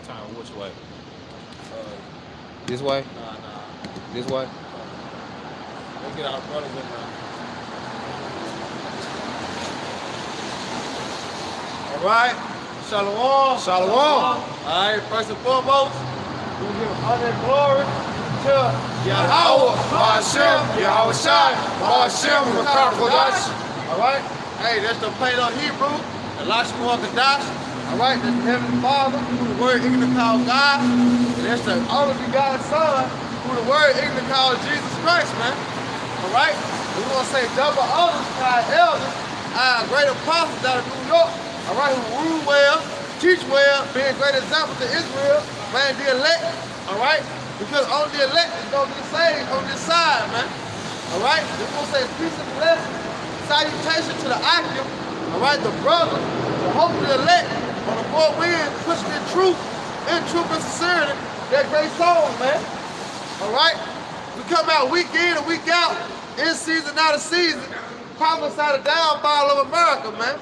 Turn which way? This way? Nah. This way? Let's get our brothers in there. All right. Shalom. Shalom. All right. First and foremost, we give honor and glory to Yahweh, Hashem, Yahweh Shai, Hashem, Kodash. All right. Hey, that's the plain on Hebrew, the Lashma Kodash. All right, that's the Heavenly Father, who the word ignorant called God. And that's the only begotten Son, who the word ignorant called Jesus Christ, man. All right? And we're going to say double honors to our elders, our great apostles out of New York, all right, who rule well, teach well, being great examples to Israel, man, the elect, all right? Because only the elect is going to be saved on this side, man. All right? We're going to say peace and blessing, salutation to the Akim, all right, the brother, the hope of the elect, on the fourth wind, pushing in truth and sincerity, that great song, man. All right? We come out week in and week out, in season, out of season, prophesy the downfall of America, man.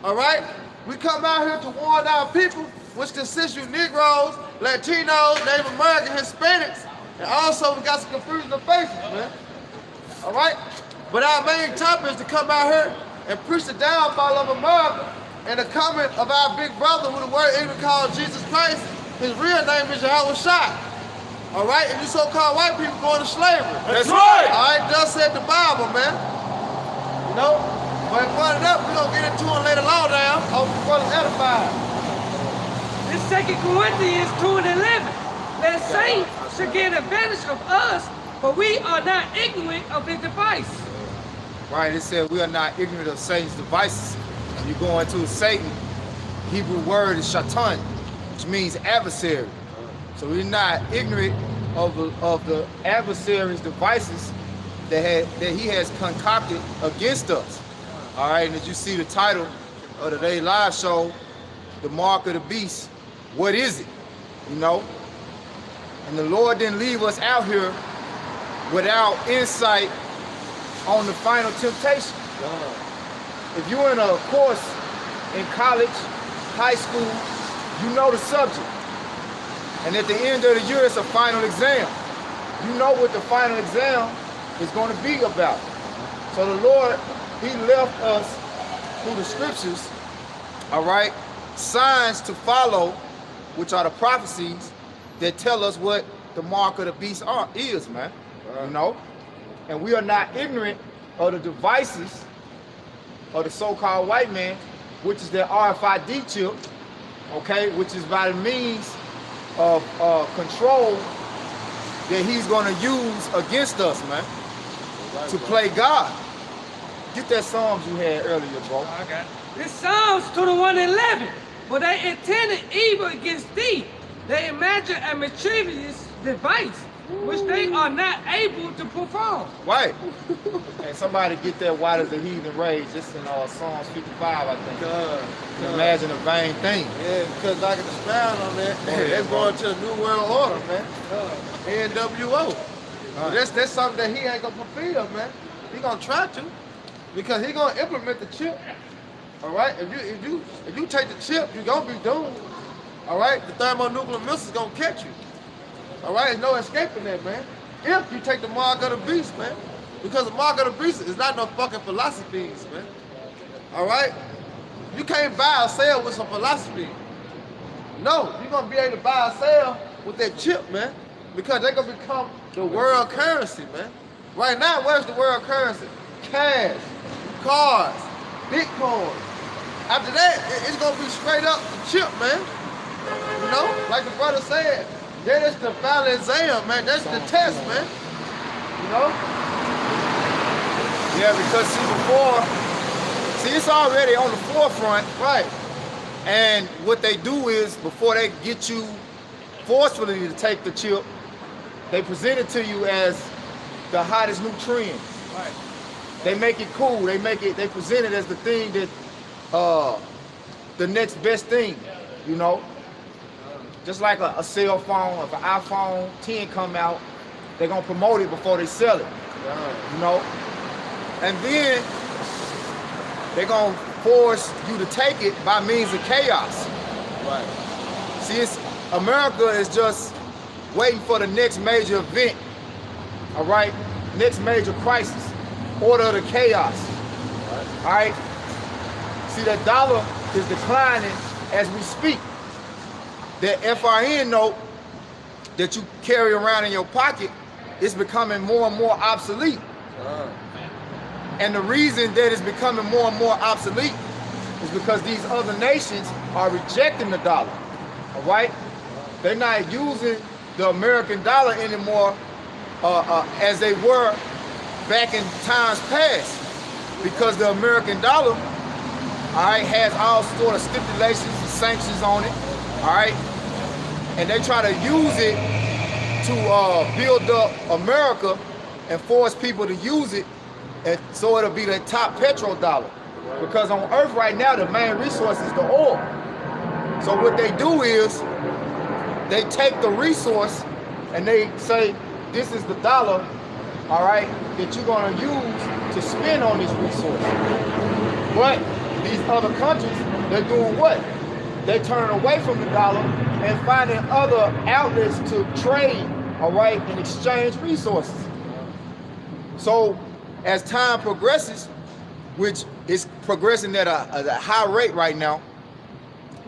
All right? We come out here to warn our people, which consists you Negroes, Latinos, Native American, Hispanics, and also we got some confusion of faces, man. All right? But our main topic is to come out here and preach the downfall of America and the coming of our big brother, who the word even called Jesus Christ. His real name is Yahweh Shai. All right? And you so-called white people going to slavery. That's right. All right? Thus said the Bible, man. You know? But brought it up, we're going to get into it later on down. Hope the brothers edified. This 2 Corinthians 2 and 11. That Satan should get advantage of us, for we are not ignorant of his device. Right, it said we are not ignorant of Satan's devices. When you go into Satan, Hebrew word is shatan, which means adversary. So we're not ignorant of the adversary's devices that he has concocted against us. All right, and as you see the title of today's live show, The Mark of the Beast, what is it? You know? And the Lord didn't leave us out here without insight on the final temptation. If you're in a course in college, high school, you know the subject. And at the end of the year, it's a final exam. You know what the final exam is going to be about. So the Lord, he left us through the scriptures, all right, signs to follow, which are the prophecies that tell us what the mark of the beast is, man. You know? And we are not ignorant of the devices of the so-called white man, which is their RFID chip, okay, which is by the means of control that he's going to use against us, man, to play God. Get that Psalms you had earlier, bro. I got it. This Psalms 21:11. For they intended evil against thee. They imagine a mischievous device, which they are not able to perform. Right. And somebody get that white as a heathen rage. This in Psalms 55, I think. Imagine a vain thing. Yeah, because I can expound on that. That's going to the New World Order, man. NWO. But that's something that he ain't going to fulfill, man. He going to try to. Because he going to implement the chip. All right? If you take the chip, you're going to be doomed. All right? The thermonuclear missile is going to catch you. All right? There's no escaping that, man. If you take the mark of the beast, man. Because the mark of the beast is not no fucking philosophies, man. All right? You can't buy or sell with some philosophy. No, you're going to be able to buy or sell with that chip, man. Because they're going to become the world currency, man. Right now, where's the world currency? Cash, cars, Bitcoin. After that, it's going to be straight up the chip, man. You know, like the brother said, that is the final exam, man. That's the test, man. You know? Yeah, because see, it's already on the forefront. Right. And what they do is, before they get you forcefully to take the chip, They present it to you as the hottest new trend. Right. They make it cool. They present it as the thing that, the next best thing, you know? Just like a cell phone, if an iPhone 10 come out, they're gonna promote it before they sell it, you know? And then they're gonna force you to take it by means of chaos. Right. See, America is just waiting for the next major event, all right? Next major crisis, order of the chaos, all right? See, that dollar is declining as we speak. That FRN note that you carry around in your pocket is becoming more and more obsolete. And the reason that it's becoming more and more obsolete is because these other nations are rejecting the dollar, all right? They're not using the American dollar anymore as they were back in times past, because the American dollar, all right, has all sort of stipulations and sanctions on it, all right? And they try to use it to build up America and force people to use it, and so it'll be the top petrodollar. Because on Earth right now, the main resource is the oil. So what they do is they take the resource and they say, this is the dollar, all right, that you're gonna use to spend on this resource. But these other countries, they're doing what? They turn away from the dollar and finding other outlets to trade, all right, and exchange resources. So as time progresses, which is progressing at a high rate right now,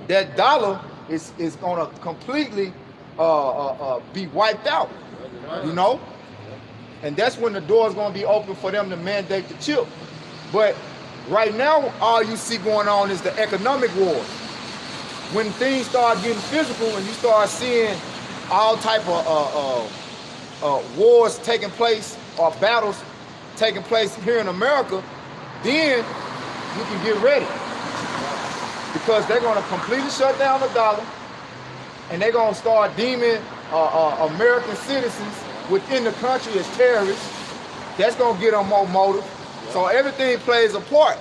that dollar is gonna completely be wiped out, you know? And that's when the door is gonna be open for them to mandate the chip. But right now, all you see going on is the economic wars. When things start getting physical and you start seeing all type of wars taking place or battles taking place here in America, then you can get ready. Because they're gonna completely shut down the dollar and they're gonna start deeming American citizens within the country as terrorists. That's gonna get them more motive. So everything plays a part,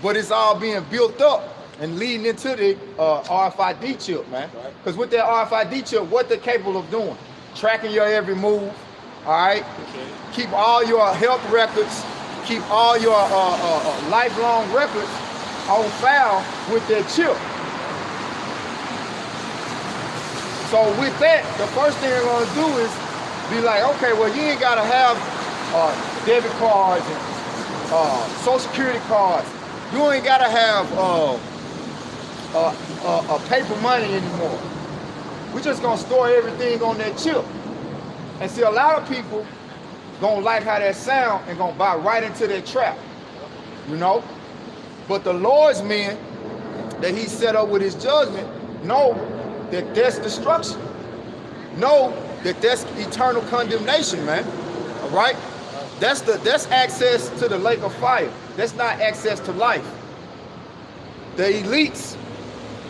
but it's all being built up and leading into the RFID chip, man. Because with that RFID chip, what they're capable of doing? Tracking your every move, all right? Okay. Keep all your health records, keep all your lifelong records on file with that chip. So with that, the first thing they're gonna do is be like, okay, well, you ain't gotta have debit cards and social security cards. You ain't gotta have paper money anymore. We're just gonna store everything on that chip. And see, a lot of people gonna like how that sound and gonna buy right into that trap, you know? But the Lord's men that he set up with his judgment know that that's destruction. Know that that's eternal condemnation, man, all right? That's access to the lake of fire. That's not access to life. The elites,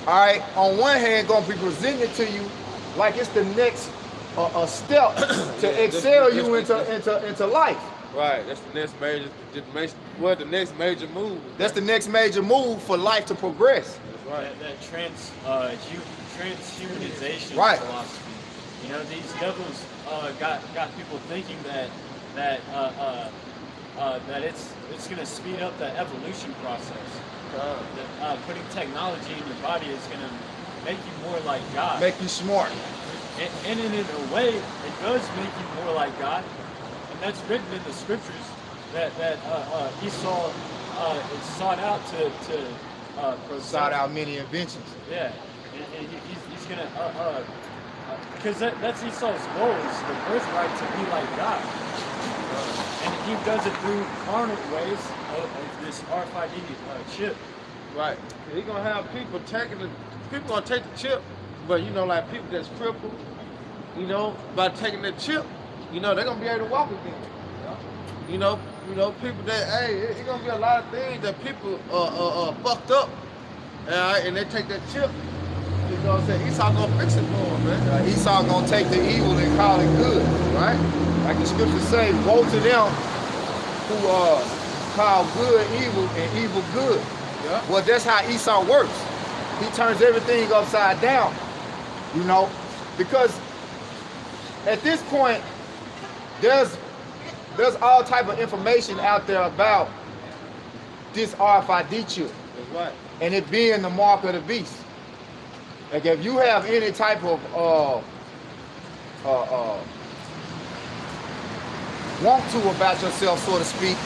all right, on one hand, gonna be presenting it to you like it's the next step to excel you into life. Right, that's the next major, well, the next major move. That's the next major move for life to progress. That's right. That transhumanization right. philosophy. You know, these devils got people thinking that it's going to speed up the evolution process. That putting technology in your body is going to make you more like God. Make you smart. And in a way, it does make you more like God. And that's written in the scriptures that Esau sought out to sought out many inventions. Yeah, and he's gonna because that's Esau's goal, is the birthright to be like God. And he does it through carnal ways of this RFID chip. Right. He's gonna have people gonna take the chip, but you know, like people that's crippled, you know, by taking the chip, you know, they're gonna be able to walk again. You know, people that, hey, it's gonna be a lot of things that people fucked up, and they take that chip. You know what I'm saying? Esau gonna fix it for them, man. Esau gonna take the evil and call it good. Right. right? Like the scriptures say, woe to them who call good evil and evil good. Yeah. Well, that's how Esau works. He turns everything upside down, you know, because at this point, there's all type of information out there about this RFID chip That's right. and it being the mark of the beast. Like if you have any type of want to about yourself, so to speak,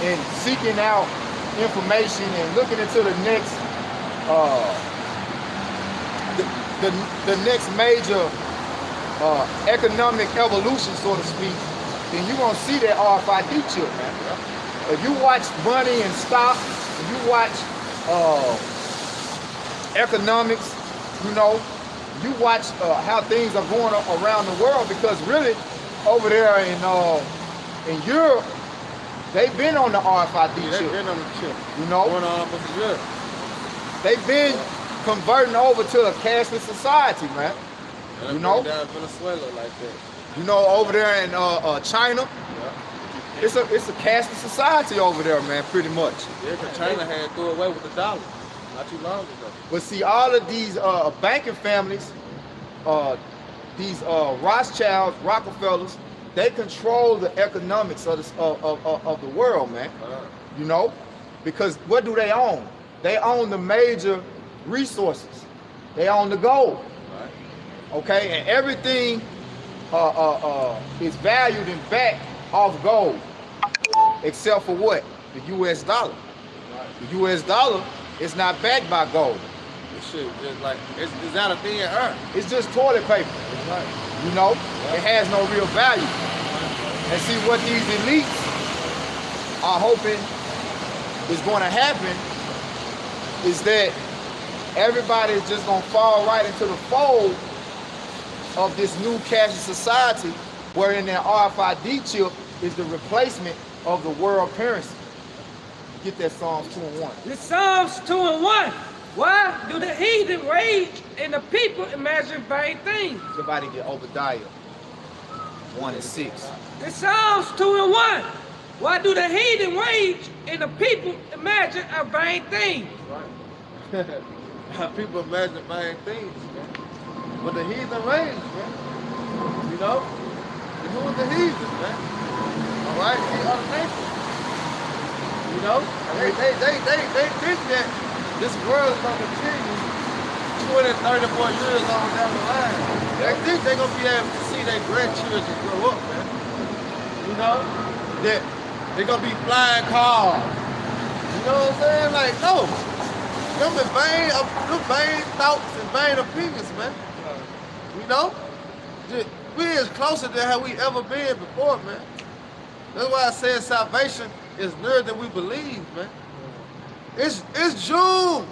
and seeking out information and looking into the next the next major economic evolution, so to speak, then you're gonna see that RFID chip, man. If you watch money and stocks, if you watch economics, you know, you watch how things are going around the world, because really over there in Europe, they've been on the RFID Yeah, chip. they've been on the chip. You know, Going on almost a year. they've been converting over to a cashless society, man. And You know? down Venezuela like that. You know, over there in China, Yeah. it's a cashless society over there, man, pretty much. Yeah, 'cause China had threw away with the dollar not too long ago. But see, all of these banking families, these Rothschilds, Rockefellers, they control the economics of the world, man. You know, because what do they own? They own the major resources. They own the gold. Right. Okay, and everything is valued and backed off gold, except for what? The U.S. dollar. The U.S. dollar is not backed by gold. This shit just like it's out of thin air. It's just toilet paper. Right. You know, it has no real value. And see what these elites are hoping is going to happen is that everybody is just going to fall right into the fold of this new cashless society, wherein their RFID chip is the replacement of the world currency. Get that Psalms 2:1. This Psalms 2:1. Why do the heathen rage and the people imagine vain things? Somebody get Obadiah 1:6. This Psalms 2:1. Why do the heathen rage and the people imagine a vain thing? Right. How people imagine vain things, man. But the heathen reigns, man. You know? And who is the heathen, man? All right? The other nations. You know? They think that this world is going to continue 20, 30, 40 years on down the line. They think they're going to be able to see their grandchildren grow up, man. You know? That they're going to be flying cars. You know what I'm saying? Like, no. Them vain thoughts and vain opinions, man. You know? We is closer than how we ever been before, man. That's why I said salvation is nearer than we believe, man. It's June.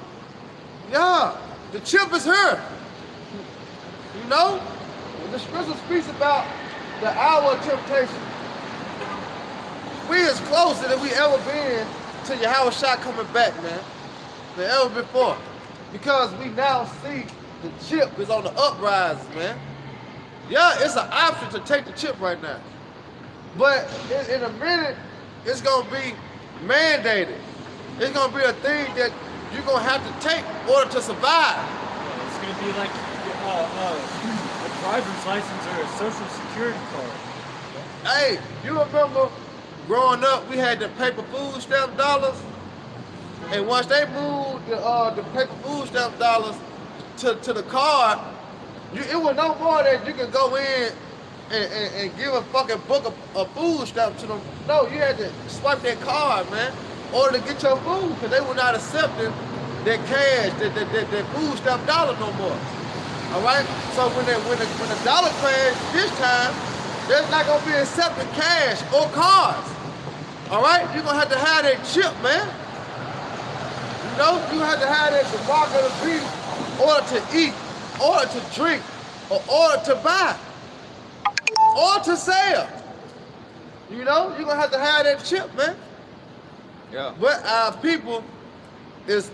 Yeah, the chip is here. You know? The scripture speaks about the hour of temptation. We is closer than we ever been to Yahushua coming back, man, than ever before. Because we now see the chip is on the uprise, man. Yeah, it's an option to take the chip right now. But in a minute, it's gonna be mandated. It's gonna be a thing that you're gonna have to take in order to survive. It's gonna be like a driver's license or a social security card. Hey, you remember growing up, we had the paper food stamp dollars, and once they moved the paper food stamp dollars to the card, it was no more that you could go in and give a fucking book of food stamp to them. No, you had to swipe that card, man, in order to get your food, because they were not accepting that cash, that food stamp dollar no more. All right. So when the dollar crashed this time, there's not gonna be accepting cash or cards. All right. You're gonna have to have that chip, man. You know, you have to have that the mark of the beast in order to eat, order to drink, or order to buy, or to sell. You know, you're gonna have to have that chip, man. Yeah. But our people is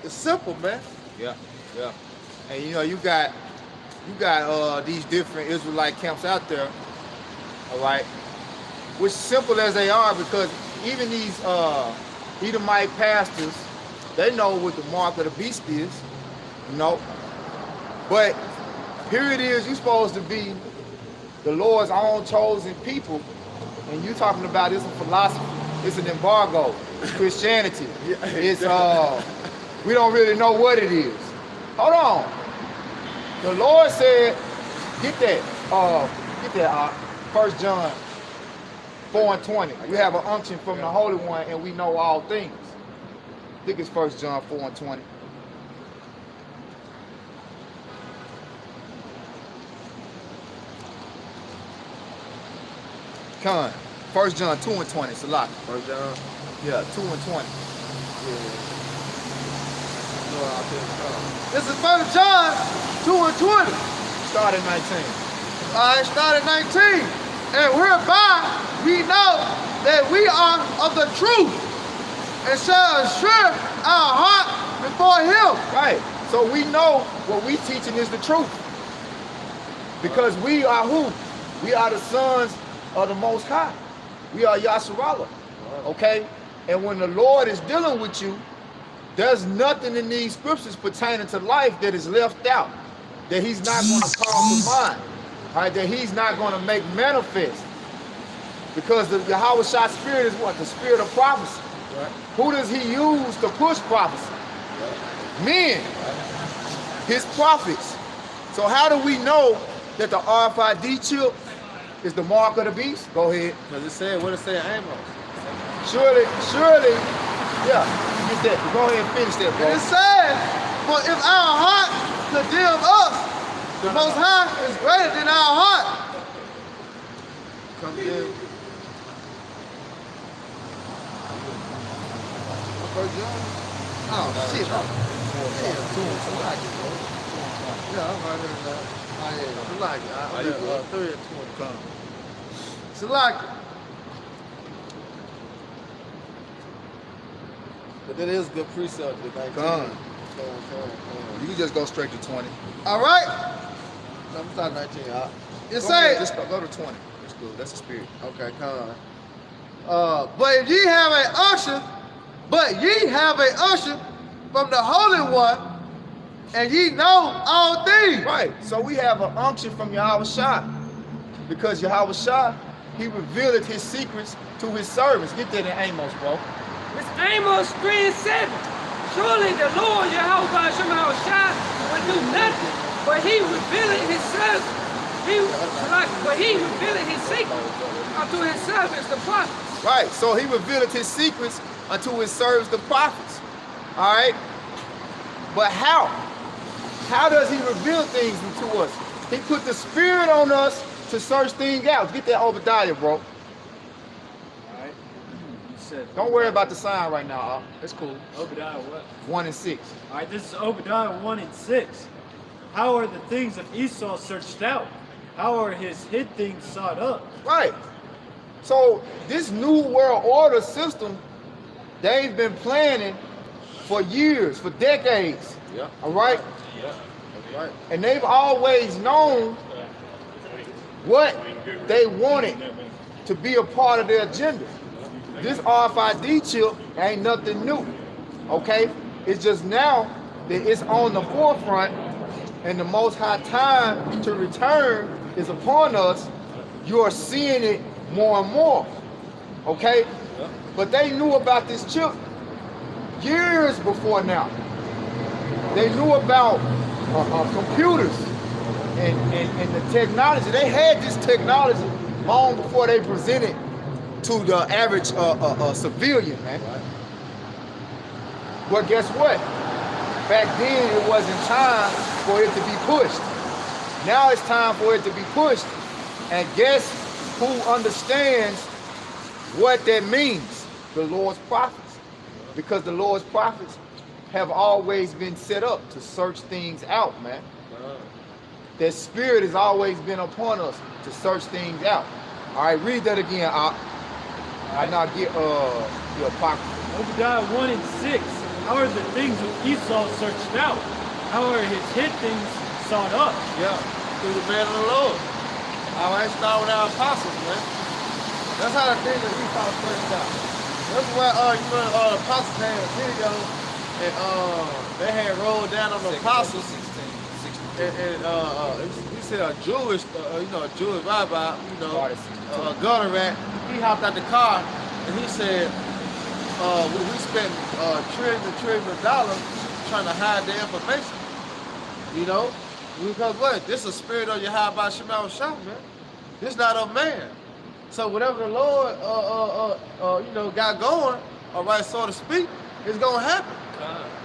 simple, man. Yeah, yeah. And you know, you got you got these different Israelite camps out there, all right, which simple as they are, because even these Edomite pastors, they know what the mark of the beast is, you know. But here it is, you're supposed to be the Lord's own chosen people, and you talking about this philosophy. It's an embargo. It's Christianity. It's we don't really know what it is. Hold on. The Lord said, get that 1 John 4:20. We have an unction from the Holy One, and we know all things. I think it's 1 John 4:20. Come on. 1 John 2:20. It's a lot. 1 John. Yeah, 2:20. This is 1 John 2:20. Start at 19. It started 19. And whereby we know that we are of the truth and shall assure our heart before him. Right. So we know what we teaching is the truth. Because we are who? We are the sons of the Most High. We are Yasharallah. Okay? And when the Lord is dealing with you, there's nothing in these scriptures pertaining to life that is left out, that he's not going to call to mind, all right, that he's not going to make manifest. Because the Yahweh Shah spirit is what? The spirit of prophecy. Right. Who does he use to push prophecy? Right. Men, his prophets. So how do we know that the RFID chip is the mark of the beast? Go ahead. Because it said, what it said, Amos. Surely, yeah, you get that. Go ahead and finish that, bro. And it said, for if our heart condemn us, the Most High is greater than our heart. Come in. Oh, shit. Yeah, I'm right here now. Oh, yeah. It's like it. 3 and 20. It's like it. But that is a good precept with 19. Come. You can just go straight to 20. All right. No, I'm starting 19. It Go says, ahead, just go to 20. That's good. That's the spirit. okay, come on. But if ye have an unction from the Holy One, and ye know all things. Right. So we have an unction from Yahweh Shah. Because Yahweh Shah, he revealed his secrets to his servants. Get that in Amos, bro. It's Amos 3:7. Surely the Lord Yahweh Shah will do nothing, but he revealing his servants. But he revealing his secrets unto his servants, the prophets. Right. So he revealed his secrets unto his servants, the prophets. All right. But how? How does he reveal things to us? He put the spirit on us to search things out. Get that Obadiah, bro. Alright. You said Don't worry about the sign right now. It's cool. Obadiah what? 1 and 6. Alright, this is Obadiah 1 and 6. How are the things of Esau searched out? How are his hid things sought up? Right. So this new world order system, they've been planning for years, for decades. Yeah. All right. Yeah. That's right. And they've always known what they wanted to be a part of their agenda. This RFID chip ain't nothing new. Okay? It's just now that it's on the forefront and the Most High time to return is upon us. You're seeing it more and more. Okay? But they knew about this chip years before now. They knew about computers and the technology. They had this technology long before they presented to the average civilian, man. But guess what? Back then it wasn't time for it to be pushed. Now it's time for it to be pushed. And guess who understands what that means? The Lord's prophets. Because the Lord's prophets have always been set up to search things out, man. That spirit has always been upon us to search things out. All right, read that again. I now get the apocrypha. Obadiah 1 and 6. How are the things of Esau searched out? How are his hid things sought up. Yeah, through the man of the Lord. All right, start with our apostles, man. That's how the thing that we thought first out. That's why, the apostles had a video, and they had rolled down on the apostles. And he said a Jewish, a Jewish rabbi, gutter rat, he hopped out the car and he said, we spent trillions and trillions of dollars trying to hide the information. You know? Because what? This is a spirit of Yahweh Shema Shah, man. This not of man. So whatever the Lord got going, all right, so to speak, it's gonna happen.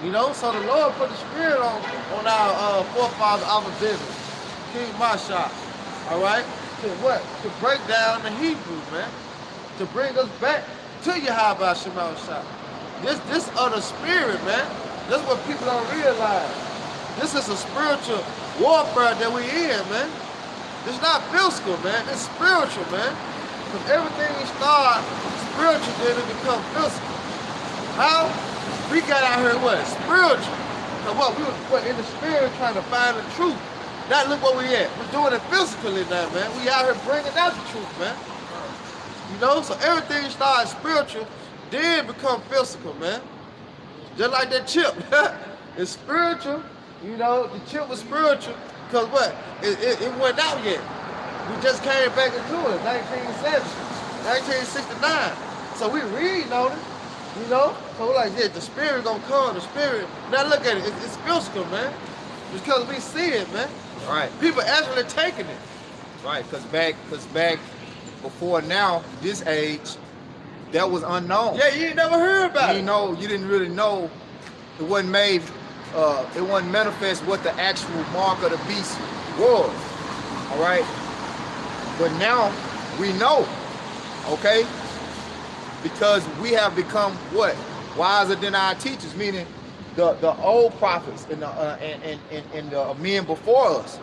You know, so the Lord put the spirit on our forefathers, our business, King Masha, all right, to what? To break down the Hebrew, man, to bring us back to Yahweh Shema Shah. This other spirit, man. That's what people don't realize. This is a spiritual warfare that we in, man. It's not physical, man. It's spiritual, man. Because everything starts spiritual, then it becomes physical. How? We got out here what? Spiritual. So what? We were in the spirit trying to find the truth. Now look where we at. We're doing it physically now, man. We out here bringing out the truth, man. You know, so everything starts spiritual, then become physical, man. Just like that chip. It's spiritual. You know, the chip was spiritual because what? It wasn't out yet. We just came back into it, 1970, 1969. So we reading on it. You know? So we're like, yeah, the spirit gonna come, the spirit. Now look at it, it's physical, man. Because we see it, man. Right. People actually taking it. Right, because back before now, this age, that was unknown. Yeah, you ain't never heard about it. You didn't really know. It wasn't made. It wasn't manifest what the actual mark of the beast was. All right. But now we know. Okay. Because we have become what? Wiser than our teachers, meaning the old prophets and the men before us.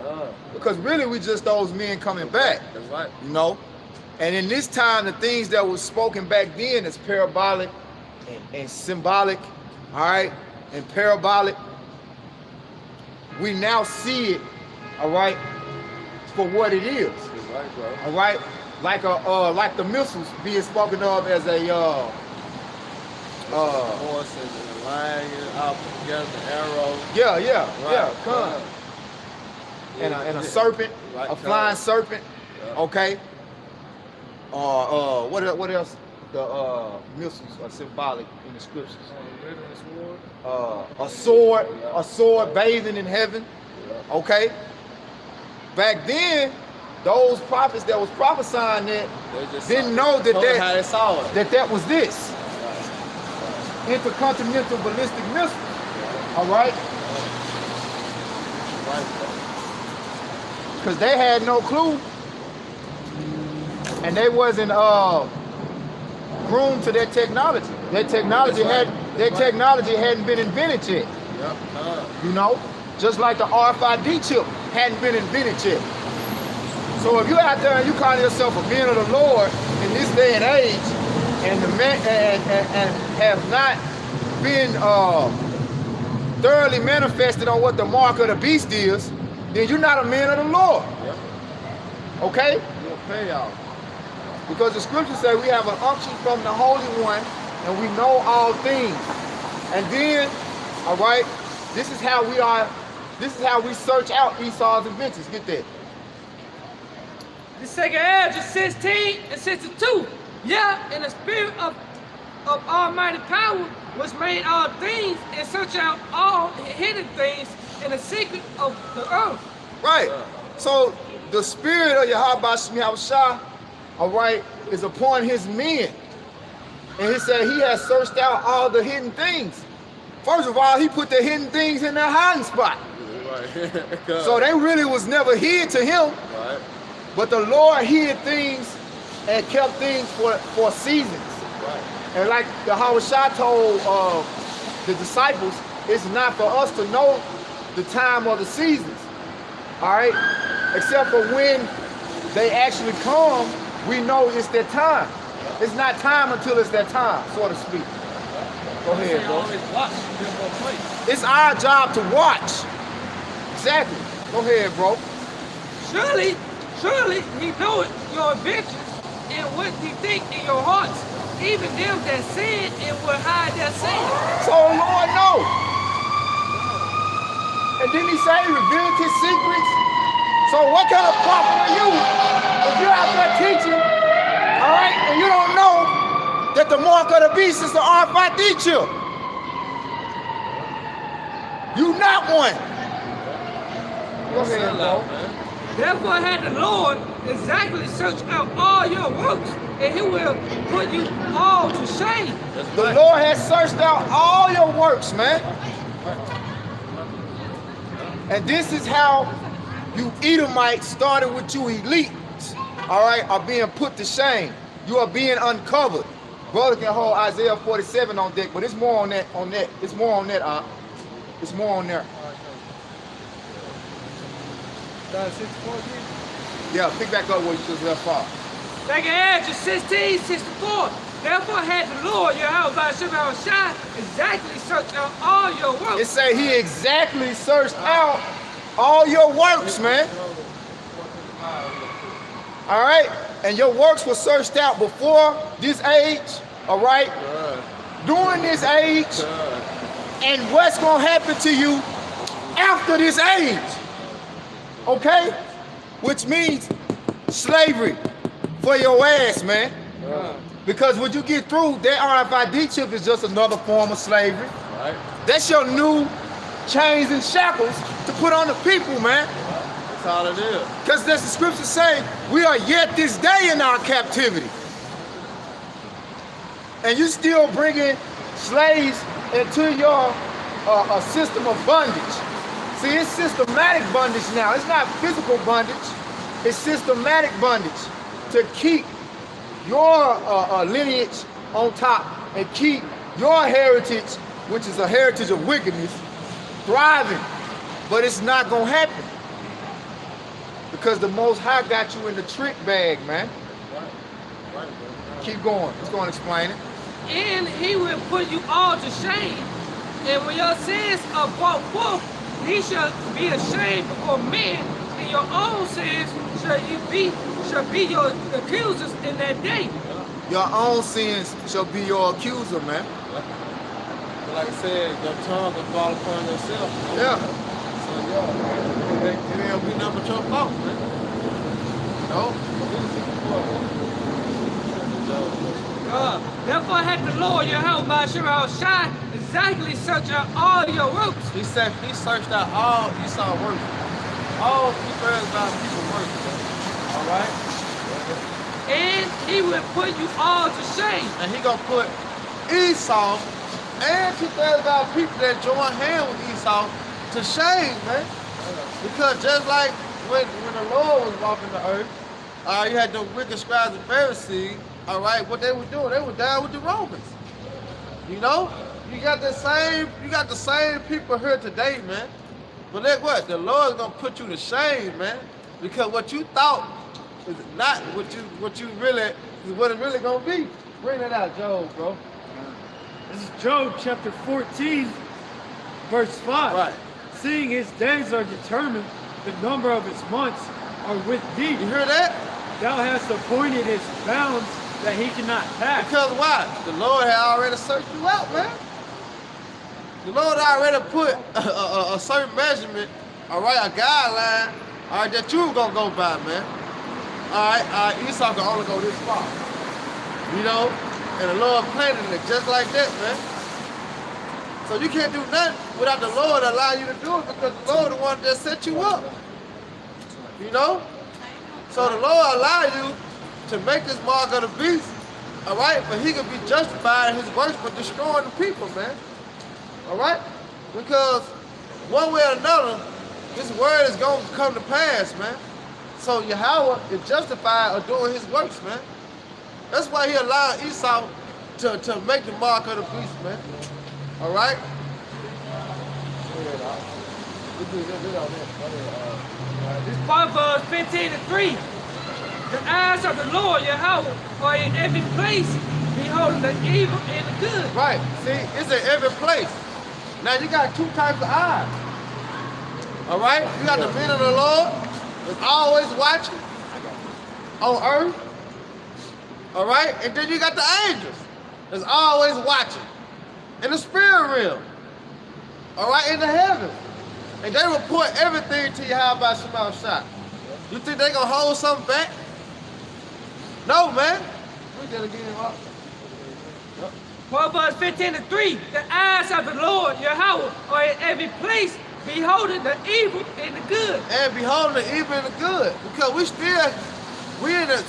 Because really we just those men coming back. That's right. You know? And in this time, the things that was spoken back then is parabolic and symbolic, all right, and parabolic. We now see it, all right, for what it is. That's right, bro. All right? Like the missiles being spoken of as a horse and a lion out together, the arrow. Yeah, come. And a serpent, Right, a flying serpent. Yeah. Okay. What else? The missiles are symbolic in the scriptures. A sword bathing in heaven. Okay. Back then, those prophets that was prophesying that didn't know that was this. Intercontinental ballistic missile. All right? Because they had no clue. And they wasn't groomed to their technology. Their technology hadn't been invented yet. You know? Just like the RFID chip hadn't been invented yet. So if you're out there and you call yourself a man of the Lord in this day and age, and have not been thoroughly manifested on what the mark of the beast is, then you're not a man of the Lord. Okay? You'll pay off. Because the scriptures say we have an unction from the Holy One, and we know all things. And then, all right, this is how we search out Esau's inventions. Get that. The second Ezra 16 and 62. Yeah, and the spirit of almighty power was made all things and search out all hidden things in the secret of the earth. Right. So the spirit of Yahweh Shema Shah, all right, is upon his men. And he said he has searched out all the hidden things. First of all, he put the hidden things in their hiding spot. Right. So they really was never hid to him. Right. But the Lord hid things and kept things for seasons. Right. And like the Hawashah told the disciples, it's not for us to know the time or the seasons. All right? Except for when they actually come, we know it's their time. It's not time until it's their time, so to speak. Go ahead, bro. Always watch, give more place. It's our job to watch. Exactly. Go ahead, bro. Surely he knoweth your adventures and what ye think in your hearts, even them that sin and will hide their sin. So Lord knows. And didn't he say he revealed his secrets? So what kind of prophet are you if you're out there teaching, all right, and you don't know that the mark of the beast is the RFID chip? You not one. Go ahead, bro. Therefore had the Lord exactly search out all your works, and he will put you all to shame. The Lord has searched out all your works, man. And this is how you Edomites started with you elites, all right, are being put to shame. You are being uncovered. Brother can hold Isaiah 47 on deck, but it's more on that, It's more on that, It's more on there. Yeah, pick back up where you just left off. Back in Ezra 16:64. Therefore had the Lord Yahweh Ba'ashem Shai exactly searched out all your works. It say he exactly searched out all your works, man. All right? And your works were searched out before this age, all right? During this age, and what's going to happen to you after this age, okay? Which means slavery for your ass, man. Because when you get through, that RFID chip is just another form of slavery. Right. That's your new chains and shackles to put on the people, man. That's all it is. Because the scriptures say, we are yet this day in our captivity. And you still bringing slaves into your system of bondage. See, it's systematic bondage now. It's not physical bondage. It's systematic bondage to keep your lineage on top and keep your heritage, which is a heritage of wickedness, thriving. But it's not going to happen. Because the Most High got you in the trick bag, man. Keep going. Let's go and explain it. And he will put you all to shame. And when your sins are brought forth, ye shall be ashamed before men, and your own sins shall be your accusers in that day. Your own sins shall be your accuser, man. Like I said, your tongue will fall upon yourself. Yeah. So, it ain't be nothing but your fault, man. No. Therefore had the Lord Yahweh Ba'ashem Shai exactly search out all your works. He said he searched out all Esau works. All 2/3 people works, man. All right? And he will put you all to shame. And he gonna put Esau and 2/3 people that join hand with Esau to shame, man. Because just like when the Lord was walking the earth, you had the wicked scribes and Pharisees, all right, what they were doing, they were down with the Romans. You know? You got the same people here today, man. But look what? The Lord's gonna put you to shame, man. Because what you thought is not what it's really gonna be. Bring that out, Job, bro. This is Job chapter 14, verse 5. Right. Seeing his days are determined, the number of his months are with thee. You hear that? Thou hast appointed his bounds that he cannot pass. Because why? The Lord had already searched you out, man. The Lord already put a certain measurement, all right, a guideline, all right, that you were gonna go by, man. All right, Esau can only go this far. You know? And the Lord planted it just like that, man. So you can't do nothing without the Lord allowing you to do it, because the Lord the one that set you up. You know? So the Lord allowed you to make this mark of the beast, all right? But he could be justified in his works for destroying the people, man. All right? Because one way or another, this word is going to come to pass, man. So Yahweh is justified of doing his works, man. That's why he allowed Esau to make the mark of the beast, man. All right? Proverbs 15:3. The eyes of the Lord Yahweh are in every place, beholding the evil and the good. Right. See, it's in every place. Now you got two types of eyes. All right? You got the men of the Lord that's always watching on earth. All right? And then you got the angels that's always watching in the spirit realm. All right? In the heavens. And they report everything to you. How about Shema Shai? You think they gonna hold something back? No, man. We gotta get him up. Proverbs 15:3, the eyes of the Lord, Yahweh, are in every place, beholding the evil and the good. And behold the evil and the good. Because we in the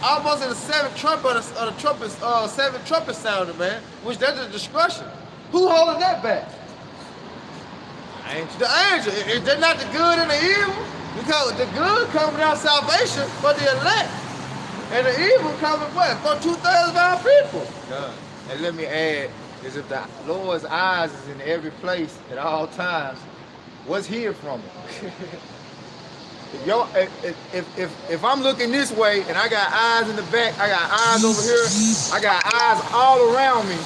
almost in the seventh trumpet of the trumpets, seventh trumpet sounding, man. Which that's the destruction. Who holding that back? The angel. Is that not the good and the evil? Because the good coming out salvation for the elect. And the evil coming what? For 2/3 of our people. And let me add, is if the Lord's eyes is in every place at all times, what's hid from him? If I'm looking this way and I got eyes in the back, I got eyes over here, I got eyes all around me,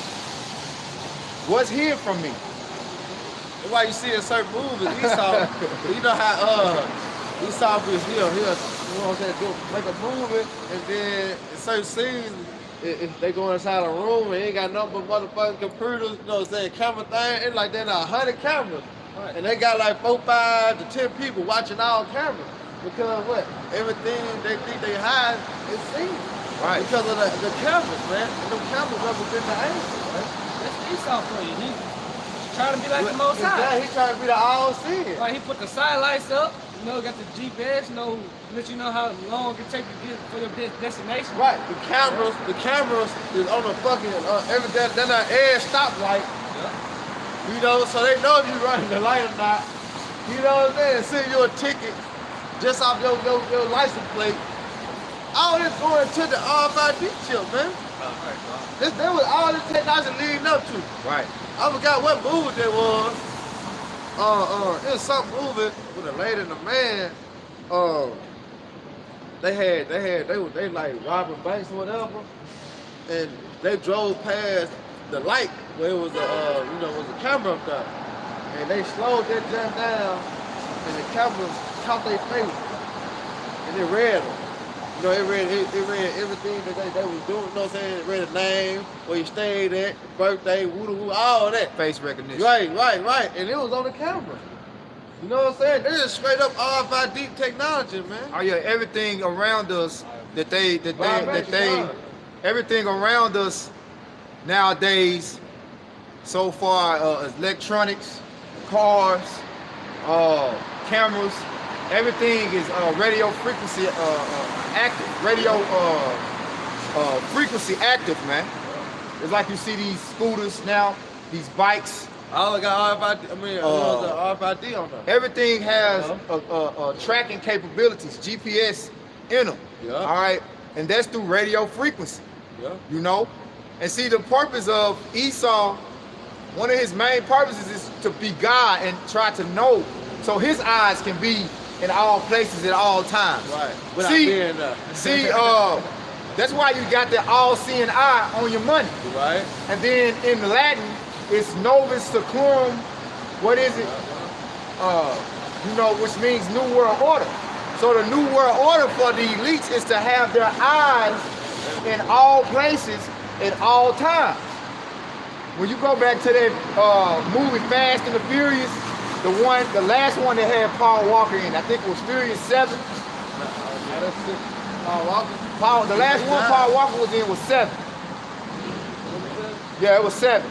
what's hid from me? That's why you see in certain movies, Esau, you know how Esau is he'll you know what I'm saying, make a movie, and then in certain scenes, if they go inside a room and ain't got nothing but motherfucking computers, you know what I'm saying, camera thing, it's like they're 100 cameras. Right. And they got like 4, 5 to 10 people watching all cameras. Because what? Everything they think they hide is seen. Right. Because of the cameras, man. And them cameras represent the angels, right? That's Esau for you. He's trying to be like the Most High. He's trying to be the all-seeing. Like he put the sidelights up, you know, got the GPS, let you know how long it take to get for your destination. Right. The cameras is on the fucking they're not air stoplight. Yeah. You know, so they know if you're running the light or not. You know what I'm saying? Send you a ticket just off your license plate. All this going to the RFID chip, man. That was all this technology leading up to. Right. I forgot what movie that was. It was some movie with a lady and a man. They like robbing banks or whatever, and they drove past the light where it was was a camera up there, and they slowed that jump down, and the cameras caught their face, and it read them. You know, it read everything that they was doing. You know what I'm saying? It read the name, where you stayed at, birthday, woo, all that. Face recognition. Right, and it was on the camera. You know what I'm saying? They're just straight up RFID technology, man. Oh yeah, everything around us everything around us nowadays, so far, electronics, cars, cameras, everything is radio frequency active, frequency active, man. It's like you see these scooters now, these bikes. All got RFID. RFID on them. Everything has tracking capabilities, GPS in them. Yeah. All right, and that's through radio frequency. Yeah. You know, and see the purpose of Esau. One of his main purposes is to be God and try to know, so his eyes can be in all places at all times. Right. Without being there. That's why you got the all-seeing eye on your money. Right. And then in Latin, it's Novus Seclorum. What is it? Which means New World Order. So the New World Order for the elites is to have their eyes in all places at all times. When you go back to that movie Fast and the Furious, the last one that had Paul Walker in, I think it was Furious 7. Paul Walker? The last one Paul Walker was in was 7. Yeah, it was 7.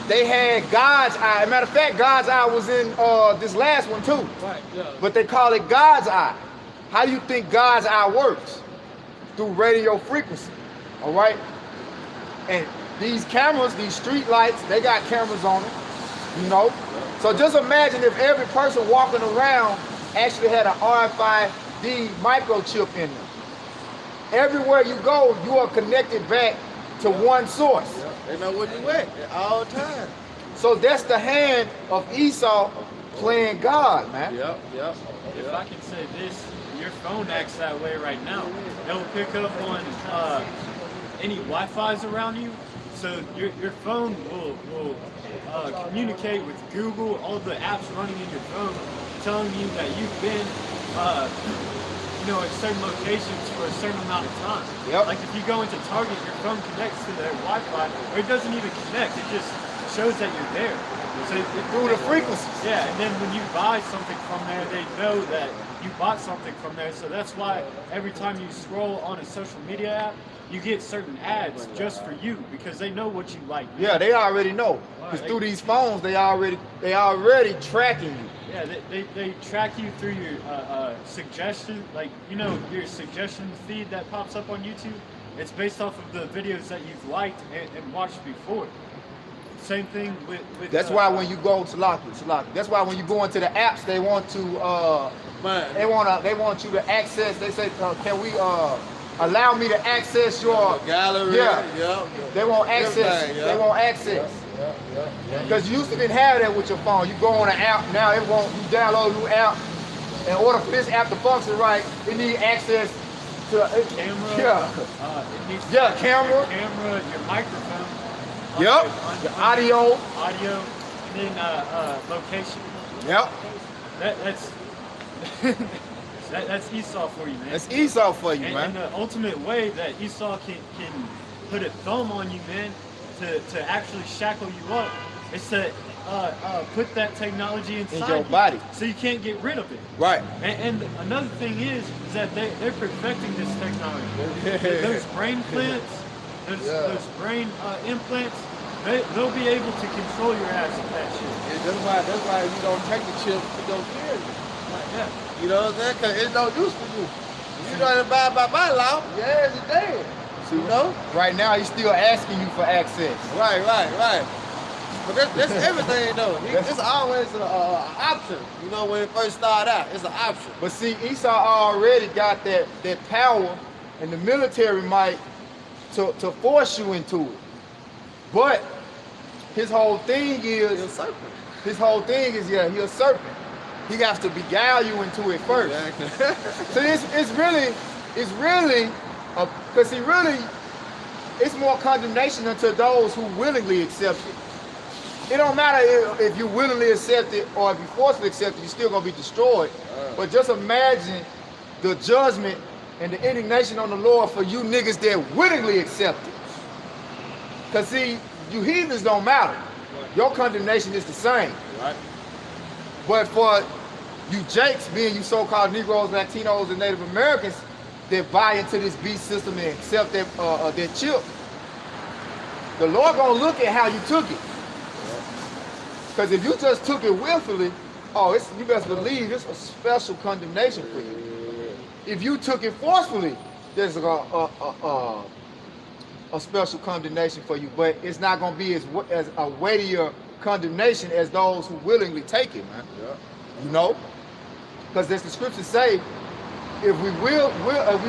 They had God's eye. As a matter of fact, God's eye was in this last one too. Right, yeah. But they call it God's eye. How do you think God's eye works? Through radio frequency. All right? And these cameras, these street lights, they got cameras on them. You know? So just imagine if every person walking around actually had an RFID microchip in them. Everywhere you go, you are connected back to one source. Yep. They know where you at all times. So that's the hand of Esau playing God, man. Yep. If I can say this, your phone acts that way right now. It'll pick up on any Wi-Fi's around you. So your phone will communicate with Google, all the apps running in your phone, telling you that you've been at certain locations for a certain amount of time. Yep. Like if you go into Target, your phone connects to their Wi-Fi, or it doesn't even connect. It just shows that you're there. So Through the frequencies. yeah, and then when you buy something from there, they know that you bought something from there. So that's why every time you scroll on a social media app, you get certain ads just for you because they know what you like. Yeah, they already know. Because through these phones, they already tracking you. Yeah, they track you through your suggestion, like your suggestion feed that pops up on YouTube. It's based off of the videos that you've liked and watched before. Same thing with That's why when you go to Salaki, that's why when you go into the apps, they want to they want you to access. They say, can we allow me to access your gallery? Yeah. They want access. Everything, yeah. They want access. Because you used to didn't have that with your phone. You go on an app now. It won't. You download a new app. In order for this app to function right, it need access to camera. Yeah. It needs Camera. Camera, your microphone. Yep. Your audio. Audio, and then location. Yep. That's Esau for you, man. That's Esau for you, And man. the ultimate way that Esau can put a thumb on you, man, to actually shackle you up, is to put that technology inside your you, body. so you can't get rid of it. Right. And another thing is that they're perfecting this technology. Those brain implants, those brain implants, they'll be able to control your ass with that shit. Yeah, that's why you don't take the chip to go kill you. Yeah. You know what I'm saying? Because it's no use for you. You don't abide by my law, yeah, it's dead. You know? Right now, he's still asking you for access. Right. But that's everything though. It's always an option. You know, when it first started out, it's an option. But see, Esau already got that power and the military might to force you into it. But his whole thing is He's a serpent. he's a serpent. He has to beguile you into it first. Exactly. So it's really because it's more condemnation unto those who willingly accept it. It don't matter if you willingly accept it or if you forcefully accept it, you're still gonna be destroyed. But just imagine the judgment and the indignation on the Lord for you niggas that willingly accept it. Cause see, you heathens don't matter. Your condemnation is the same. Right. But for you Jakes, being you so-called Negroes, Latinos, and Native Americans that buy into this beast system and accept their chip, the Lord gonna look at how you took it. Because if you just took it willfully, you best believe it's a special condemnation for you. If you took it forcefully, there's a special condemnation for you, but it's not gonna be as a weightier condemnation as those who willingly take it, man. Yeah. You know, because the scriptures say, if we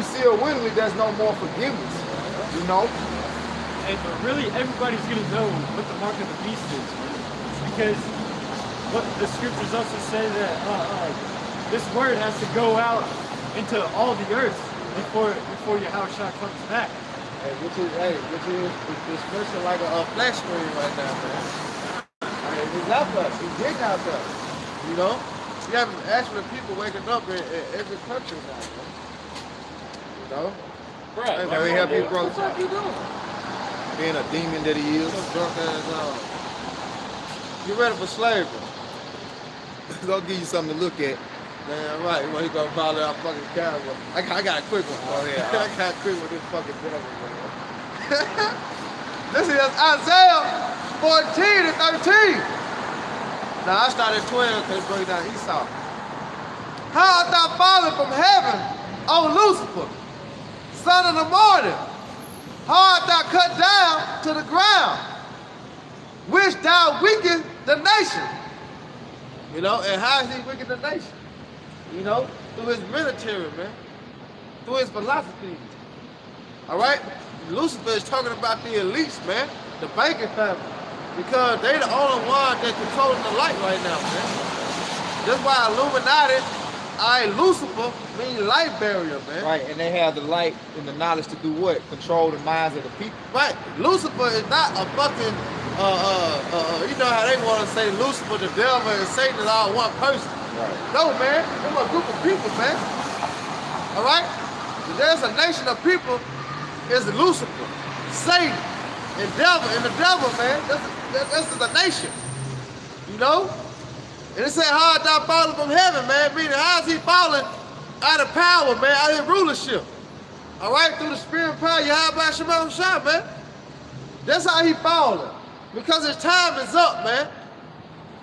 seal willingly, there's no more forgiveness. You know. But really, everybody's gonna know what the mark of the beast is, man. Because what the scriptures also say that this word has to go out into all the earth before Yahushua comes back. Which is especially like a flash screen right now, man. He's out there. He's getting out there. You know? You have actually people waking up in every country now, man. You know? Right. And we have big What brothers the fuck you doing? being a demon that he is. So drunk ass you ready for slavery? Gonna give you something to look at. Damn right. Well, he gonna follow our fucking camera. I got a quick one. Oh, yeah. I got a quick one this fucking gentleman, man. This is Isaiah 14 and 13. Now I started 12 because it brings down Esau. How art thou fallen from heaven, O Lucifer, son of the morning? How art thou cut down to the ground, which thou weaken the nation? You know, and how is he weaken the nation? You know, through his military, man. Through his philosophy. All right? Lucifer is talking about the elites, man. The banking family. Because they the only one that's controlling the light right now, man. That's why Illuminati Lucifer means light barrier, man. Right, and they have the light and the knowledge to do what? Control the minds of the people. Right. Lucifer is not a fucking, you know how they want to say Lucifer, the devil, and Satan is all one person. Right. No, man. They're a group of people, man. All right? There's a nation of people. It's Lucifer, Satan, and devil. And the devil, man, this is a nation. You know? And it said, how art thou fallen from heaven, man? Meaning, how is he falling out of power, man, out of his rulership? All right? Through the spirit of power, Yahweh Shema Shah, man. That's how he falling. Because his time is up, man.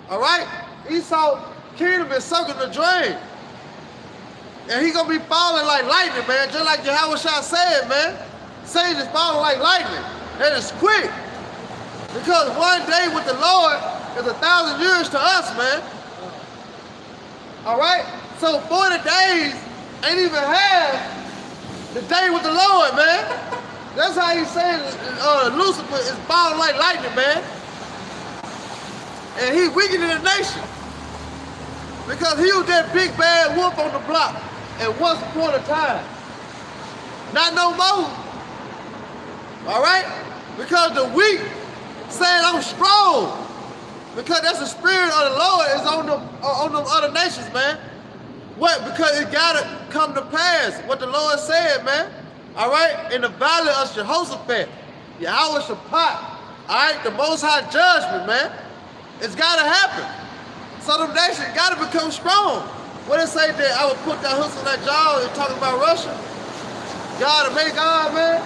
All right? Esau's kingdom is sucking the drain. And he gonna be falling like lightning, man. Just like Yahweh Shah said, man. Satan is falling like lightning. And it's quick. Because one day with the Lord is 1,000 years to us, man. All right? So 40 days ain't even half the day with the Lord, man. That's how he's saying Lucifer is falling like lightning, man. And he weakening the nation. Because he was that big bad wolf on the block at once upon a time. Not no more. All right? Because the weak saying I'm strong. Because that's the spirit of the Lord is on them other nations, man. What? Because it gotta come to pass. What the Lord said, man. All right? In the valley of Jehoshaphat, Yahweh Shaphat, all right? The Most High judgment, man. It's gotta happen. So them nations gotta become strong. What it say that I would put that hook on that jaw and talking about Russia? God to make God, man.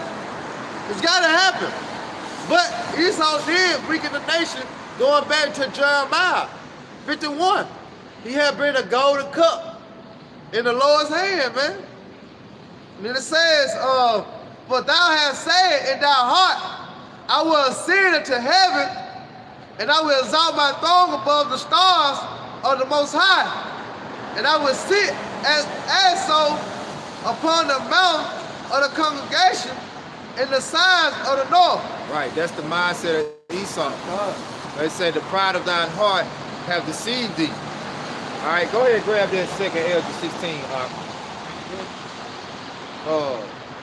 It's gotta happen. But Esau did weaken the nation. Going back to Jeremiah 51, he had been a golden cup in the Lord's hand, man. And then it says, for thou hast said in thy heart, I will ascend into heaven, and I will exalt my throne above the stars of the Most High, and I will sit as so upon the mountain of the congregation in the sides of the north. Right, that's the mindset of Esau. They say the pride of thine heart have deceived thee. All right, go ahead and grab that second Ezra 16. No,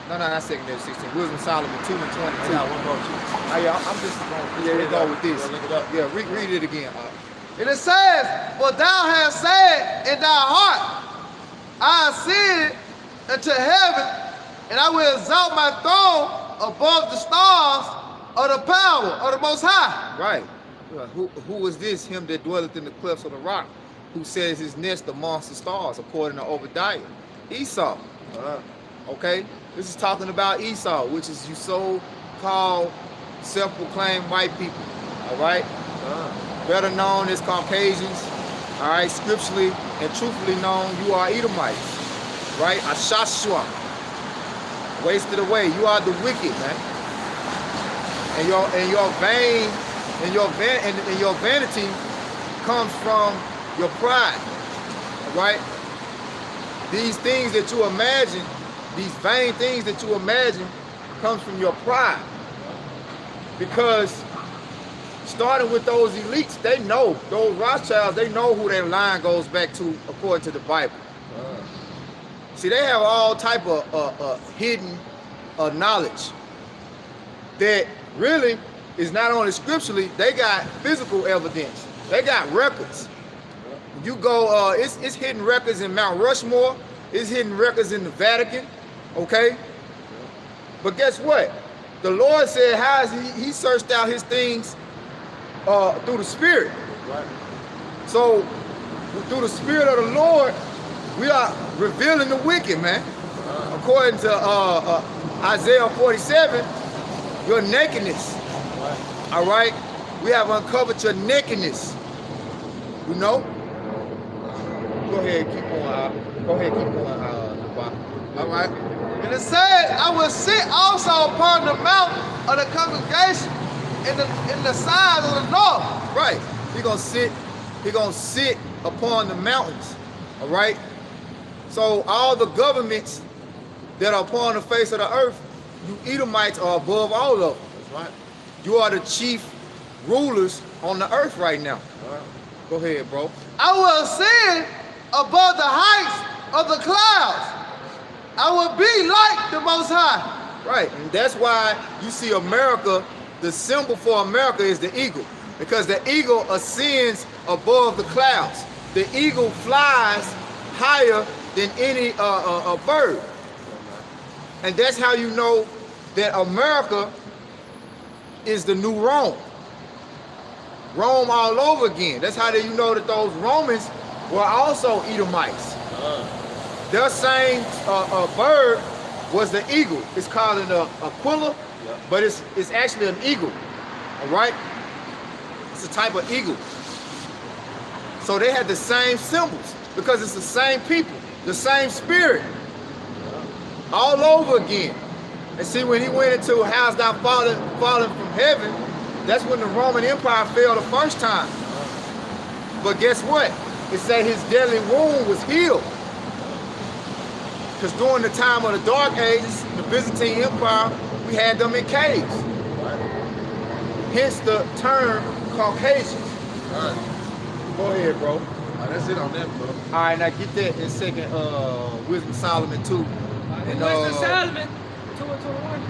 not second Ezra 16. Wisdom Solomon 2 and 22. I got one more too. I'm just going to go with this. Look it up. Yeah, read it again. And it says, for thou hast said in thy heart, I ascend into heaven, and I will exalt my throne above the stars of the power of the Most High. Right. Who is this? Him that dwelleth in the clefts of the rock, who says his nest amongst the stars, according to Obadiah. Esau. Okay? This is talking about Esau, which is you so-called self-proclaimed white people. All right? Better known as Caucasians. All right? Scripturally and truthfully known, you are Edomites. Right? Ashashua. Wasted away. You are the wicked, man. And your vanity comes from your pride, right? These things that you imagine, these vain things that you imagine, comes from your pride. Because starting with those elites, they know, those Rothschilds, they know who their line goes back to according to the Bible. See, they have all type of hidden knowledge that really is not only scripturally, they got physical evidence. They got records. You go, it's hidden records in Mount Rushmore. It's hidden records in the Vatican, okay? But guess what? The Lord said, how is he searched out his things through the Spirit. Right. So through the Spirit of the Lord, we are revealing the wicked, man. According to Isaiah 47, your nakedness. All right? We have uncovered your nakedness. You know? Go ahead, keep on. Go ahead, keep on. All right. And it said, I will sit also upon the mountain of the congregation in the sides of the north. Right. He gonna sit upon the mountains. All right? So all the governments that are upon the face of the earth, you Edomites are above all of them. That's right. You are the chief rulers on the earth right now. All right. Go ahead, bro. I will ascend above the heights of the clouds. I will be like the Most High. Right, and that's why you see America, the symbol for America is the eagle, because the eagle ascends above the clouds. The eagle flies higher than any bird. And that's how you know that America is the new Rome. Rome all over again. That's how you know that those Romans were also Edomites. Their same bird was the eagle. It's called an aquila, but it's actually an eagle. All right? It's a type of eagle. So they had the same symbols because it's the same people, the same spirit, all over again. And see, when he went into a house thou fallen from heaven, that's when the Roman Empire fell the first time. But guess what? It said his deadly wound was healed. Because during the time of the Dark Ages, the Byzantine Empire, we had them in caves. Hence the term Caucasians. All right. Go ahead, bro. That's it on that, bro. All right, now get that in second Wisdom of Solomon 2. And, Wisdom of Solomon 2 and 21.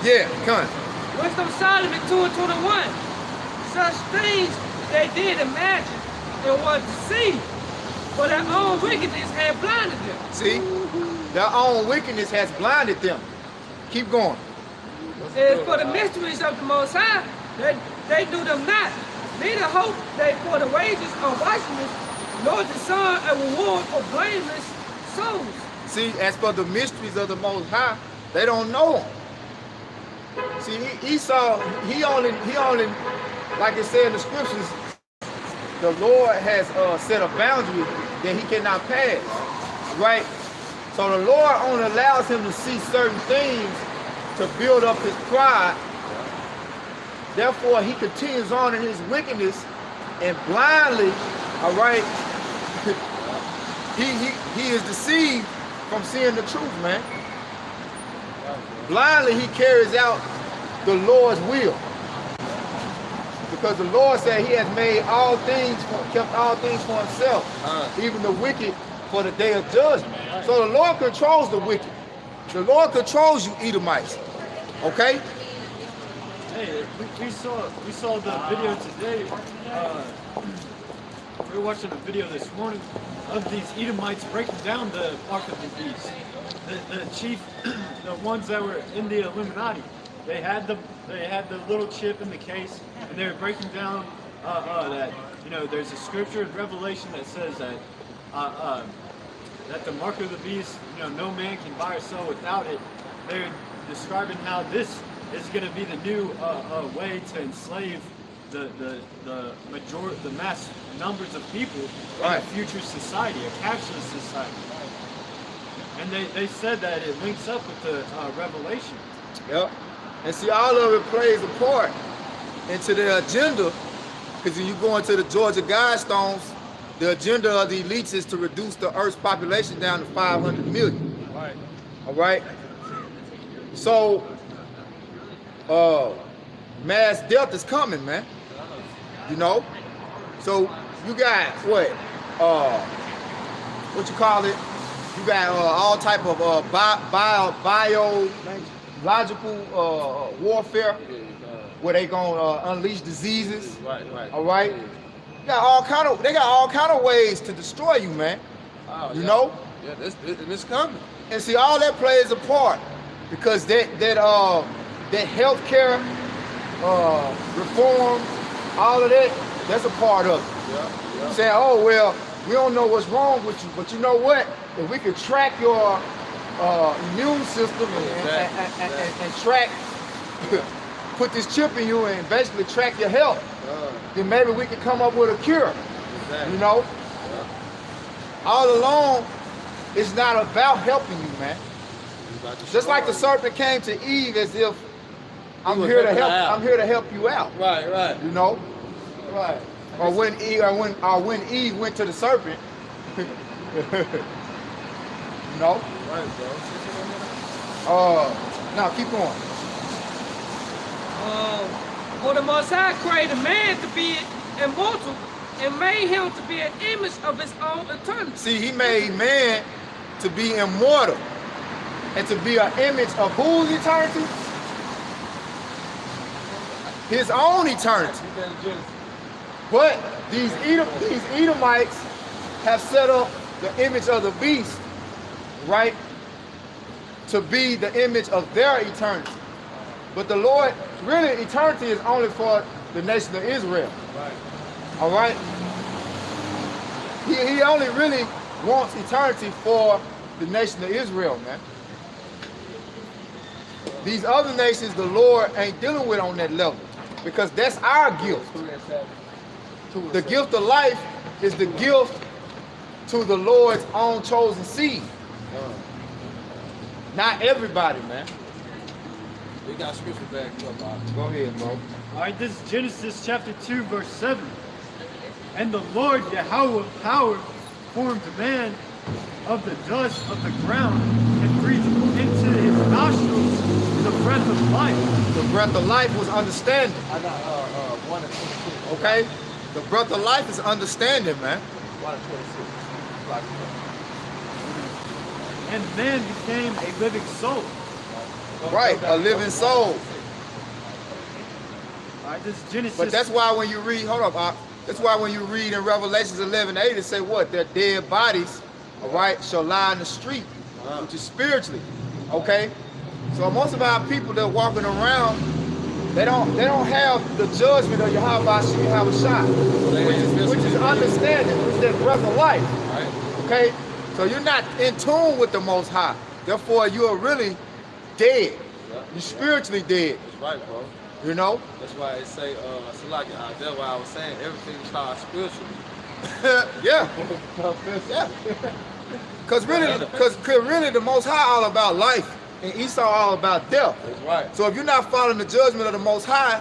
Yeah, come on. Wisdom of Solomon 2 and 21. Such things they did imagine and were deceived, but their own wickedness had blinded them. See? Their own wickedness has blinded them. Keep going. As for the mysteries of the Most High, they knew them not. Neither hope they for the wages of righteousness, nor discern a reward for blameless souls. See, as for the mysteries of the Most High, they don't know them. See, Esau, he only, like it said in the scriptures, the Lord has set a boundary that he cannot pass, right? So the Lord only allows him to see certain things to build up his pride. Therefore, he continues on in his wickedness and blindly, all right, he is deceived from seeing the truth, man. Blindly, he carries out the Lord's will. Because the Lord said he has made all things, kept all things for himself, even the wicked for the day of judgment. So the Lord controls the wicked. The Lord controls you, Edomites. Okay? Hey, we saw the video today. We were watching a video this morning of these Edomites breaking down the Mark of the Beast. The chief, the ones that were in the Illuminati, they had the little chip in the case, and they were breaking down that, you know, there's a scripture in Revelation that says that that the Mark of the Beast, you know, no man can buy or sell without it. They're describing how this is going to be the new way to enslave the mass numbers of people in a future society, a cashless society. And they said that it links up with the Revelation. Yep. And see, all of it plays a part into their agenda, because when you go into the Georgia Guidestones, the agenda of the elites is to reduce the Earth's population down to 500 million. Right. All right? So, mass death is coming, man. You know? So, you got, what you call it? You got all type of biological warfare, where they gonna unleash diseases. Right. All right. They got all kind of ways to destroy you, man. Oh, you know. Yeah, it's coming. And see, all that plays a part, because that healthcare reform, all of that, that's a part of it. Yeah. Saying, oh well, we don't know what's wrong with you, but you know what? If we could track your immune system and track, put this chip in you and basically track your health, then maybe we could come up with a cure. Exactly. You know? All along, it's not about helping you, man. Just like the serpent came to Eve as if I'm here to help you out. Right. You know? Right. Or when Eve went to the serpent, you know? Right, bro. Now keep going. For the Most High created man to be immortal, and made him to be an image of his own eternity. See, he made man to be immortal and to be an image of whose eternity? His own eternity. But these Edomites have set up the image of the beast, right, to be the image of their eternity. But the Lord, really, eternity is only for the nation of Israel. Right. All right? He only really wants eternity for the nation of Israel, man. These other nations, the Lord ain't dealing with on that level, because that's our gift. The gift of life is the gift to the Lord's own chosen seed. Not everybody, man. We got scripture back up, Bob. Go ahead, bro. All right, this is Genesis chapter 2, verse 7. And the Lord Yahweh power formed man of the dust of the ground and breathed into his nostrils the breath of life. The breath of life was understanding. I got 1 and 22. Okay? The breath of life is understanding, man. 1 and 26. And man became a living soul. Right, a living soul. All right, this is Genesis. But that's why when you read, hold up, that's why when you read in Revelations 11:8, it say what? Their dead bodies, all right, shall lie in the street, which is spiritually, okay? So most of our people that are walking around, they don't have the judgment of Yahweh which is understanding, which is that breath of life, Right. okay? So you're not in tune with the Most High. Therefore, you are really dead. Yeah. You're spiritually dead, That's right, bro. you know? That's why it say, Salaki, that's why I was saying everything starts spiritually. Yeah. Yeah. Because really the Most High all about life, and Esau all about death. That's right. So if you're not following the judgment of the Most High,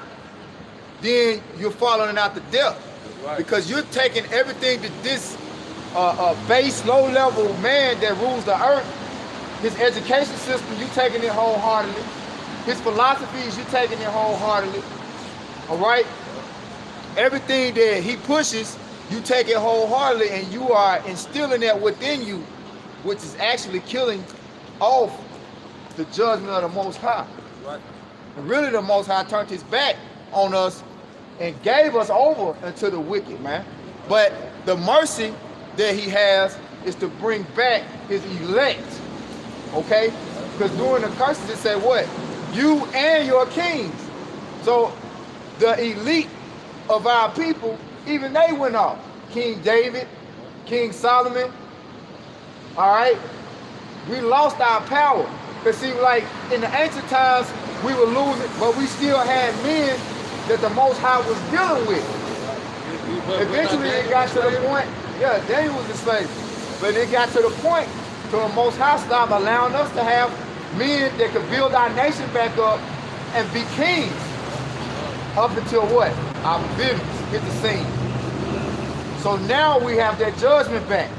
then you're following out the death. That's right. Because you're taking everything that this base, low-level man that rules the earth, his education system, you taking it wholeheartedly. His philosophies, you taking it wholeheartedly. All right? Everything that he pushes, you take it wholeheartedly, and you are instilling that within you, which is actually killing off the judgment of the Most High. Right. And really the Most High turned his back on us and gave us over unto the wicked, man. But the mercy that he has is to bring back his elect, okay? Because during the curses it said what? You and your kings. So the elite of our people, even they went off. King David, King Solomon, all right? We lost our power. Because see, like in the ancient times, we were losing, but we still had men that the Most High was dealing with. Eventually it got to the point, yeah, Daniel was a slave. But it got to the point to the Most High stopped allowing us to have men that could build our nation back up and be kings. Up until what? Our Vivians hit the scene. So now we have that judgment back.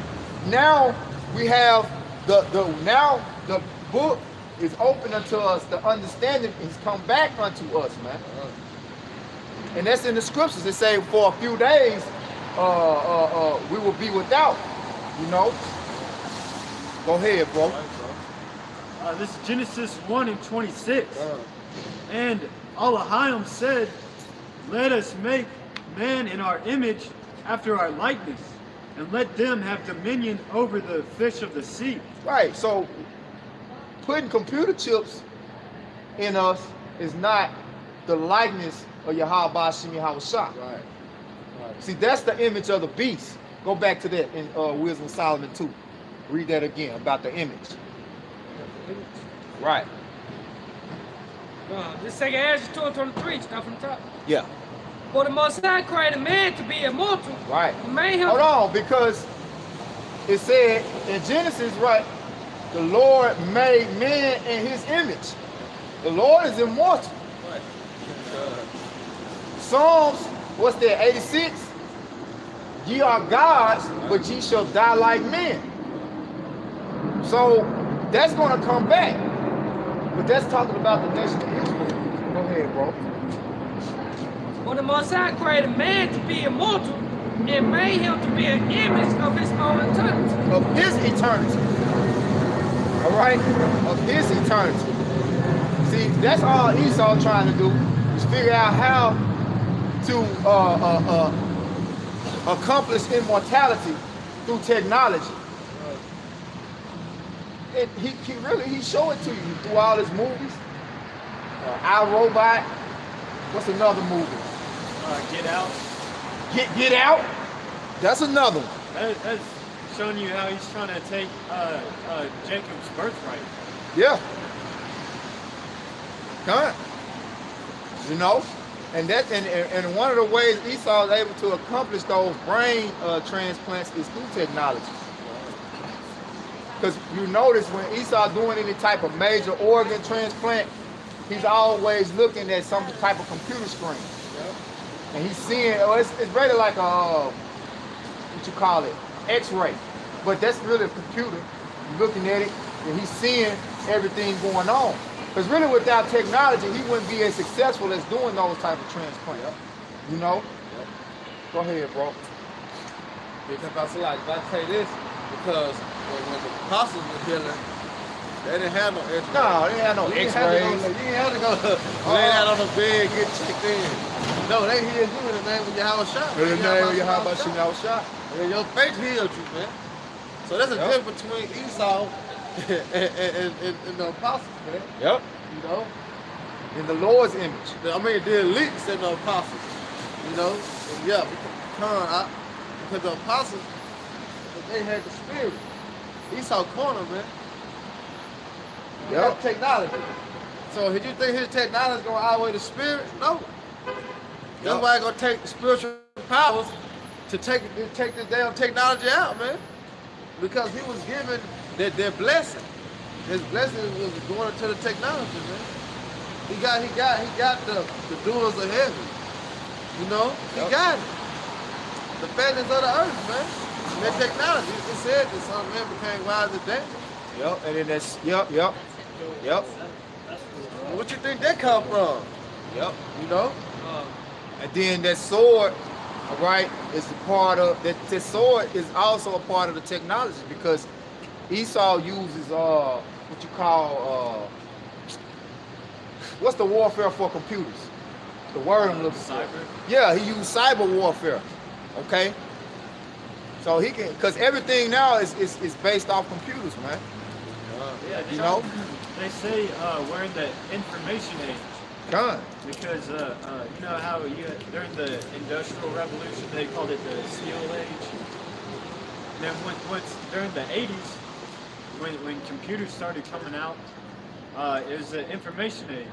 Now we have the book is open unto us. The understanding has come back unto us, man. And that's in the scriptures. It say for a few days we will be without, you know. Go ahead, bro. This is Genesis 1 and 26. And Elohim said, let us make man in our image after our likeness, and let them have dominion over the fish of the sea. Right, so putting computer chips in us is not the likeness of Yahweh Ba'ashim Yahweh Shah. Right. See, that's the image of the beast. Go back to that in Wisdom of Solomon 2. Read that again about the image. Right. This second Ezra 2 and 23, start from the top. Yeah. For the Most High created man to be immortal. Right. He made him. Hold on, because it said in Genesis, right, the Lord made man in his image. The Lord is immortal. Right. Psalms, what's that, 86? Ye are gods, but ye shall die like men. So that's going to come back. But that's talking about the nation of Israel. Go ahead, bro. For the Most High created man to be immortal. and made him to be an image of his own eternity. Of his eternity. All right? Of his eternity. See, that's all Esau trying to do, is figure out how to accomplish immortality through technology. And he show it to you through all his movies. Our Robot. What's another movie? Get Out. Get Out. That's another one. That's showing you how he's trying to take Jacob's birthright. Yeah. Come on. You know, and one of the ways Esau is able to accomplish those brain transplants is through technology. Because you notice when Esau doing any type of major organ transplant, he's always looking at some type of computer screen. And he's seeing, it's really like a, what you call it, X-ray. But that's really a computer. You're looking at it, and he's seeing everything going on. Because really without technology, he wouldn't be as successful as doing those type of transplants. You know? Go ahead, bro. Because I say this, because when the apostles were healing, they didn't have no X-rays. No, they didn't have no You X-rays. didn't have to go lay down on the bed, get checked in. No, they healed you in the name of Yahweh Shah. In the name of Yahweh Shah. And your faith healed you, man. So there's a difference between Esau and the apostles, man. Yep. You know? In the Lord's image. I mean, the elites and the apostles. You know? And yeah, because the apostles, they had the spirit. Esau corner, man. Yep. Technology. So if you think his technology is going to outweigh the spirit, no. That's why it's going to take the spiritual powers to take this damn technology out, man. Because he was given their blessing. His blessing was going into the technology, man. He got the doors of heaven. You know? He got it. The fatness of the earth, man. And that technology. It said that some men became wise as Daniel. Yep. And then that's Yep. What you think that come from? Yep. You know? And then that sword, all right, is a part of that. That sword is also a part of the technology because Esau uses what you call what's the warfare for computers? The word I'm looking for. Cyber. Yeah, he used cyber warfare. Okay. So he can, because everything now is based off computers, man. Yeah, You know? They say we're in the information age. Done. Because you know how during the Industrial Revolution they called it the Steel Age. And then during the 80s, when computers started coming out, it was the information age.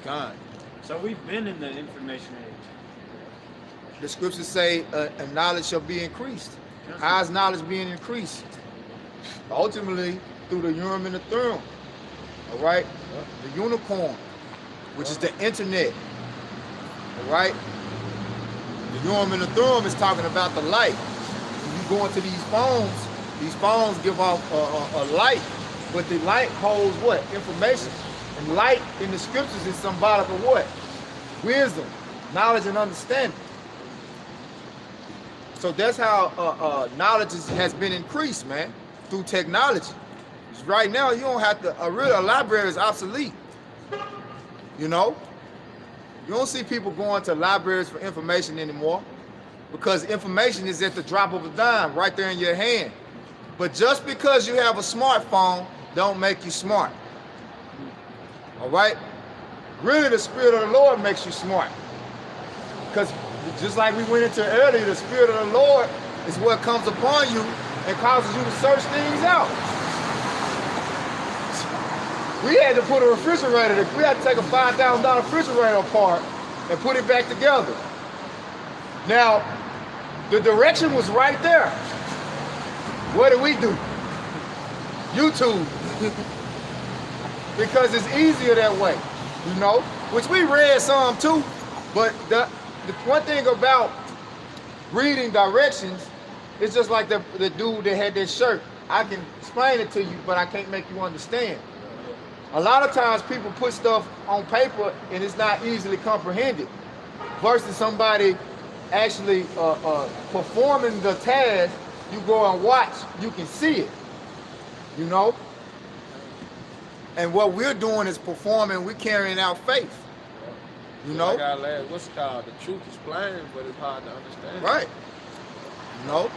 Done. So we've been in the information age. The scriptures say knowledge shall be increased. How's knowledge being increased? Ultimately, through the Urim and the Thummim. All right? The unicorn, which is the internet. All right? The Urim and the Thummim is talking about the light. When you go into these phones give off a light, but the light holds what? Information. And light in the scriptures is symbolic of what? Wisdom, knowledge, and understanding. So that's how knowledge has been increased, man, through technology. Right now, you don't have to, a library is obsolete. You know? You don't see people going to libraries for information anymore because information is at the drop of a dime right there in your hand. But just because you have a smartphone, don't make you smart. All right? Really, the Spirit of the Lord makes you smart. Because just like we went into earlier, the Spirit of the Lord is what comes upon you and causes you to search things out. We had to put a refrigerator, we had to take a $5,000 refrigerator apart and put it back together. Now, the direction was right there. What did we do? YouTube. Because it's easier that way, you know? Which we read some too, but the one thing about reading directions, it's just like the dude that had that shirt. I can explain it to you, but I can't make you understand. A lot of times people put stuff on paper and it's not easily comprehended versus somebody actually performing the task, you go and watch, you can see it, you know? And what we're doing is performing, we're carrying out faith, you know? Like our last, what's it called? The truth is plain, but it's hard to understand. Right. You know?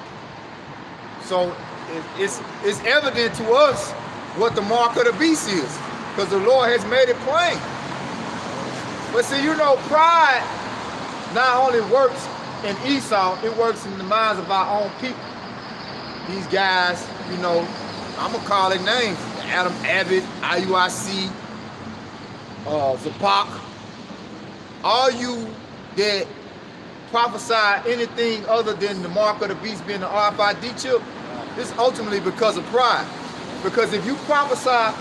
So it's evident to us what the mark of the beast is, because the Lord has made it plain. But see, you know, pride not only works in Esau, it works in the minds of our own people. These guys, you know, I'm gonna call their names: Adam Abbott, IUIC, Zapak. All you that prophesy anything other than the mark of the beast being the RFID chip, it's ultimately because of pride. Because if you prophesy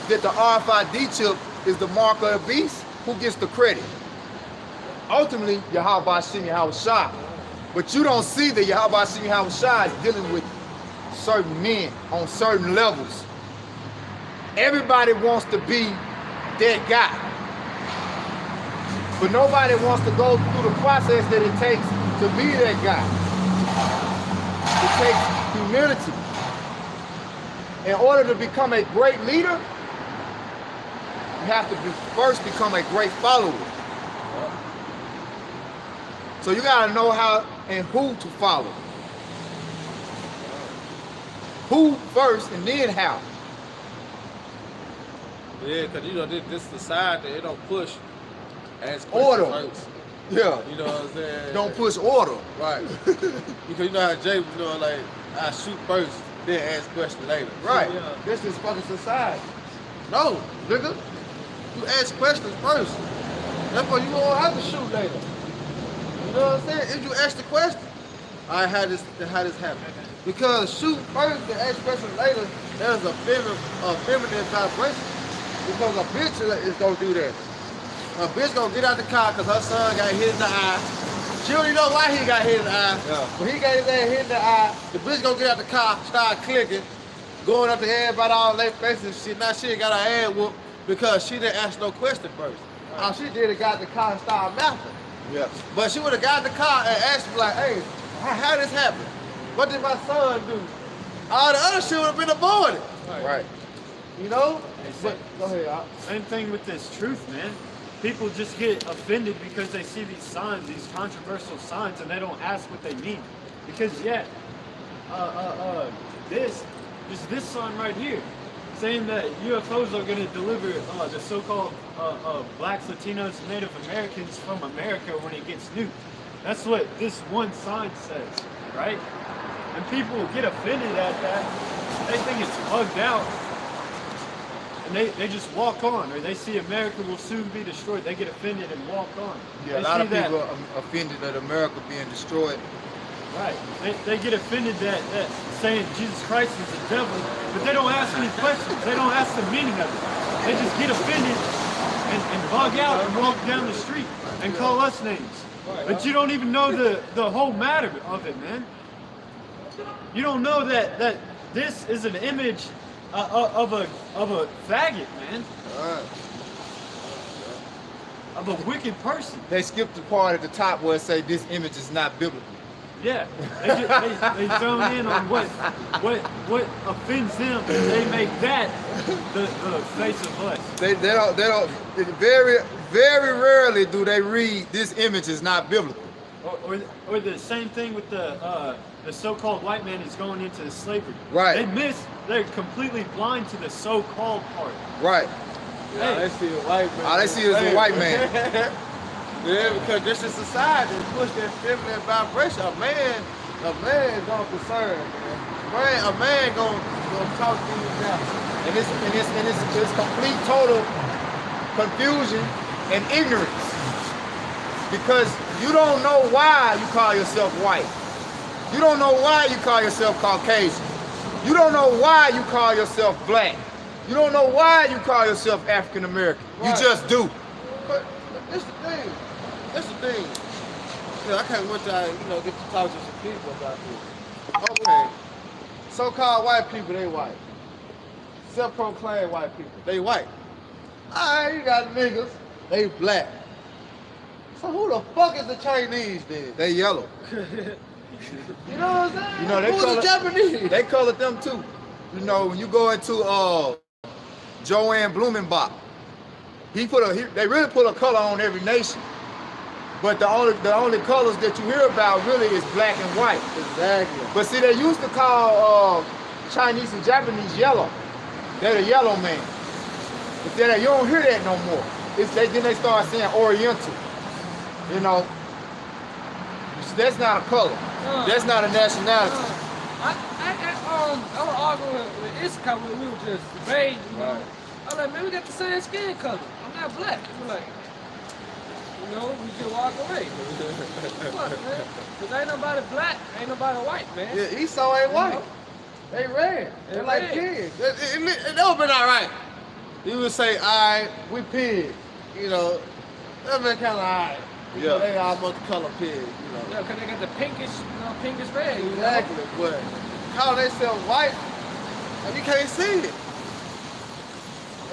that the RFID chip is the mark of the beast, who gets the credit? Ultimately, Yahweh Hashem Yahweh Shai. But you don't see that Yahweh Hashem Yahweh Shai is dealing with certain men on certain levels. Everybody wants to be that guy. But nobody wants to go through the process that it takes to be that guy. It takes humility. In order to become a great leader, you have to first become a great follower. So you gotta know how and who to follow. Who first and then how. Yeah, because you know, this society, it don't push as Order. first. Yeah. You know what I'm saying? Don't push order. Right. Because you know how Jay was doing, like, I shoot first, then ask questions later. Right. Yeah. This is fucking society. No, nigga. You ask questions first. Therefore, you won't have to shoot later. You know what I'm saying? If you ask the question, I how this happen. Because shoot first and ask questions later, there's a feminine vibration. Because a bitch is gonna do that. A bitch gonna get out the car because her son got hit in the eye. She don't even know why he got hit in the eye. Yeah. When he got his ass hit in the eye, the bitch gonna get out the car, start clicking, going up to everybody all their faces and shit. Now she got her ass whooped because she didn't ask no question first. All she did is got the car and started mouthing. Yeah. But she would have got the car and asked me like, hey, how this happen? What did my son do? All the other shit would have been avoided. Right. You know? Hey, But, go ahead, Al. Same thing with this truth, man. People just get offended because they see these signs, these controversial signs, and they don't ask what they mean. Because this sign right here, saying that UFOs are going to deliver the so-called blacks, Latinos, and Native Americans from America when it gets nuked. That's what this one sign says, right? And people get offended at that. They think it's bugged out. And they just walk on, or they see America will soon be destroyed. They get offended and walk on. Yeah, They a lot see of that- people are offended at America being destroyed. Right. They get offended that saying Jesus Christ is the devil, but they don't ask any questions. They don't ask the meaning of it. They just get offended and bug out and walk down the street and call us names. But you don't even know the whole matter of it, man. You don't know that this is an image of a faggot, man. Of a wicked person. They skipped the part at the top where it say this image is not biblical. Yeah, they zone in on what offends them. They make that the face of us. They don't very rarely do they read this image is not biblical. Or the same thing with the so-called white man is going into slavery. Right. They're completely blind to the so-called part. Right. Yeah, they see a white man. All they see is a white man. Yeah, because this is society that push that feminine vibration. A man is gonna concern, man. A man gonna talk to you now. And it's complete total confusion and ignorance. Because you don't know why you call yourself white. You don't know why you call yourself Caucasian. You don't know why you call yourself black. You don't know why you call yourself African American. Right. You just do. But this the thing. That's the thing. Yeah, I can't wait till I, get to talk to some people about this. Okay. So-called white people, they white. Self-proclaimed white people, they white. Alright, you got niggas, they black. So who the fuck is the Chinese then? They yellow. You know what I'm saying? You know, they Who's color, the Japanese? They colored them too. You know, when you go into Joanne Blumenbach, they really put a color on every nation. But the only colors that you hear about really is black and white. Exactly. But see, they used to call Chinese and Japanese yellow. They're the yellow man. But then you don't hear that no more. Then they start saying Oriental. You know, that's not a color. That's not a nationality. I was arguing with Issachar when we were just debating, you know. Right. I was like, man, we got the same skin color. I'm not black. He was like, you know, we just walk away. Fuck, man. Because ain't nobody black, ain't nobody white, man. Yeah, Esau ain't white. know? They red. They're They like red. pigs. It would have been all right. You would say, all right, we pigs. You know, that been kind of all right. You know, they all multicolored pigs, you know. Yeah, because they got the pinkish, pinkish red. You know? Exactly, but call themselves white, and you can't see it.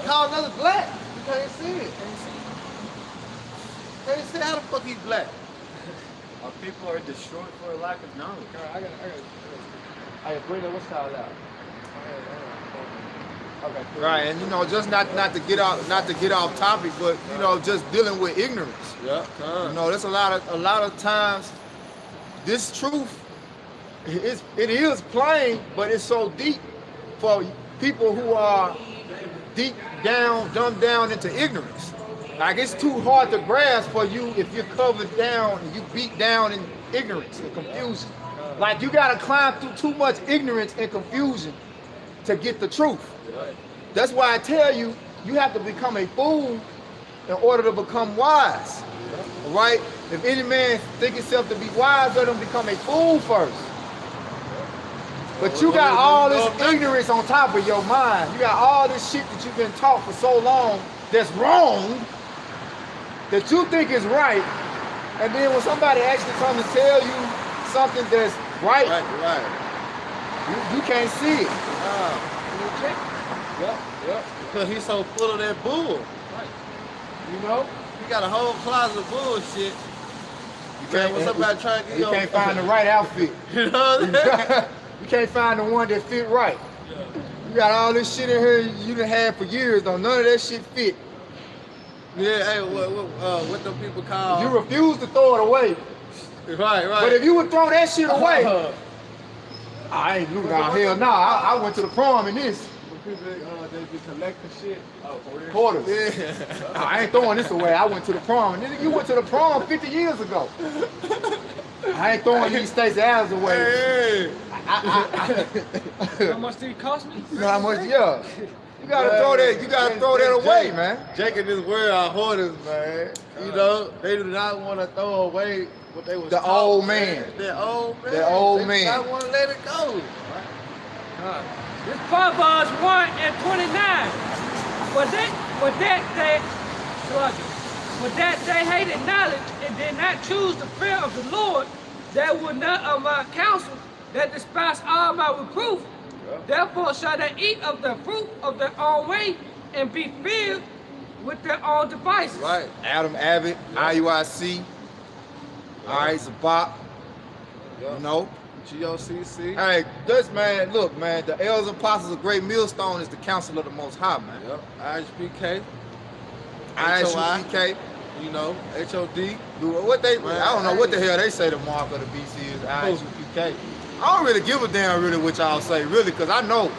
Call another black, you can't see it. Can't see how the fuck he's black. Our people are destroyed for a lack of knowledge. I got. Hey, Brenda, what's all that? Okay, cool. Right, and you know, just not to get off topic, but you know, just dealing with ignorance. Yeah, You know, there's a lot of times this truth it is plain, but it's so deep for people who are deep down, dumbed down into ignorance. Like it's too hard to grasp for you if you're covered down and you beat down in ignorance and confusion. Like you gotta climb through too much ignorance and confusion to get the truth. That's why I tell you, you have to become a fool in order to become wise. Right? If any man think himself to be wise, let him become a fool first. But you got all this ignorance on top of your mind. You got all this shit that you've been taught for so long that's wrong, that you think is right. And then when somebody actually comes to tell you something that's right, you can't see it. Yep. Because he's so full of that bull. Right. You know? He got a whole closet of bullshit. You Man, when somebody trying to get you can't find the right outfit. You know what I'm saying? You can't find the one that fit right. You got all this shit in here you done had for years, though. None of that shit fit. Yeah, hey, what them people call? You refuse to throw it away. Right. But if you would throw that shit away, I ain't looking out. Hell no, I went to the prom in this. People, they be collecting shit. Quarters. Yeah. I ain't throwing this away. I went to the prom. Nigga, you went to the prom 50 years ago. I ain't throwing these Stacey Adams away. Hey. How much did it cost me? You know how much? Yeah. You gotta throw that. You gotta throw that away, man. Jake and this world are hoarders, man. You know, they do not want to throw away what they was The taught, old man. That old man. That old they man. do not want to let it go. This Proverbs 1:29. But that they hated knowledge and did not choose the fear of the Lord, that would not of my counsel, that despise all my reproof. Therefore shall they eat of the fruit of their own way and be filled with their own devices. Right. Adam Abbott, IUIC, all right, Zabak, you know. GOCC. Hey, this man, look, man, the elders apostles of Great Millstone is the council of the Most High, man. Yep. IHPK. ISUPK, You know, HOD. what they, I don't know what the hell they say the mark of the BC is, ISUPK. I don't really give a damn really what y'all say, really, because I know,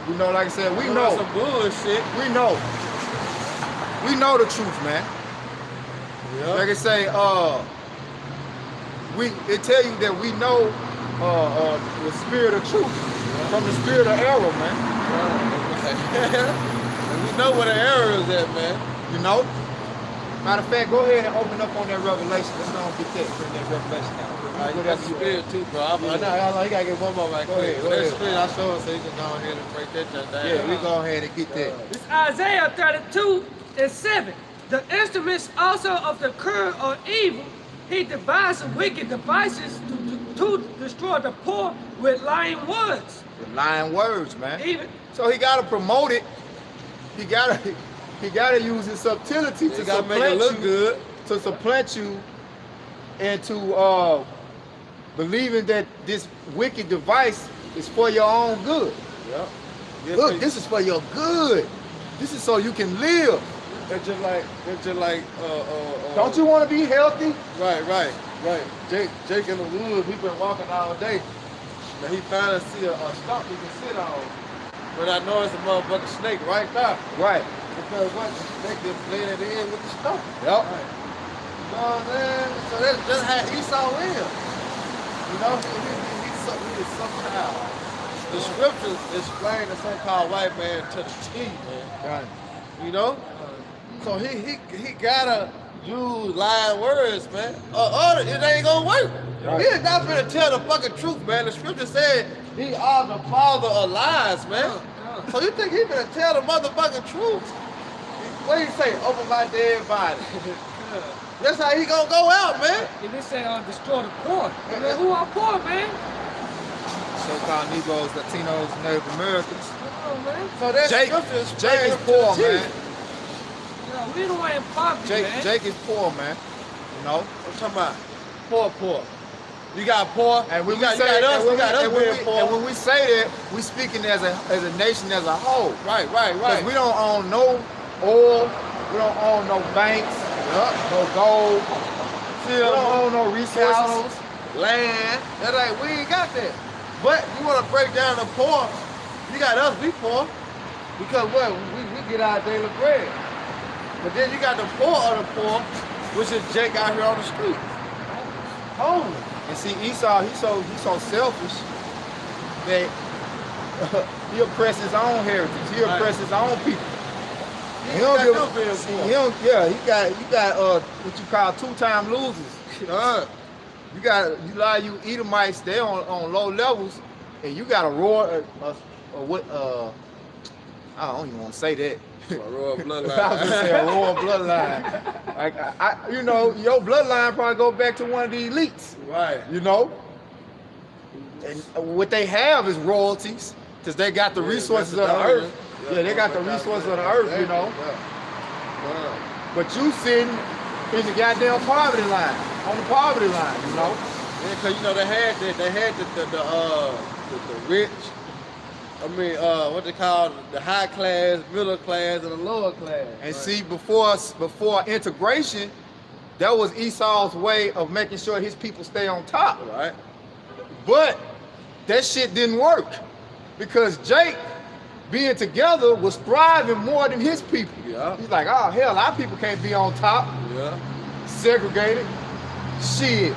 you know, like I said, we know. Some bullshit. We know. We know the truth, man. Yeah. Like I say, it tell you that we know the spirit of truth from the spirit of error, man. And we know where the error is at, man. You know? Matter of fact, go ahead and open up on that revelation. Let's go and get that revelation now. You got the spirit too, bro. I know, you gotta get one more right quick. Go That ahead. spirit I showed, so you can go ahead and break that junk down. Yeah, we go ahead and get that. It's Isaiah 32:7. The instruments also of the curse or evil, he devises wicked devices to destroy the poor with lying words. With lying words, man. Even So he gotta promote it. He gotta use his subtlety to You gotta make it supplant look you, good. to supplant you believing that this wicked device is for your own good. Yep. Yeah, Look, this is for your good. This is so you can live. They're just like Don't you want to be healthy? Right. Jake in the woods, he been walking all day. Now he finally see a stump he can sit on. But I know it's a motherfucking snake right there. Right. Because what? The snake just laying at the end with the stump. Yep. Right. You know what I'm saying? So that's just how Esau is. You know, he's somehow. The scriptures explain the so-called white man to the T, man. Right. You know? So he gotta use lying words, man. Or it ain't gonna work. Right. He is not gonna tell the fucking truth, man. The scripture said he are the father of lies, man. So you think he gonna tell the motherfucking truth? What do you say? Over my dead body. That's how he gonna go out, man. And they say destroy the poor. Man, who are poor, man? So-called Negroes, Latinos, Native Americans. Come on, man. So that Jake scripture is is poor, man. We don't want poverty, man. Jake is poor, man. You know? I'm talking about poor. You got poor, And when you we got, say you got us, and we got us when being we, poor. and when we say that, we speaking as a nation as a whole. Right. Because we don't own no oil, we don't own no banks, no gold, we don't own no resources. Cows, land. That's like we ain't got that. But you want to break down the poor? You got us, we poor, because what we get our daily bread. But then you got the poor of the poor, which is Jake out here on the street. Homeless. And see, Esau, he's so selfish that he oppresses his own heritage. He oppresses his own people. He don't give a, see, he don't, yeah, you got what you call two-time losers. You lie, you Edomites, they on low levels, and you got a royal, I don't even want to say that. A royal bloodline. I was gonna say a royal bloodline. Like you know, your bloodline probably go back to one of the elites. Right. You know, and what they have is royalties, because they got the resources of the earth. Yeah, they got the resources of the earth. You know. But you sitting in the goddamn poverty line, on the poverty line. You know. Yeah, because you know they had the rich. I mean, what they call the high class, middle class, and the lower class. And see, before integration, that was Esau's way of making sure his people stay on top. Right. But that shit didn't work, because Jake, being together, was thriving more than his people. Yeah. He's like, oh hell, our people can't be on top, Yeah. segregated. Shit,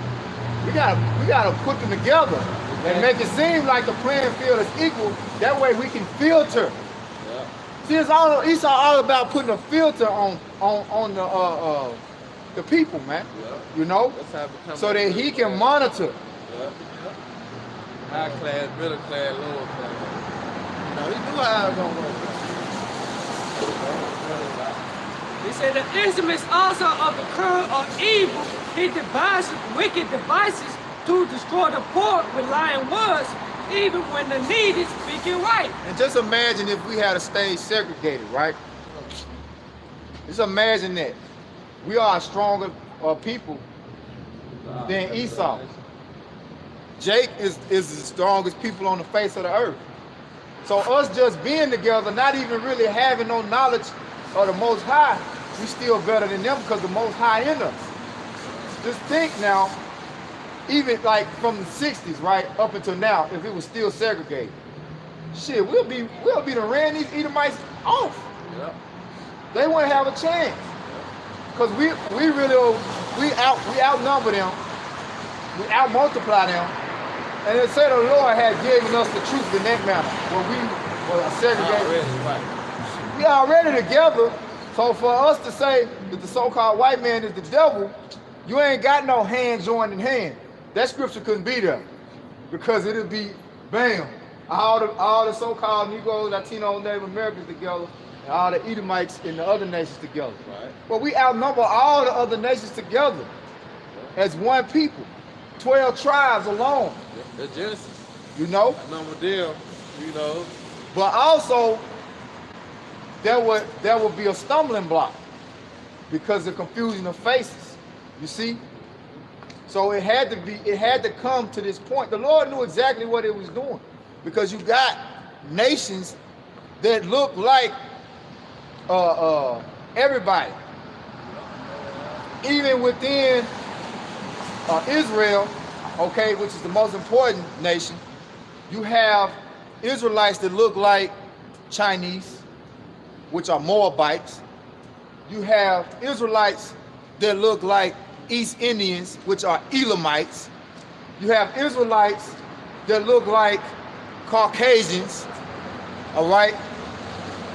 we gotta put them together and make it seem like the playing field is equal. That way we can filter. Yeah. See, Esau all about putting a filter on the people, man. Yeah. You know, That's how it becomes so that he can monitor. Yeah. High class, middle class, lower class. Now he knew how it was gonna work. They say the instruments also of the current of evil. He devises wicked devices to destroy the poor with lying words, even when the needy speaking right. And just imagine if we had a stage segregated, right? Just imagine that. We are a stronger people than Esau. Jake is the strongest people on the face of the earth. So us just being together, not even really having no knowledge of the Most High, we still better than them because the Most High in us. Just think now, even like from the 60s, right, up until now, if it was still segregated, shit, we'll be to ran these Edomites off. Yeah. They wouldn't have a chance, cause we outnumber them, we outmultiply them, and it said the Lord had given us the truth in that manner when we were segregated. Right. We already together, so for us to say that the so-called white man is the devil, you ain't got no hand joined in hand. That scripture couldn't be there, because it'd be bam, all the so-called Negroes, Latinos, Native Americans together, and all the Edomites and the other nations together. Right. But we outnumber all the other nations together as one people, 12 tribes alone. The Genesis. You know. Number deal. You know. But also, there would be a stumbling block because of confusion of faces. You see? So it had to come to this point. The Lord knew exactly what it was doing, because you got nations that look like everybody. Even within Israel, okay, which is the most important nation, you have Israelites that look like Chinese, which are Moabites. You have Israelites that look like East Indians, which are Elamites. You have Israelites that look like Caucasians, all right,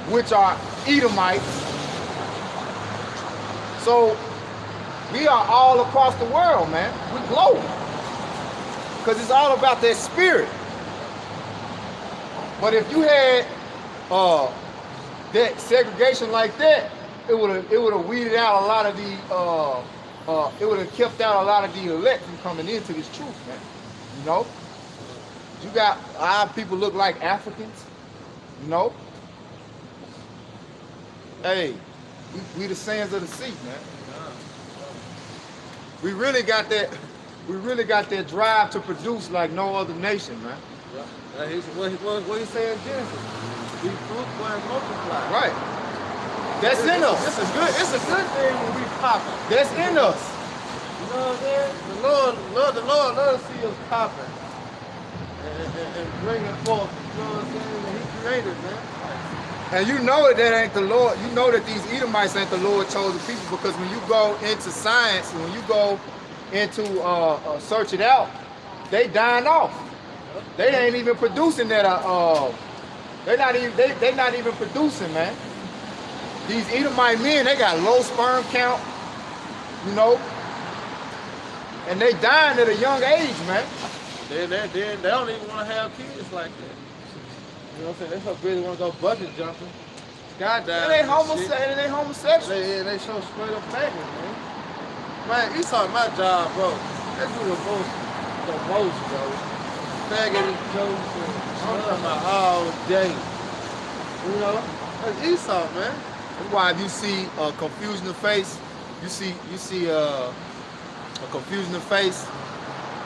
which are Edomites. So we are all across the world, man. We're global, because it's all about that spirit. But if you had that segregation like that, it would have weeded out a lot of the it would have kept out a lot of the elect from coming into this truth, man. You know, you got our people look like Africans. You know, hey, we the sands of the sea, man. We really got that drive to produce like no other nation, man. What he saying, Genesis? We fruitful and multiply. Right. That's in us. It's a good thing when we popping. That's in us. You know what I'm saying? The Lord loves to see us popping and bringing forth. You know what I'm saying? That He created, man. And you know that ain't the Lord. You know that these Edomites ain't the Lord chosen people, because when you go into science, when you go into search it out, they dying off. They ain't even producing that. They're not even producing, man. These Edomite men, they got low sperm count, you know, and they dying at a young age, man. They don't even want to have kids like that. You know what I'm saying? They so busy want to go bungee jumping, skydiving. And they homosexual. They show straight up begging, man. Man, Esau, my job, bro. They do the most, bro. Faggot and jokes and I'm talking about all day. You know, that's Esau, man. That's why if you see a confusion of face, you see a confusion of face.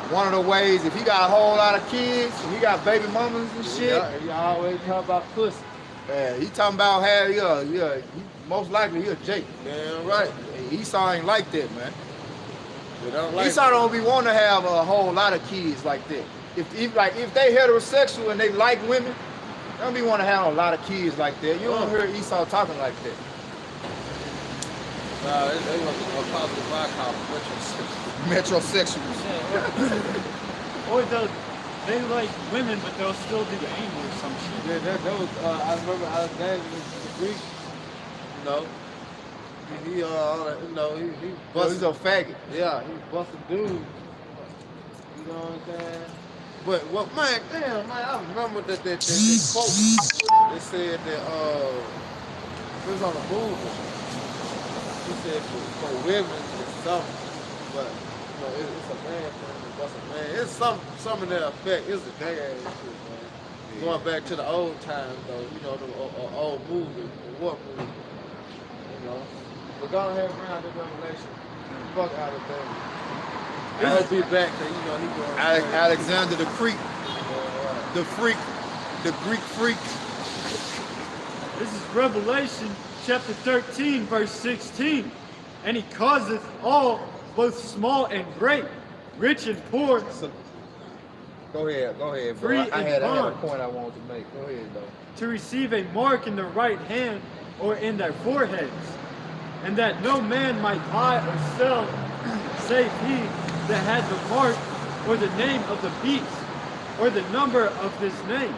One of the ways, if he got a whole lot of kids, if he got baby mamas and shit, he always talk about pussy. Yeah, he talking about how he most likely he a Jake. Damn right. Esau ain't like that, man. They don't like Esau don't be wanting to have a whole lot of kids like that. If they heterosexual and they like women, they don't be want to have a lot of kids like that. You don't hear Esau talking like that. Nah, they want to positive black call Metrosexuals. Or they like women, but they'll still do anal or some shit. Yeah, that was, I remember Alexander the Greek, you know, he busted. He's a faggot. Yeah, he busted dudes. You know what I'm saying? But what, man, damn, man, I remember that quote. They said that it was on the movie. He said for women it's something, but you know it's a man thing to bust a man. It's some of that effect. It's a day ass shit, man. Yeah. Going back to the old times though, you know, the old movie, the war movie. You know. But go ahead and around the revelation. Fuck out of there. I'll be back there, you know, he going Alexander the Greek, the freak, the Greek freak. This is Revelation chapter 13, verse 16. And he causeth all, both small and great, rich and poor. Go ahead, bro. Free I had a bond. point I wanted to make. Go ahead, though. To receive a mark in their right hand or in their foreheads, and that no man might buy or sell, save he that had the mark or the name of the beast or the number of his name.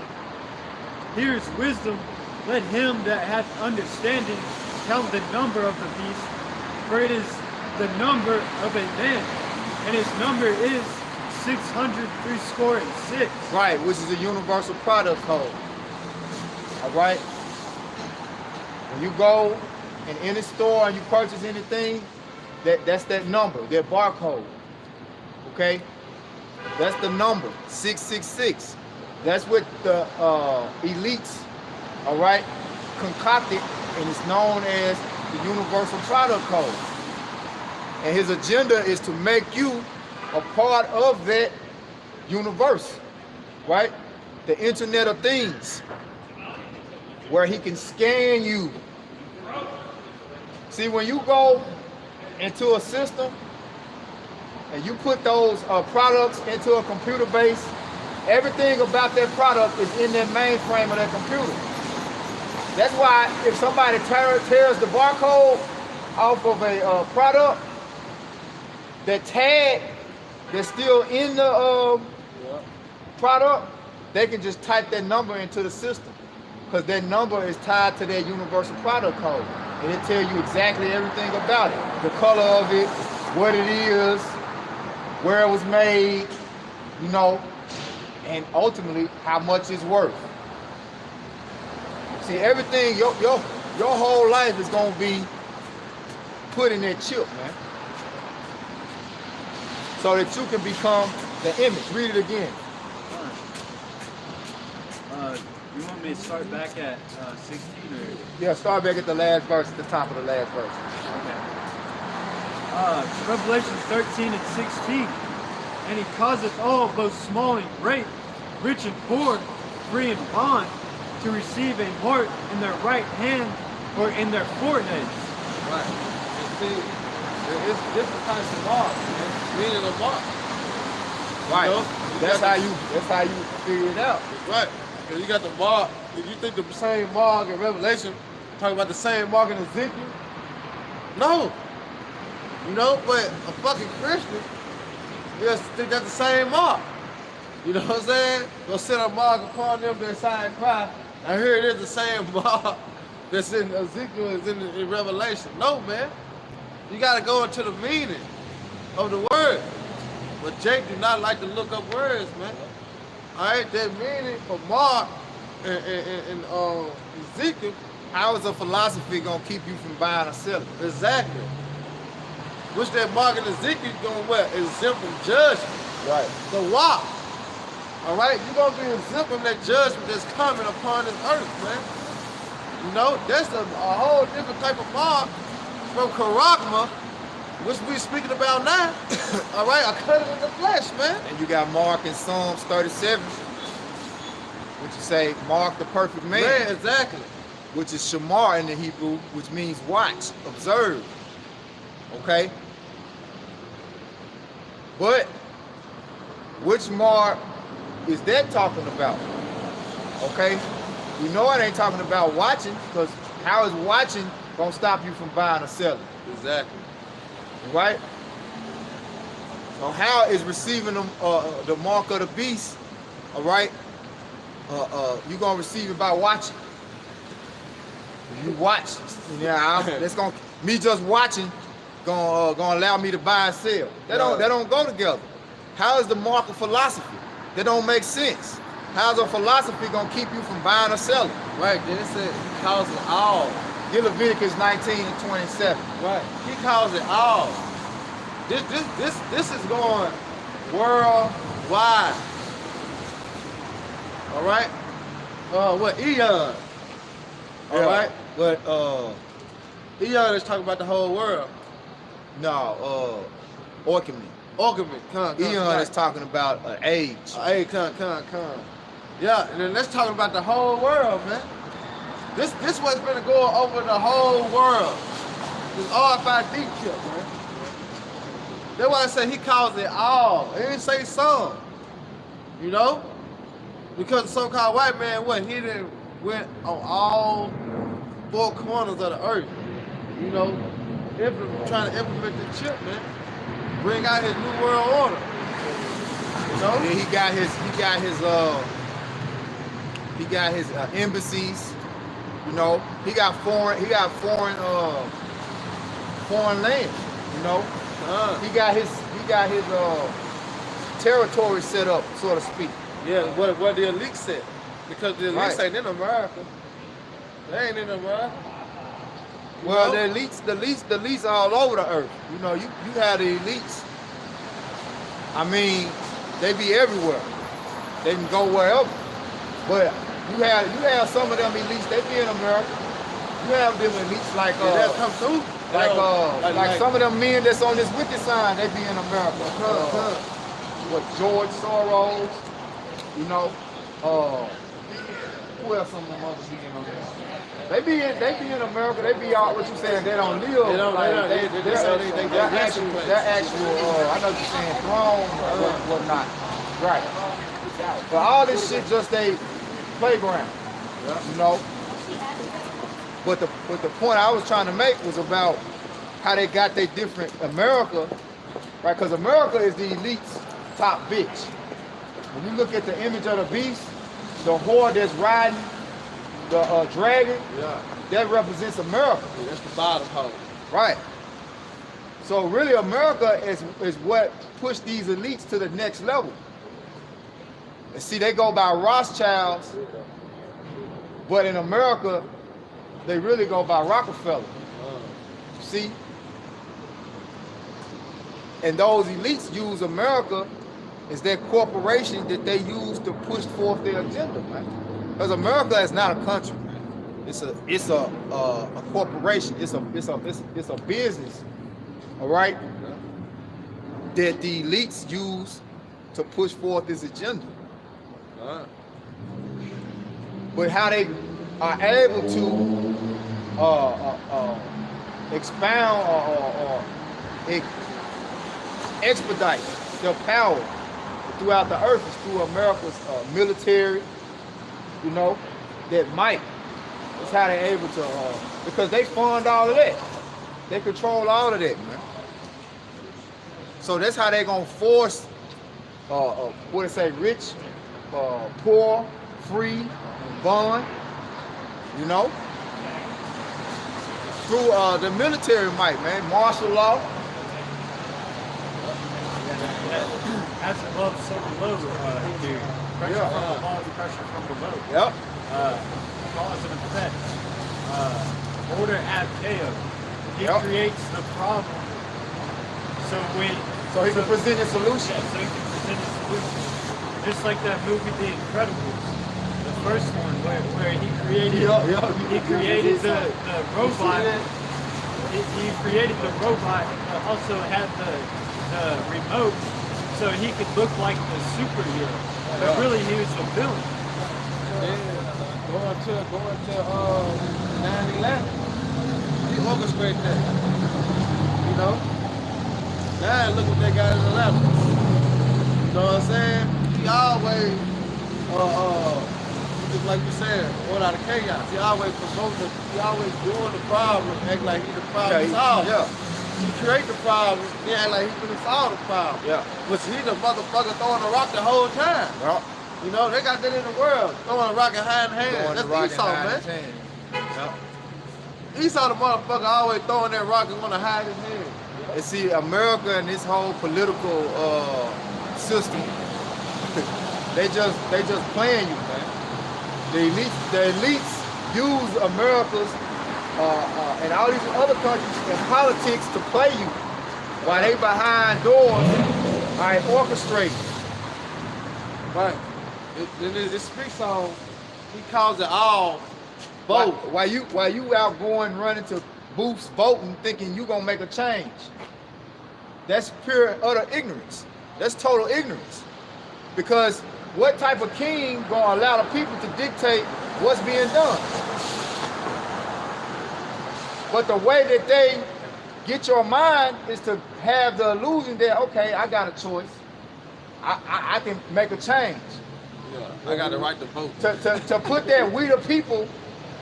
Here is wisdom. Let him that hath understanding count the number of the beast, for it is the number of a man, and his number is 666. Right, which is a universal product code. All right. When you go in any store and you purchase anything, that's that number, that barcode. Okay, that's the number 666. That's what the elites, all right, concocted, and it's known as the universal product code. And his agenda is to make you a part of that universe, right? The Internet of Things, where he can scan you. See, when you go into a system and you put those products into a computer base, everything about that product is in that mainframe of that computer. That's why if somebody tears the barcode off of a product, that tag that's still in the product, they can just type that number into the system, because that number is tied to that universal product code. And it tell you exactly everything about it. The color of it, what it is, where it was made, you know, and ultimately how much it's worth. See, everything, your whole life is gonna be put in that chip, man. So that you can become the image. Read it again. You want me to start back at 16 or? Yeah, start back at the last verse, at the top of the last verse. Okay. Revelation 13 and 16. And he causeth all, both small and great, rich and poor, free and bond, to receive a mark in their right hand or in their foreheads. Right. You see, it's different types of marks, man. Meaning a mark. Right. You know? That's how you figure it out. Right. Because you got the mark. If you think the same mark in Revelation, talking about the same mark in Ezekiel, no. You know, but a fucking Christian, you just think that's the same mark. You know what I'm saying? Go set a mark upon them that sign Christ. I hear it is the same mark that's in Ezekiel is in Revelation. No, man. You got to go into the meaning of the word. But Jake do not like to look up words, man. All right, that meaning for Mark and Ezekiel. How is a philosophy gonna keep you from buying or selling? Exactly. Which that Mark and Ezekiel going what? Exempt from judgment. Right. The walk. All right, you're gonna be exempt from that judgment that's coming upon this earth, man. You know, that's a whole different type of mark from Karagma, which we speaking about now. All right, I cut it in the flesh, man. And you got Mark in Psalms 37, which you say, Mark the perfect man. Yeah, exactly. Which is shamar in the Hebrew, which means watch, observe. Okay? But which mark is that talking about? Okay? We know it ain't talking about watching, because how is watching gonna stop you from buying or selling? Exactly. Right? So how is receiving the mark of the beast, all right? You're gonna receive it by watching. You watch, that's gonna me just watching gonna allow me to buy and sell. That don't go together. How is the mark of philosophy? That don't make sense. How's a philosophy gonna keep you from buying or selling? Right, then it said he calls it all. Get Leviticus 19 and 27. Right. He calls it all. This is going worldwide. All right? What Eon? All right? But Eon is talking about the whole world. no, Orchidman. Orchidman, Eon is talking about an age. Hey, come. Yeah, and then let's talk about the whole world, man. This what's gonna go over the whole world. This RFID chip, man. That's why I say he calls it all. He didn't say some. You know? Because the so-called white man, he didn't went on all four corners of the earth. You know, trying to implement the chip, man. Bring out his new world order. You know? And then he got his embassies. You know, he got foreign land. You know, he got his territory set up, so to speak. Yeah, what the elite said. Because the elites Right. ain't in America. They ain't in America. You Well, know? the elites all over the earth. You know, you have the elites. I mean, they be everywhere. They can go wherever. But you have some of them elites, they be in America. You have them elites like They'll come through. like some of them men that's on this wicked sign, they be in America. What George Soros, you know, who else some of them others be in America? They be in America. They be out. What you saying? They don't live. They don't. They're actual. I know what you're saying. Throne or whatnot. Right. But all this shit just a playground. You know. But the point I was trying to make was about how they got their different America, right? Because America is the elite's top bitch. When you look at the image of the beast, the horde that's riding the dragon, that represents America. Yeah, that's the bottom hole. Right. So really America is what pushed these elites to the next level. And see, they go by Rothschilds, but in America, they really go by Rockefeller. See? And those elites use America as their corporation that they use to push forth their agenda, man. Because America is not a country, man. It's a corporation. It's a business, all right, that the elites use to push forth this agenda. But how they are able to expound or expedite their power throughout the earth is through America's military, you know, that might. That's how they're able to, because they fund all of that. They control all of that, man. So that's how they're gonna force, what they say, rich, poor, free, bond, you know, through the military might, man, martial law. As above, so below, dude. Pressure from above, pressure from below. Yep. Cause and effect. Order ad chaos. He creates the problem. So he can present a solution. Yeah, so he can present a solution. Just like that movie, The Incredibles. The first one where he created the robot. He created the robot, also had the remote, so he could look like the superhero. But really he was the villain. Going to 9/11. He orchestrated that. You know? Now look what they got in 11. You know what I'm saying? He always just like you said, going out of chaos. He always promoting, he always doing the problem, act like he's the problem solver. He create the problem, he act like he's gonna solve the problem. But he the motherfucker throwing a rock the whole time. You know, they got that in the world, throwing a rock in hand. That's Esau, man. Esau the motherfucker always throwing that rock and wanna hide his head. And see, America and this whole political system, they just playing you, man. The elites use America's and all these other countries in politics to play you while they behind doors, right, orchestrating. Right. It speaks on, he calls it all vote. While you out going running to booths voting thinking you gonna make a change. That's pure utter ignorance. That's total ignorance. Because what type of king gonna allow the people to dictate what's being done? But the way that they get your mind is to have the illusion that, okay, I got a choice. I can make a change. I got the right to vote. To put that we the people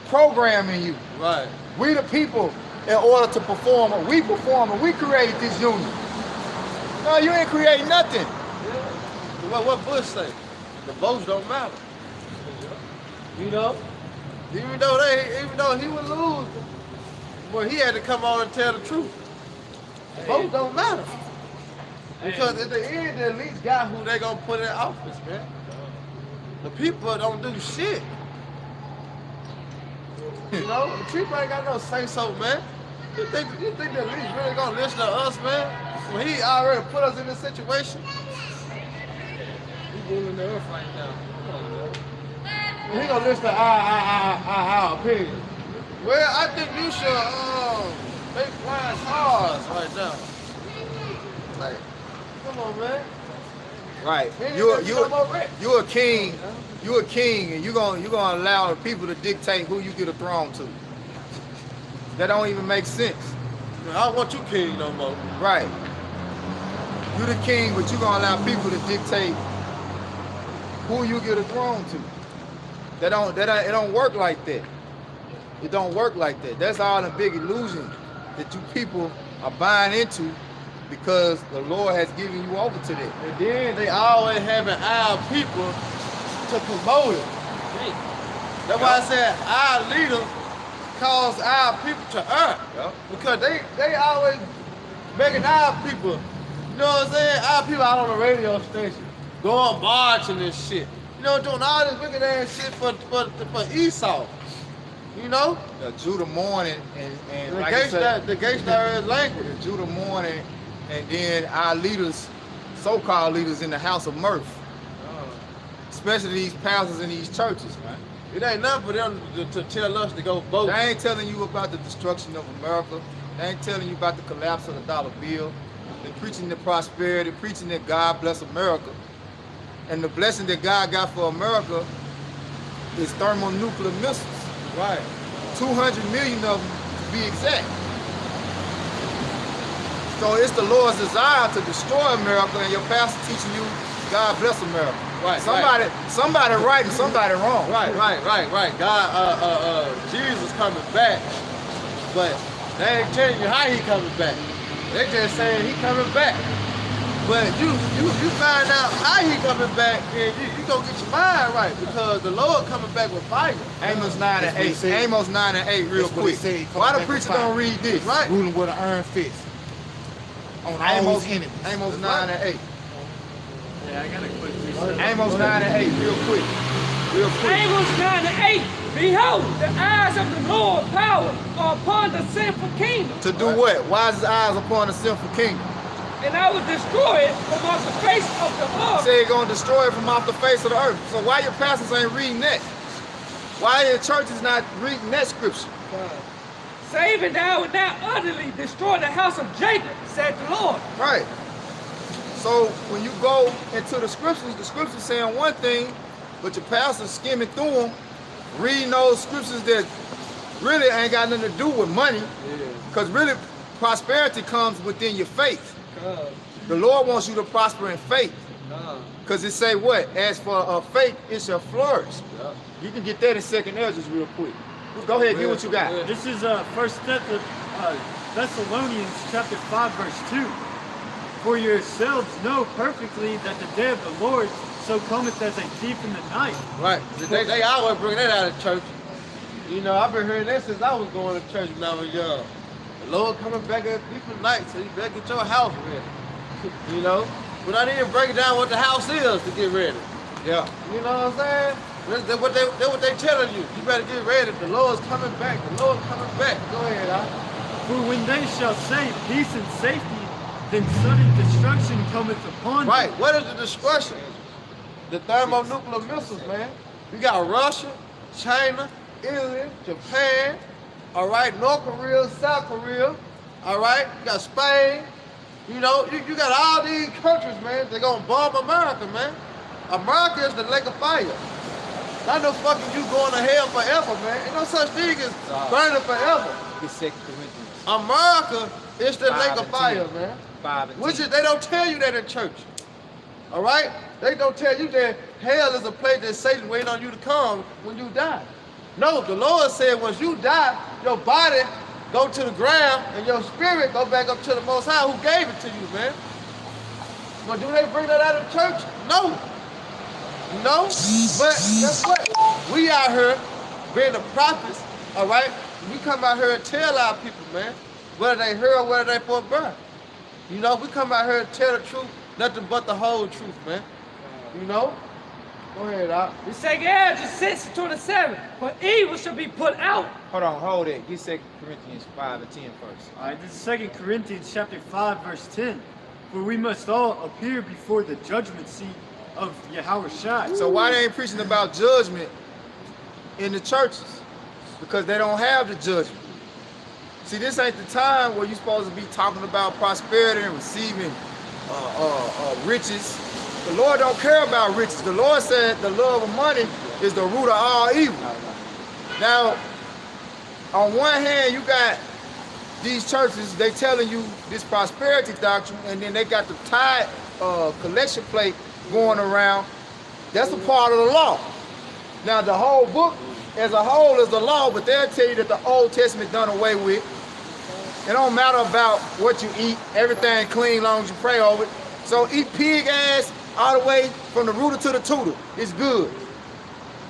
program in you. Right. We the people, in order to perform, we created this union. No, you ain't creating nothing. What Bush say? The votes don't matter. You know? Even though he would lose, well, he had to come on and tell the truth. The votes don't matter. Because at the end, the elites got who they gonna put in office, man. The people don't do shit. You know, the people ain't got no say so, man. You think the elites really gonna listen to us, man? When he already put us in this situation. He's ruling the earth right now. He gonna listen to our opinion. Well, I think you should make flying cars right now. Like, come on, man. Right. Man, You're a king. You know? You're a king, and you're gonna allow the people to dictate who you get a throne to. That don't even make sense. I don't want you king no more. Right. You're the king, but you're gonna allow people to dictate who you get a throne to. It don't work like that. It don't work like that. That's all a big illusion that you people are buying into because the Lord has given you over to that. And then they always having our people to promote it. That's why I said our leaders cause our people to earn. Yep. Because they always making our people, you know what I'm saying? Our people out on the radio station going marching and shit. You know, doing all this wicked ass shit for Esau. You know? The Judah mourning and The like I said, gangster language. the Judah mourning, and then our leaders, so-called leaders in the house of mirth, especially these pastors in these churches, man. It ain't nothing for them to tell us to go vote. They ain't telling you about the destruction of America. They ain't telling you about the collapse of the dollar bill. They're preaching the prosperity, preaching that God bless America. And the blessing that God got for America is thermonuclear missiles. Right. 200 million of them to be exact. So it's the Lord's desire to destroy America, and your pastor teaching you God bless America. Right. Somebody right and somebody wrong. Right. God, Jesus coming back, but they ain't telling you how he coming back. They just saying he coming back. But you find out how he coming back, and you gonna get your mind right because the Lord coming back with fire. Amos 9 and 8. Amos 9 and 8 real That's what quick. it say, Why the coming back preacher with fire. don't read this? Right. Ruling with an iron fist on all Amos, his enemies. Amos 9 and 8. Yeah, I got a quick research. Amos 9 and 8 real quick. Real quick. Amos 9 and 8. Behold, the eyes of the Lord power are upon the sinful kingdom, To do what? Why is his eyes upon the sinful kingdom? and I will destroy it from off the face of the He earth. said he's gonna destroy it from off the face of the earth. So why your pastors ain't reading that? Why your church is not reading that scripture? Saving thou would not utterly destroy the house of Jacob, said the Lord. Right. So when you go into the scriptures saying one thing, but your pastor's skimming through them, reading those scriptures that really ain't got nothing to do with money, because really prosperity comes within your faith. The Lord wants you to prosper in faith, because it say what? As for faith, it shall flourish. You can get that in 2nd Ezra real quick. Go ahead, get what you got. This is First Thessalonians chapter 5 verse 2. For yourselves know perfectly that the day of the Lord so cometh as a thief in the night. Right. They always bring that out of church. You know, I've been hearing that since I was going to church when I was young. The Lord coming back at different nights, so you better get your house ready. You know? But I didn't break down what the house is to get ready. Yeah. You know what I'm saying? That's what they telling you. You better get ready. The Lord's coming back. The Lord's coming back. Go ahead, For when they shall say peace and safety, then sudden destruction cometh upon them. Right. What is the destruction? The thermonuclear missiles, man. We got Russia, China, Italy, Japan, all right, North Korea, South Korea, all right, you got Spain. You know, you got all these countries, man. They're gonna bomb America, man. America is the lake of fire. Not no fucking you going to hell forever, man. Ain't no such thing as burning forever. Get 2 Corinthians America is the 5 lake of and fire, 10. man. 5 and Which 10. is, they don't tell you that in church. All right? They don't tell you that hell is a place that Satan waiting on you to come when you die. No, the Lord said once you die, your body go to the ground and your spirit go back up to the Most High who gave it to you, man. But do they bring that out of church? No. No. But guess what? We out here being the prophets, all right? We come out here and tell our people, man, whether they heard or whether they for birth. You know, we come out here and tell the truth, nothing but the whole truth, man. You know? Go ahead, Doc. The 2nd Ezra 6:27. For evil shall be put out. Hold it. Get 2 Corinthians 5 and 10 first. All right, this is 2 Corinthians chapter 5 verse 10. For we must all appear before the judgment seat of Yahweh Shai. So why they ain't preaching about judgment in the churches? because they don't have the judgment. See, this ain't the time where you're supposed to be talking about prosperity and receiving riches. The Lord don't care about riches. The Lord said the love of money is the root of all evil. Now, on one hand, you got these churches, they telling you this prosperity doctrine, and then they got the tithe collection plate going around. That's a part of the law. Now, the whole book as a whole is the law, but they'll tell you that the Old Testament done away with. It don't matter about what you eat. Everything clean long as you pray over it. So eat pig ass all the way from the rooter to the tutor. It's good.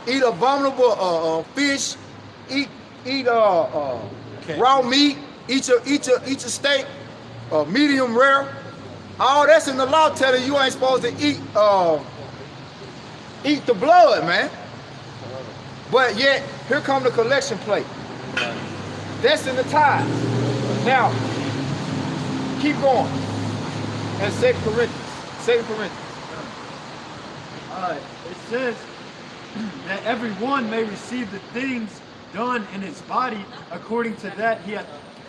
Eat abominable fish. Eat raw meat. Eat your steak, medium rare. All that's in the law telling you ain't supposed to eat the blood, man. But yet, here come the collection plate. That's in the tithe. Now, keep going. And 2 Corinthians. It says that everyone may receive the things done in his body according to that he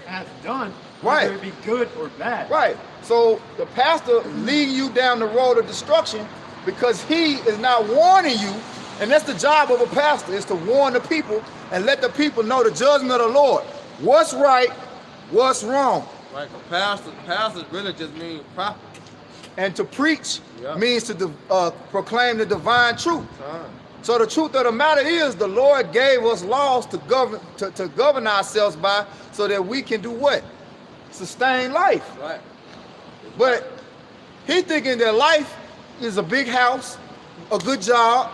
hath done, whether it be good or bad. Right. So the pastor leading you down the road of destruction because he is not warning you, and that's the job of a pastor, is to warn the people and let the people know the judgment of the Lord. What's right, what's wrong. Like a pastor really just means prophet. And to preach means to proclaim the divine truth. So the truth of the matter is the Lord gave us laws to govern ourselves by so that we can do what? Sustain life. Right. But he thinking that life is a big house, a good job,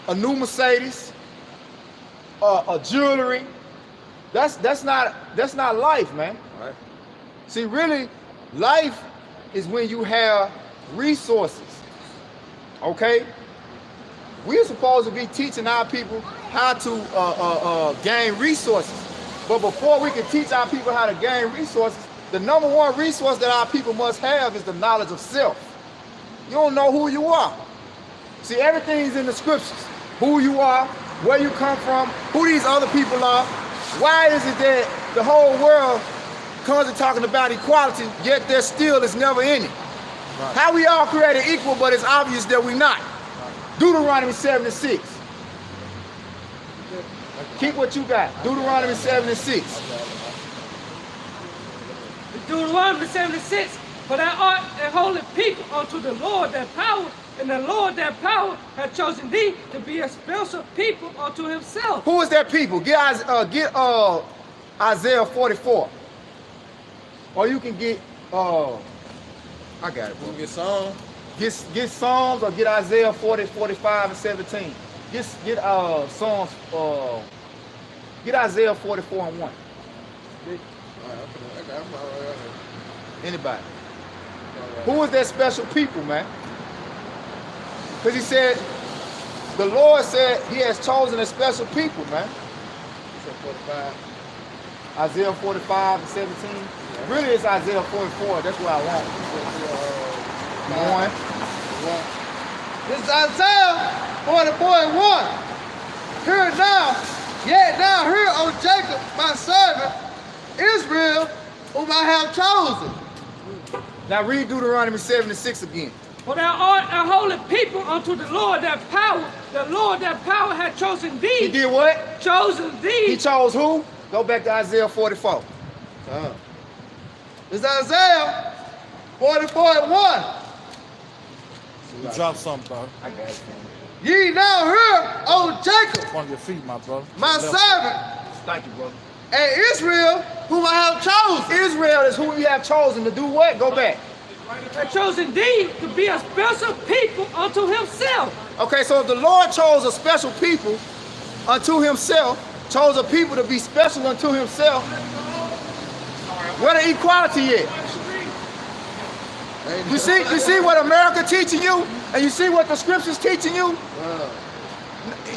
a new Mercedes, a jewelry. That's not life, man. Right. See, really, life is when you have resources. Okay? We're supposed to be teaching our people how to gain resources. But before we can teach our people how to gain resources, the number one resource that our people must have is the knowledge of self. You don't know who you are. See, everything's in the scriptures. Who you are, where you come from, who these other people are. Why is it that the whole world comes to talking about equality, yet there still is never any? Right. How we all created equal, but it's obvious that we're not. Deuteronomy 7:6. Keep what you got. Deuteronomy 7:6. Deuteronomy 7:6. For thou art a holy people unto the Lord that power, and the Lord that power hath chosen thee to be a special people unto himself. Who is that people? Get Isaiah 44. Or you can get I got it, bro. Get some. Get Psalms or get Isaiah 40, 45, and 17. Get Psalms, get Isaiah 44 and 1. Anybody. Who is that special people, man? Because he said, the Lord said he has chosen a special people, man. Isaiah 45 and 17. Really, it's Isaiah 44. That's what I want. One. This is Isaiah 44 and 1. Hear it now, yet now hear, O Jacob, my servant, Israel, whom I have chosen. Now read Deuteronomy 7:6 again. For thou art a holy people unto the Lord that power. The Lord that power hath chosen thee. He did what? Chosen thee. He chose who? Go back to Isaiah 44. This is Isaiah 44 and 1. You drop something, bro. I got it. Ye now hear, O Jacob, On your feet, my brother. my servant, Thank you, brother. and Israel, whom I have chosen. Israel is who we have chosen to do what? Go back. Hath chosen thee to be a special people unto himself. Okay, so if the Lord chose a special people unto himself, chose a people to be special unto himself, where the equality at? You see what America teaching you, and you see what the scriptures teaching you?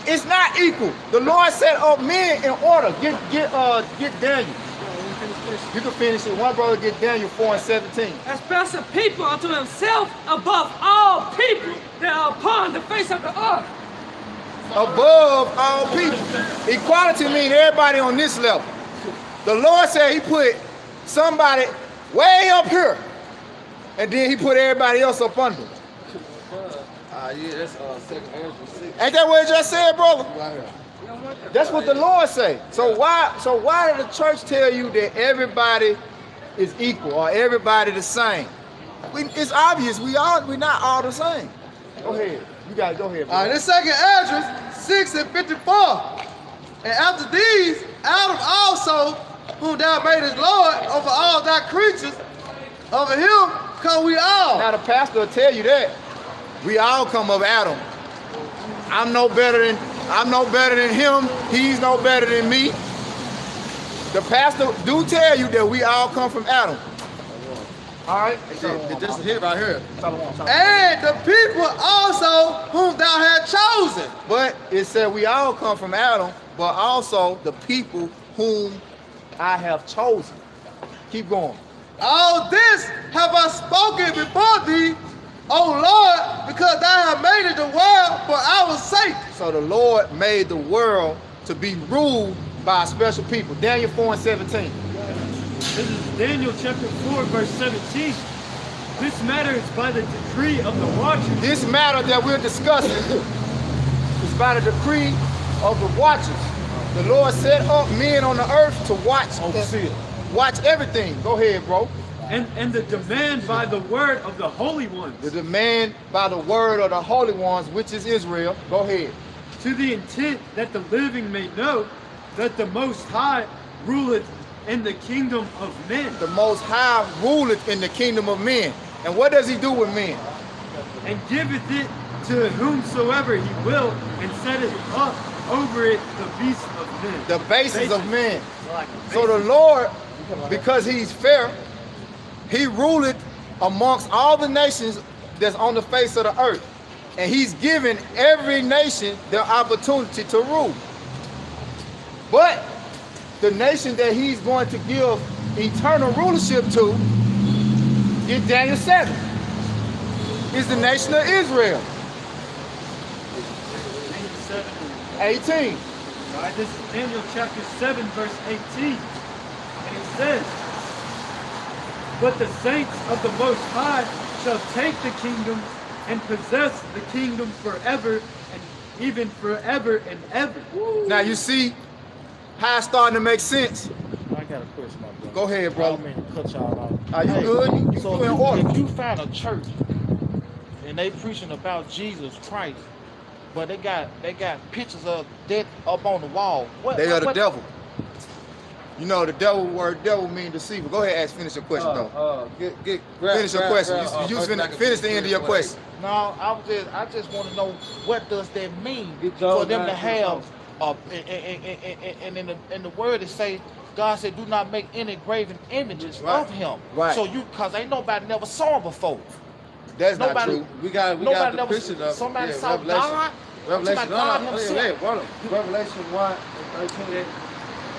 It's not equal. The Lord set up men in order. Get Daniel. You can finish it. One brother get Daniel 4 and 17. A special people unto himself above all people that are upon the face of the earth. above all people. Equality means everybody on this level. The Lord said he put somebody way up here, and then he put everybody else up under. Yeah, that's 2nd Ezra 6. Ain't that what it just said, brother? Right here. That's what the Lord say. So why did the church tell you that everybody is equal or everybody the same? It's obvious we're not all the same. Go ahead. You got it. Go ahead. All right, this 2nd Ezra 6 and 54. And after these, Adam also, whom thou madest Lord over all thy creatures, over him come we all. Now the pastor will tell you that we all come of Adam. I'm no better than him. He's no better than me. The pastor do tell you that we all come from Adam. All right. This is here right here. And the people also whom thou hast chosen. But it said we all come from Adam, but also the people whom I have chosen. Keep going. All this have I spoken before thee, O Lord, because thou hast made it the world for our sake. So the Lord made the world to be ruled by a special people. Daniel 4 and 17. This is Daniel chapter 4, verse 17. This matter is by the decree of the watchers. This matter that we're discussing is by the decree of the watchers. The Lord set up men on the earth to watch everything. Go ahead, bro. And the demand by the word of the holy ones. The demand by the word of the holy ones, which is Israel. Go ahead. To the intent that the living may know that the Most High ruleth in the kingdom of men. The Most High ruleth in the kingdom of men. And what does he do with men? And giveth it to whomsoever he will, and setteth up over it the beasts of men. The basis of men. So the Lord, because he's fair, he ruleth amongst all the nations that's on the face of the earth. And he's given every nation the opportunity to rule. But the nation that he's going to give eternal rulership to in Daniel 7 is the nation of Israel. 18. All right, this is Daniel chapter 7, verse 18. And it says, but the saints of the Most High shall take the kingdom and possess the kingdom forever, and even forever and ever. Now you see how it's starting to make sense. I got a question, my brother. Go ahead, I bro. don't mean to cut y'all off. Are you good? You So in order. if you find a church and they preaching about Jesus Christ, but they got pictures of death up on the wall, They are the devil. You know the word devil means deceiver. Go ahead, finish your question though. Finish your question. You finish the end of your question. No, I just want to know, what does that mean for them to have? And in the word it say, God said, do not make any graven images of him. Right. So because ain't nobody never saw him before. That's not Nobody- true. We got Nobody the never picture of somebody yeah, saw God. Revelation. God No, himself. wait, hold on. Revelation 1 and 13.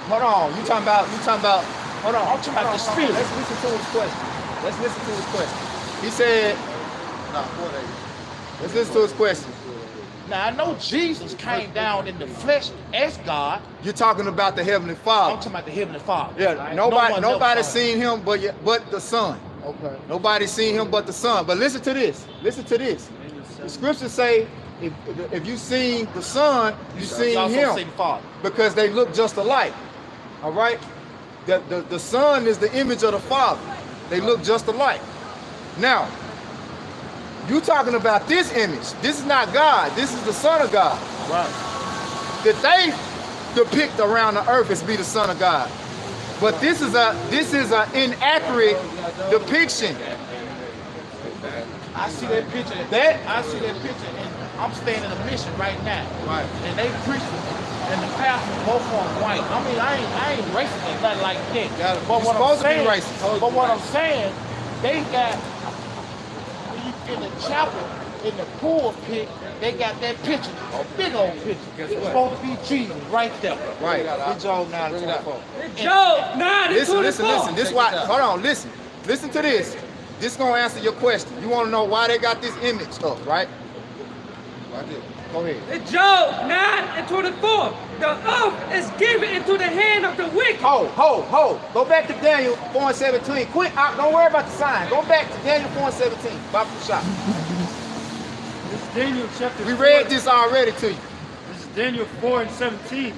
Hold on. You talking about Hold on, I'm talking about the spirit. Let's listen to his question. He said, No, 4 days. let's listen to his question. Now I know Jesus came down in the flesh as God. You're talking about the Heavenly I'm Father. talking about the Heavenly Father. Yeah, No one nobody else saw seen him but the Son. Okay. Nobody seen him but the Son. But listen to this. The scriptures say, if you seen the Son, you You seen also him, seen the Father. because they look just alike. All right? The Son is the image of the Father. They look just alike. Now, you talking about this image. This is not God. This is the Son of God. Right. That they depict around the earth as be the Son of God. But this is an inaccurate depiction. I see that picture. I see that picture, and I'm staying in a mission right now. Right. And they preaching, and the pastor both on white. I mean, I ain't racist or nothing like that. But You're what I'm supposed to be saying, racist. but what I'm saying, they got in the chapel, in the pulpit, they got that picture, a big old picture. It's supposed to be Jesus right there. Right. Good job now. 24. Job 9 and 24. Listen. This why. Hold on. Listen to this. This gonna answer your question. You want to know why they got this image up, right? Right there. Go ahead. In Job 9:24, the earth is given into the hand of the wicked. Hold. Go back to Daniel 4:17. Quit. Don't worry about the sign. Go back to Daniel 4:17. Bible shop. This is Daniel chapter We 4. read this already to you. This is Daniel 4:17.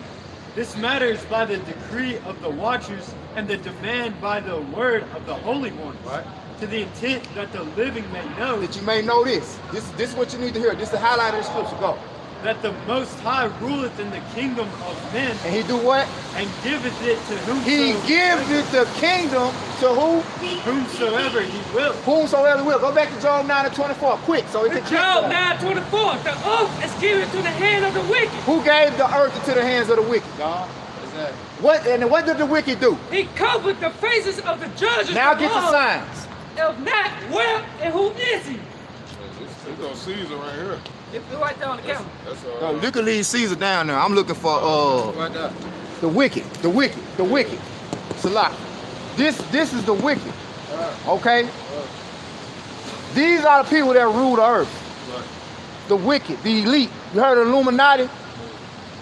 This matter is by the decree of the watchers and the demand by the word of the Holy One. Right. To the intent that the living may know That you may know this. This is what you need to hear. This is the highlight of the scripture. Go. that the Most High ruleth in the kingdom of men And he do what? and giveth it to He gives it the kingdom to who? whomsoever he will. Whomsoever will. Go back to Job 9:24. Quick, so it In can Job 9:24, the earth is given to the hand of the wicked. Who gave the earth into the hands of the wicked? God. Exactly. What did the wicked do? He covered the faces of the judges. Now get the thereof. signs. If not, where and who is he? It's on Caesar right here. It's right there on the camera. That's No, you can leave Caesar down there. I'm looking for right there. the wicked. Salah. This is the wicked. Okay? These are the people that rule the earth. The wicked, the elite. You heard of Illuminati?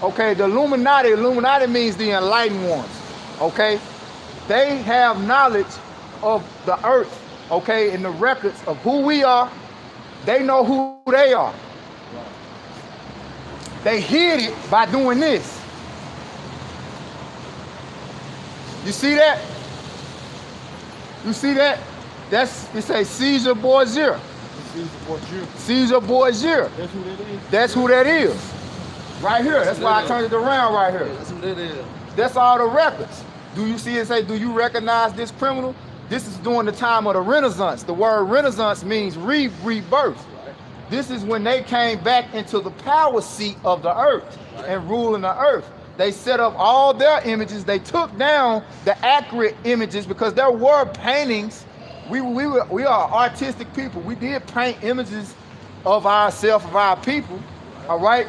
Okay, the Illuminati means the enlightened ones. Okay? They have knowledge of the earth, okay, and the records of who we are. They know who they are. They hid it by doing this. You see that? You see that? It says Caesar Borgia. Caesar Borgia. That's who that is. That's who that is. Right here. That's why I turned it around right here. That's who that is. That's all the records. Do you see it say, do you recognize this criminal? This is during the time of the Renaissance. The word Renaissance means rebirth. This is when they came back into the power seat of the earth and ruling the earth. They set up all their images. They took down the accurate images because there were paintings. We are artistic people. We did paint images of ourselves, of our people, all right?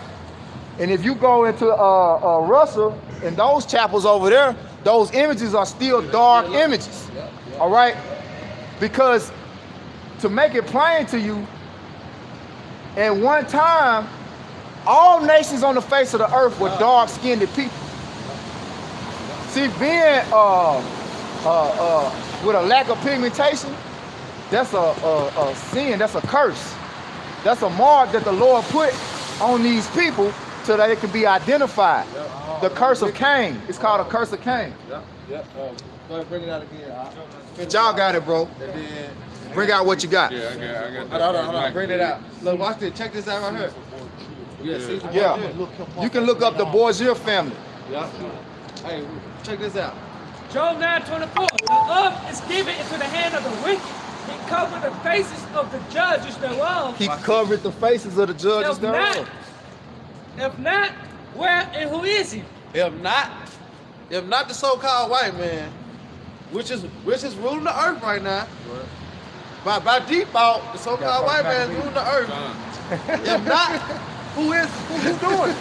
And if you go into Russell and those chapels over there, those images are still dark images, all right? Because to make it plain to you, at one time, all nations on the face of the earth were dark-skinned people. See, being with a lack of pigmentation, that's a sin, that's a curse. That's a mark that the Lord put on these people so that it can be identified. The curse of Cain. It's called a curse of Cain. Yep. Go ahead, bring it out again. Y'all got it, bro. And then, Bring out what you got. Yeah, I got hold on. Bring it out. Look, watch this. Check this out right here. Yeah, Caesar Yeah. Borgia. You can look up the Borgia family. Yeah. Hey, check this out. Job 9:24, the earth is given into the hand of the wicked. He covered the faces of the judges thereof. He covered the faces of the judges thereof. If not, where and who is he? If not the so-called white man, which is ruling the earth right now. By default, the so-called white man is ruling the earth. If not, who doing it?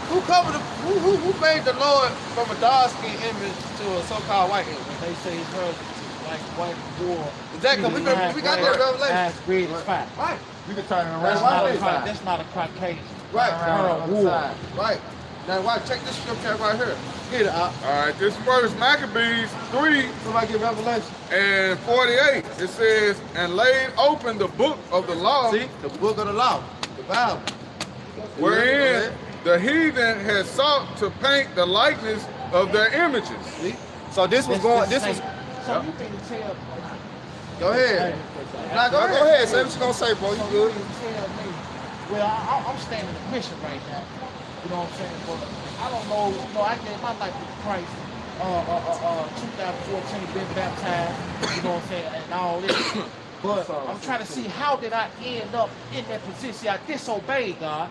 Who made the Lord from a dark-skinned image to a so-called white image? They say his husband like white war. Exactly. We got that revelation. Ass red is fine. Right. You can turn it That's around. that's not a Caucasian. Right. War. Right. Now, watch. Check this scripture right here. Get it out. All right, this first Maccabees 3 Somebody get revelation. and 48. It says, and laid open the book of the law, See, the book of the law, the Bible. wherein the heathen had sought to paint the likeness of their images. See? So this was going. This was. So you can tell. Go ahead. Now, Go ahead. Say what you gonna say, bro. You So good? you can tell me. Well, I'm standing in the mission right now. You know what I'm saying? But I don't know. You know, I gave my life to Christ. 2014, been baptized. You know what I'm saying? And all this. But I'm trying to see how did I end up in that position? I disobeyed God.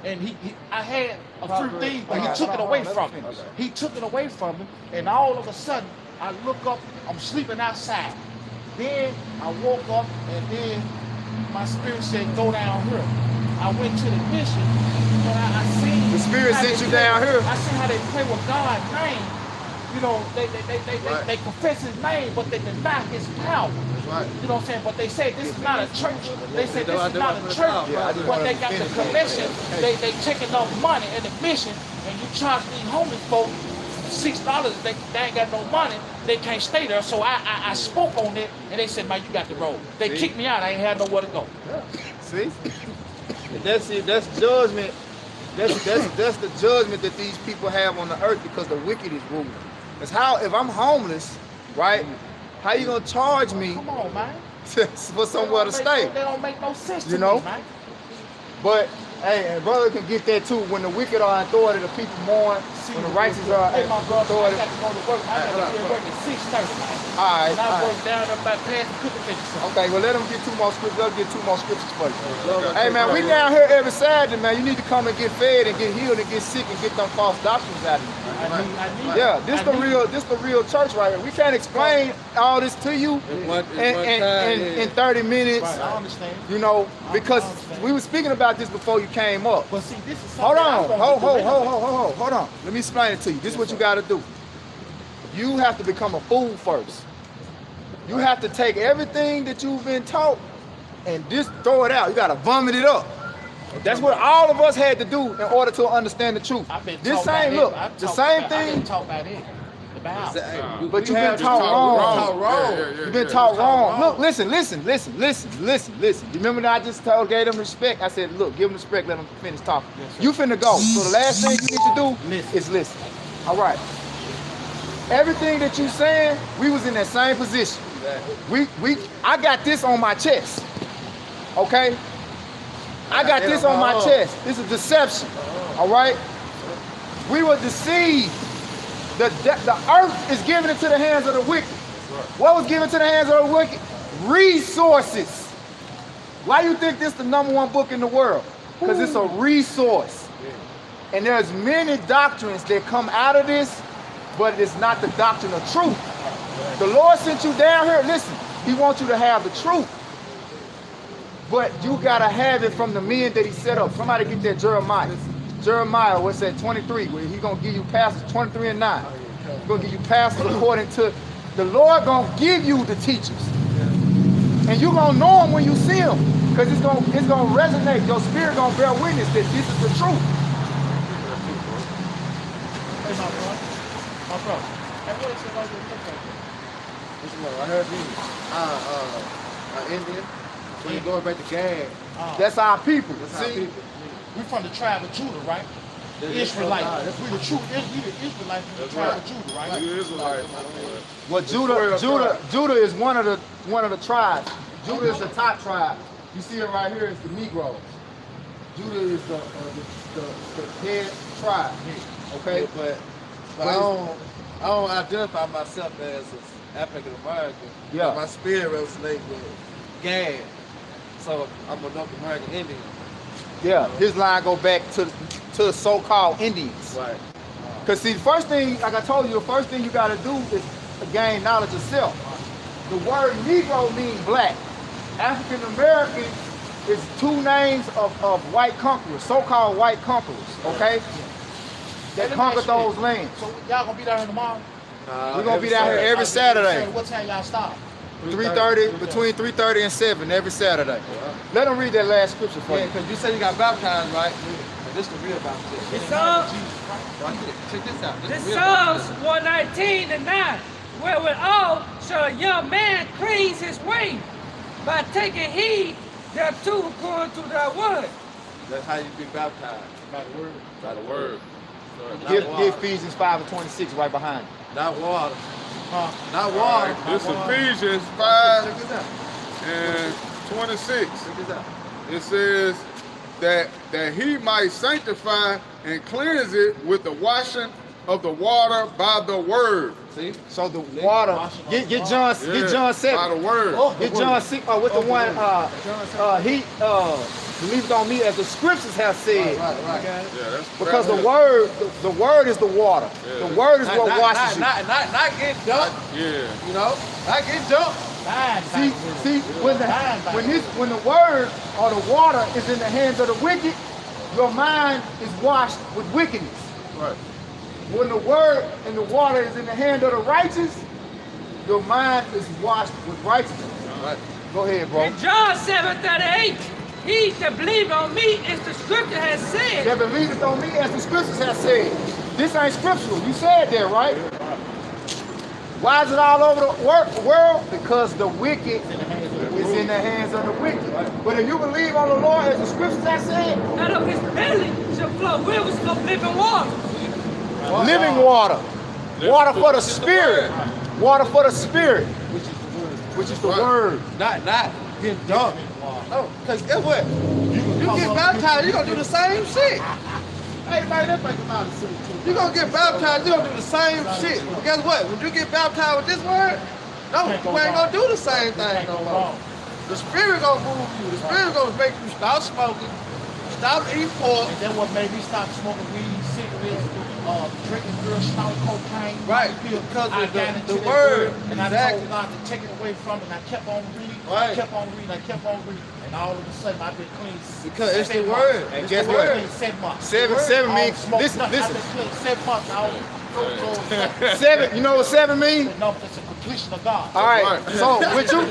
And I had a few things, but he took it away from me. He took it away from me, and all of a sudden, I look up, I'm sleeping outside. Then I woke up, and then my spirit said, go down here. I went to the mission, but I seen The spirit how sent they you play- down here. I seen how they play with God's name you know, they confess his name, but they deny his power. Right. You know what I'm saying? But they say this is not a church. They say this is not a church. But they got the collection. They taking off money and admission, and you charge these homeless folks $6. They ain't got no money. They can't stay there. So I spoke on it, and they said, man, you got the road. They kicked me out. I ain't had nowhere to go. See? That's it. That's judgment. That's the judgment that these people have on the earth because the wicked is ruling. That's how, if I'm homeless, right? How you gonna charge me Come on, man. for somewhere to stay? They don't make no sense to You know? me, man. But hey, and brother can get that too. When the wicked are in authority, the people mourn. When the righteous are Hey, in my brother, I authority. got to go to work. I got to be at work at 6:30, man. All right, And I all work right. down up by past the cooking business. Okay, well let them get two more scriptures. Let's get two more scriptures for you. Hey man, we down here every Saturday, man. You need to come and get fed and get healed and get sick and get them false doctrines out of you. I need Yeah, this the real church right here. We can't explain all this to you in 30 minutes. Right, I understand. You know, because we were speaking about this before you came up. But see, this is Hold something I on, want to do. hold on. Let me explain it to you. This is what you got to do. You have to become a fool first. You have to take everything that you've been taught and just throw it out. You got to vomit it up. That's what all of us had to do in order to understand the truth. I've been This taught by same it. look, I've the taught same by- I've been thing, taught by it. The Bible. but you've been taught wrong. You've been taught wrong. Look, listen. Remember that I just gave them respect? I said, look, give them respect, let them finish talking. You finna go. So the last thing you need to do is listen. All right. Everything that you saying, we was in that same position. I got this on my chest. Okay? I got this on my chest. This is deception. All right? We were deceived. The earth is given into the hands of the wicked. What was given to the hands of the wicked? Resources. Why you think this is the #1 book in the world? Because it's a resource. And there's many doctrines that come out of this, but it's not the doctrine of truth. The Lord sent you down here. Listen, He wants you to have the truth. But you gotta have it from the men that He set up. Somebody get that Jeremiah. Jeremiah, what's that, 23, where He gonna give you pastors, 23 and 9. He's gonna give you pastors according to, the Lord gonna give you the teachers. And you gonna know them when you see them. Because it's gonna resonate. Your spirit gonna bear witness that this is the truth. Hey, my brother. My brother. Hey, what is it like with the I heard these Indian. When you going back to Gad, That's our people. that's how people. We from the tribe of Judah, right? The Israelites. We the Israelites from the tribe of Judah, right? You Israelites. Well, Judah is one of the tribes. Judah is the top tribe. You see it right here. It's the Negroes. Judah is the head tribe. Okay, But I don't identify myself as an African American. Yeah. My spirit resonates with Gad. So I'm a North American Indian. yeah, his line go back to the so-called Indians. Right. Cause see, the first thing, like I told you, the first thing you gotta do is to gain knowledge of self. The word Negro means black. African American is two names of white conquerors, so-called white conquerors. Okay, that conquered those lands. So y'all gonna be down here tomorrow? We're gonna be down here every Saturday. What time y'all stop? 3:30, between 3:30 and 7 every Saturday. Let them read that last scripture for you. because you say you got baptized, right? This is the real baptism. It's Psalms, Check this out. this Psalms 119 and 9. Wherewithal shall a young man cleanse his way by taking heed thereto according to thy word. That's how you be baptized. By the word. By the word. Give Ephesians 5 and 26 right behind it. Not water. Not All water. right, this Ephesians 5 Check this out. and 26. Check this out. It says that he might sanctify and cleanse it with the washing of the water by the word. See? So the water, get John 7. By the word. Get John 6. What's the one? Believe it on me, as the scriptures have said. Right. Yeah, that's Because that's- the word is the water. Yeah. The word is what washes you. Not get dunked, Yeah. you know? Not get dunked. See, when the word or the water is in the hands of the wicked, your mind is washed with wickedness. Right. when the word and the water is in the hand of the righteous, your mind is washed with righteousness. Right. Go ahead, bro. In John 7:38, he that believe on me, as the scripture has said. That believeth on me, as the scriptures have said. This ain't scriptural. You said that, right? Why is it all over the world? Because the wicked is in the hands of the wicked. But if you believe on the Lord, as the scriptures have said, Out of his belly shall flow rivers of living water. living water, water for the spirit, water for the spirit, which is the word. Not getting dunked. No, because guess what? You get baptized, you're going to do the same shit. Hey, man, let's make a lot of sense. You're going to get baptized, you're going to do the same shit. But guess what? When you get baptized with this word, no, you ain't going to do the same thing no more. The Spirit going to move you. The Spirit going to make you stop smoking, stop eating pork. And then what made me stop smoking weed, cigarettes, drinking real strong cocaine. Right, because of the word. And I Exactly. told God to take it away from me. And I kept on reading, Right. I kept on reading, I kept on reading. And all of a sudden I've been clean. Because it's the 7 word. months. And It's guess the what? word. Clean 7 months. Seven I means, don't smoke listen, nothing. listen. I've been clean 7 months. I don't Seven, you know what seven means? enough. It's a completion of God. All right, so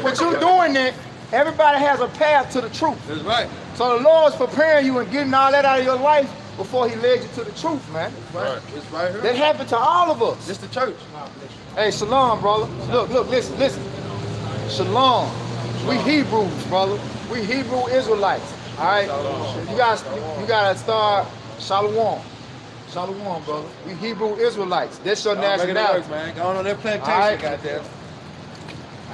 what you doing that, everybody has a path to the truth. That's right. So the Lord's preparing you and getting all that out of your life before he led you to the truth, man. Right. It's right here. That happened to all of us. It's the church. Hey, shalom, brother. Look, listen. Shalom. We Hebrews, brother. We Hebrew Israelites. All right? You gotta start shalom. Shalom, brother. We Hebrew Israelites. That's your nationality. Man. Going on that plantation, All right. goddamn.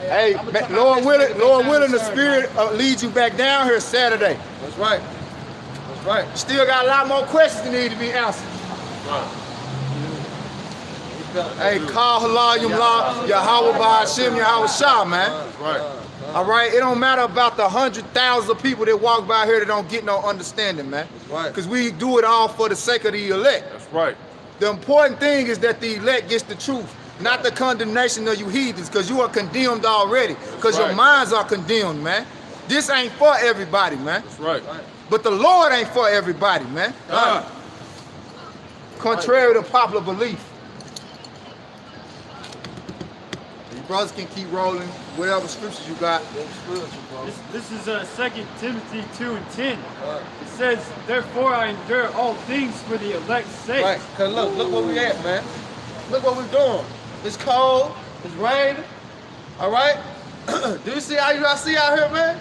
Hey, Lord willing, the Spirit leads you back down here Saturday. That's right. That's right. Still got a lot more questions that need to be answered. Hey, call halal yumla, Yahweh Ba'ashem, Yahweh Shah, man. Right. All right, it don't matter about the 100,000 people that walk by here that don't get no understanding, man. right. Because we do it all for the sake of the elect. That's right. The important thing is that the elect gets the truth, not the condemnation of you heathens, because you are condemned already, because your right. minds are condemned, man. This ain't for everybody, man. That's right. But the Lord ain't for everybody, man. Contrary to popular belief. You brothers can keep rolling whatever scriptures you got. This is 2 Timothy 2:10. It says, therefore I endure all things for the elect's sake. Right. Cause look where we at, man. Look what we're doing. It's cold. It's raining. All right. Do you see how you see out here, man?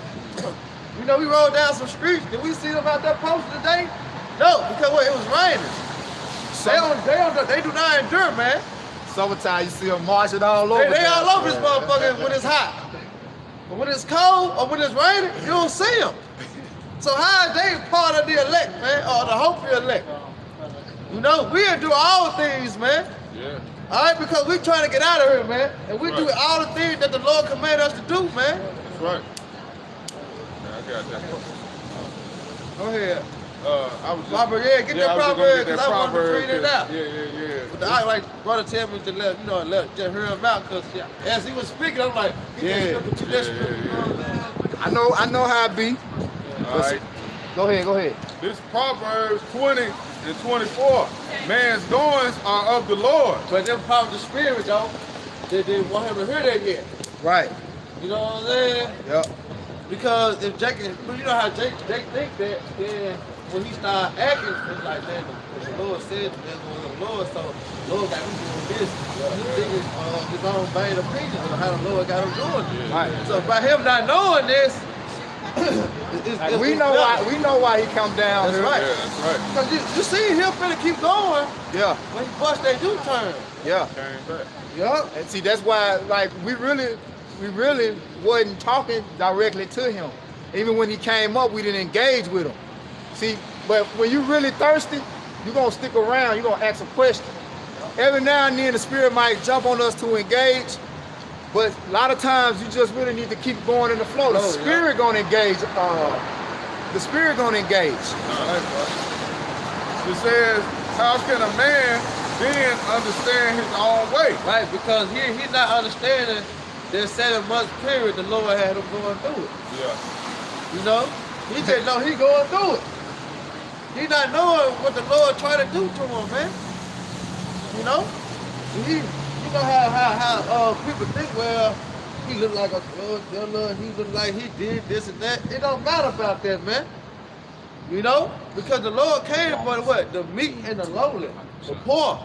You know, we rode down some streets. Did we see them out there posted today? No, because what? It was raining. They do not endure, man. Summertime, you see them marching all over. They all over this motherfucker when it's hot. But when it's cold or when it's raining, you don't see them. So how are they part of the elect, man, or the hope of the elect? You know, we do all things, man. Yeah. All right, because we trying to get out of here, man. And we do all the things that the Lord commanded us to do, man. That's right. Yeah, I got that. Go ahead. I was just, Proverb, yeah, get that I was just gonna proverb, get that 'cause I wanted to proverb, read it out. Yeah. But I like brother tell me to let just hear him out, because as he was speaking, I'm like, Yeah. yeah. I know how it be. All right. Go ahead. This Proverbs 20 and 24. Man's goings are of the Lord. But them power of the spirit, though, they didn't want him to hear that yet. Right. You know what I'm saying? Yep. Because if Jake, you know how Jake think that, then when he start acting, it's like, man, the Lord said that's one of the Lord, so the Lord got him doing this. He thinking his own vain opinion of how the Lord got him doing it. Right. So by him not knowing this, We know why he come down That's here. right. Yeah, that's right. Because you see him finna keep going Yeah. when he bust that U-turn. Yeah. Came back. Yup. And see, that's why, like, we really wasn't talking directly to him. Even when he came up, we didn't engage with him. See, but when you really thirsty, you're gonna stick around, you're gonna ask a question. Every now and then the Spirit might jump on us to engage, but a lot of times you just really need to keep going in the flow. The Spirit gonna engage. The Spirit gonna engage. It says, how can a man then understand his own way? Right, because he's not understanding that 7 months period the Lord had him going through it. Yeah. You know? He just know he going through it. He not knowing what the Lord trying to do to him, man. You know? You know how people think, well, he look like a drug dealer, he look like he did this and that. It don't matter about that, man. You know? Because the Lord came for the what? The meek and the lowly, the poor.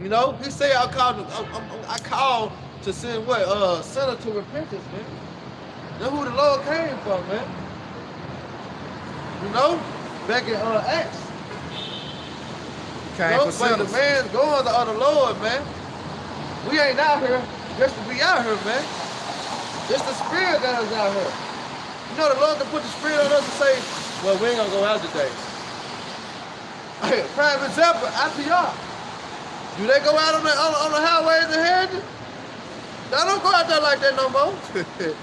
You know? He said I called to send what? Sinner to repentance, man. That's who the Lord came for, man. You know? Back in Acts. Came No, for but the sinners. man's going to the Lord, man. We ain't out here just to be out here, man. It's the Spirit that is out here. You know, the Lord can put the Spirit on us and say, well, we ain't gonna go out today. Hey, prime example, IPR. Do they go out on the highways and Harrington? They don't go out there like that no more.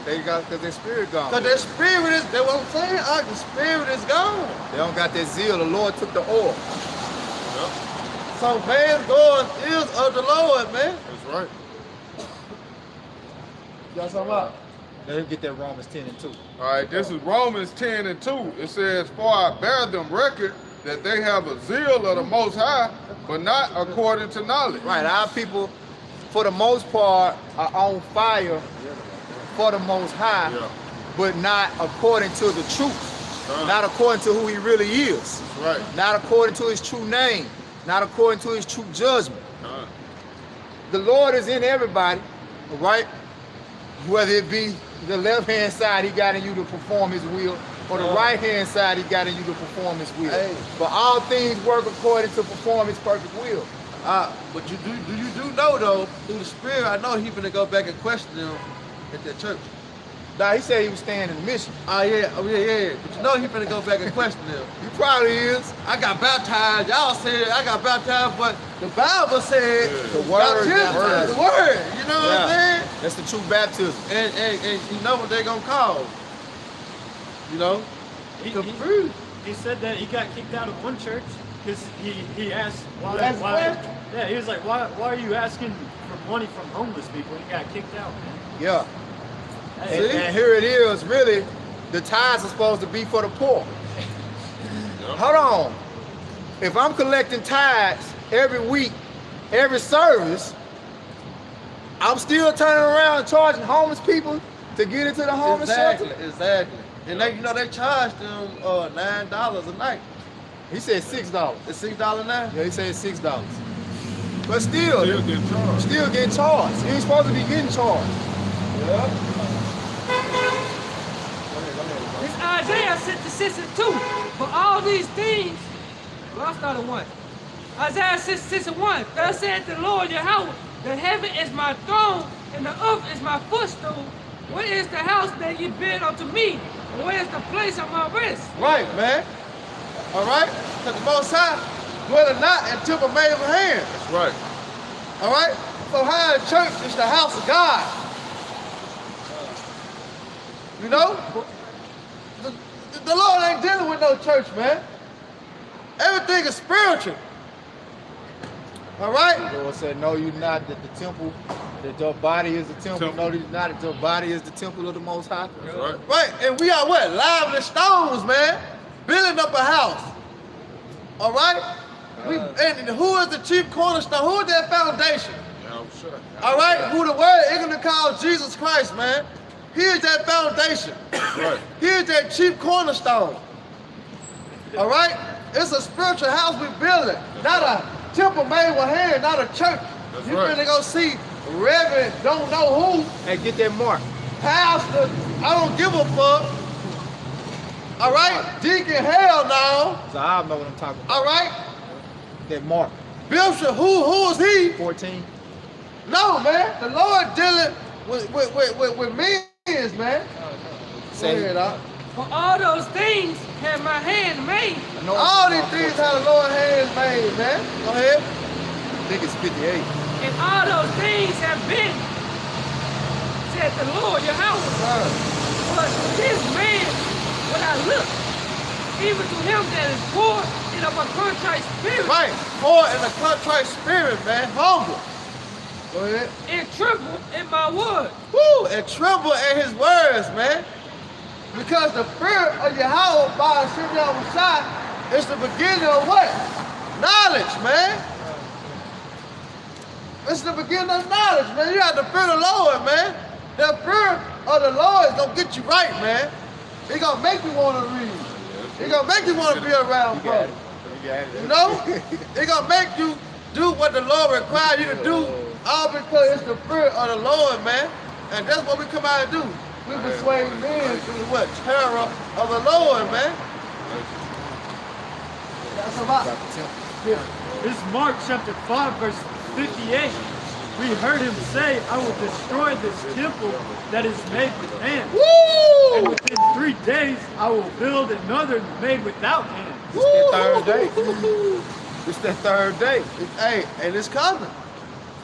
They got, because their spirit gone. Because their spirit is, that's what I'm saying, the spirit is gone. They don't got that zeal. The Lord took the oil. So man's going is of the Lord, man. That's right. Y'all talking about? Let him get that Romans 10 and 2. All right, this is Romans 10 and 2. It says, for I bear them record that they have a zeal of the Most High, but not according to knowledge. Right, our people, for the most part, are on fire for the Most High, Yeah. but not according to the truth. Not according to who he really is. Right. Not according to his true name. Not according to his true judgment. The Lord is in everybody, right? Whether it be the left-hand side he got in you to perform his will, or the right-hand side he got in you to perform his will. Hey. But all things work according to perform his perfect will. But you do know though, through the Spirit, I know he finna go back and question them at that church. Now, he said he was staying in the mission. Oh yeah. But you know he finna go back and question them. He probably is. I got baptized. Y'all said I got baptized, but the Bible said The word, baptism is the word. You know what I'm saying? That's the true baptism. And you know what they gonna call? You know? Confused. He said that he got kicked out of one church because he asked why. He asked why what? yeah, he was like, why are you asking for money from homeless people? He got kicked out, man. Yeah. Hey, And here it is, really, the tithes are supposed to be for the poor. Hold on. If I'm collecting tithes every week, every service, I'm still turning around and charging homeless people to get into the homeless shelter? Exactly. And they, you know, they charge them $9 a night. He said $6. It's $6 now. Yeah, he said $6. But still, Still get charged. still getting charged. You ain't supposed to be getting charged. It's Isaiah 66 and 2. For all these things, well, I started one. Isaiah 66 and 1. Thus saith the Lord Yahweh, the heaven is my throne, and the earth is my footstool. Where is the house that ye built unto me? And where is the place of my rest? Right, man. All right? Because the Most High dwelleth not in temple made with hands. That's right. All right? So how the church is the house of God. You know? The Lord ain't dealing with no church, man. Everything is spiritual. All right? The Lord said, no, you're not, that the temple, that your body is the temple. No, you're not, that your body is the temple of the Most High. That's right. Right, and we are what? Lively stones, man. Building up a house. All right? And who is the chief cornerstone? Who is that foundation? Yeah, I'm sure. All right? Who the word is going to call Jesus Christ, man. He is that foundation. Right. He is that chief cornerstone. All right? It's a spiritual house we're building. Not a temple made with hands, not a church. That's You right. finna go see Reverend, don't know who, Hey, get that mark. pastor, I don't give a fuck. All right? Deacon, hell no. So I know what I'm talking about. All right? That mark. Bishop, who is he? 14. No, man. The Lord dealing with men's, man. Say, Go ahead, Doc. For all those things have my hand made. I know All it's these things 14. how the Lord hands made, man. Go ahead. I think it's 58. And all those things have been, said the Lord Yahweh. But this man, when I look, even to him that is poor and of a contrite spirit, Right. Poor in a contrite spirit, man. Humble. Go ahead. and tremble in my word. Woo! And tremble at his words, man. Because the fear of Yahweh by Hashem Yahweh is the beginning of what? Knowledge, man. It's the beginning of knowledge, man. You have to fear the Lord, man. The fear of the Lord is gonna get you right, man. He gonna make you want to read. He gonna make you want to be around brothers. You know? He gonna make you do what the Lord requires you to do, all because it's the fear of the Lord, man. And that's what we come out and do. We persuade men through what? Terror of the Lord, man. That's a lot. This is Mark chapter 5, verse 58. We heard him say, I will destroy this temple that is made with hands. Woo! And within 3 days, I will build another made without hands. It's that third day. It's that third day. Hey, and it's coming.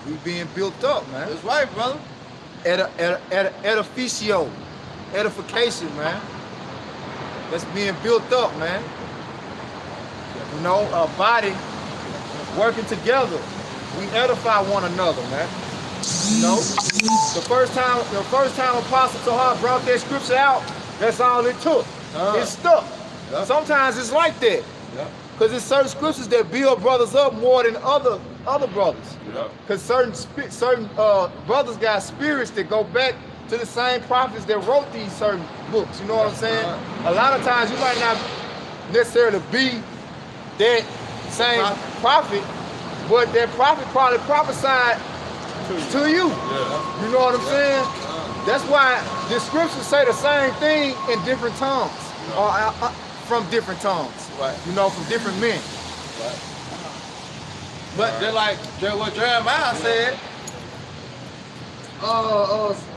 We being built up, man. That's right, brother. Edificio. Edification, man. That's being built up, man. You know, a body working together. We edify one another, man. You know, the first time Apostle Tahar brought that scripture out, that's all it took. It stuck. Sometimes it's like that. Because there's certain scriptures that build brothers up more than other brothers. Because certain brothers got spirits that go back to the same prophets that wrote these certain books. You know what I'm saying? A lot of times you might not necessarily be that same prophet, but that prophet probably prophesied to you. You know what I'm saying? That's why the scriptures say the same thing in different tongues, or from different tongues. You know, from different men. But they're like what Jeremiah said,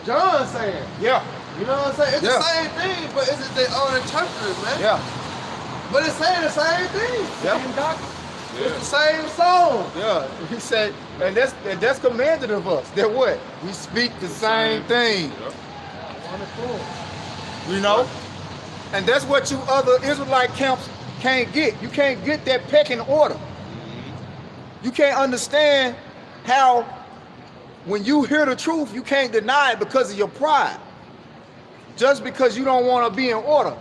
John said. Yeah. You know what I'm saying? It's the same thing, but it's just their own interpreters, man. Yeah. But it's saying the same thing. Yeah. It's the same song. Yeah. He said, and that's commanded of us. That what? We speak the same thing. You know? And that's what you other Israelite camps can't get. You can't get that pecking order. You can't understand how when you hear the truth, you can't deny it because of your pride. Just because you don't want to be in order.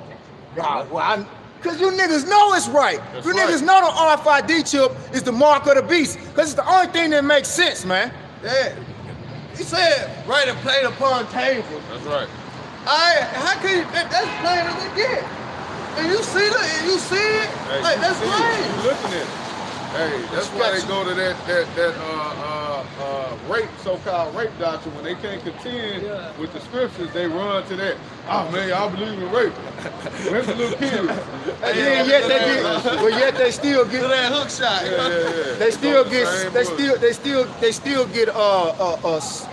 Because you niggas know it's right. You niggas know the RFID chip is the mark of the beast. Because it's the only thing that makes sense, man. Yeah. He said, write a plate upon table. That's right. How can you, that's plain as it get. And you see it, Hey, like you that's see it, plain. you looking at it. Hey, that's why they go to that rape, so-called rape doctrine. When they can't contend with the scriptures, they run to that. Oh man, y'all believe in rape. Rape a little kid. And then yet they still get To that hook shot. they still get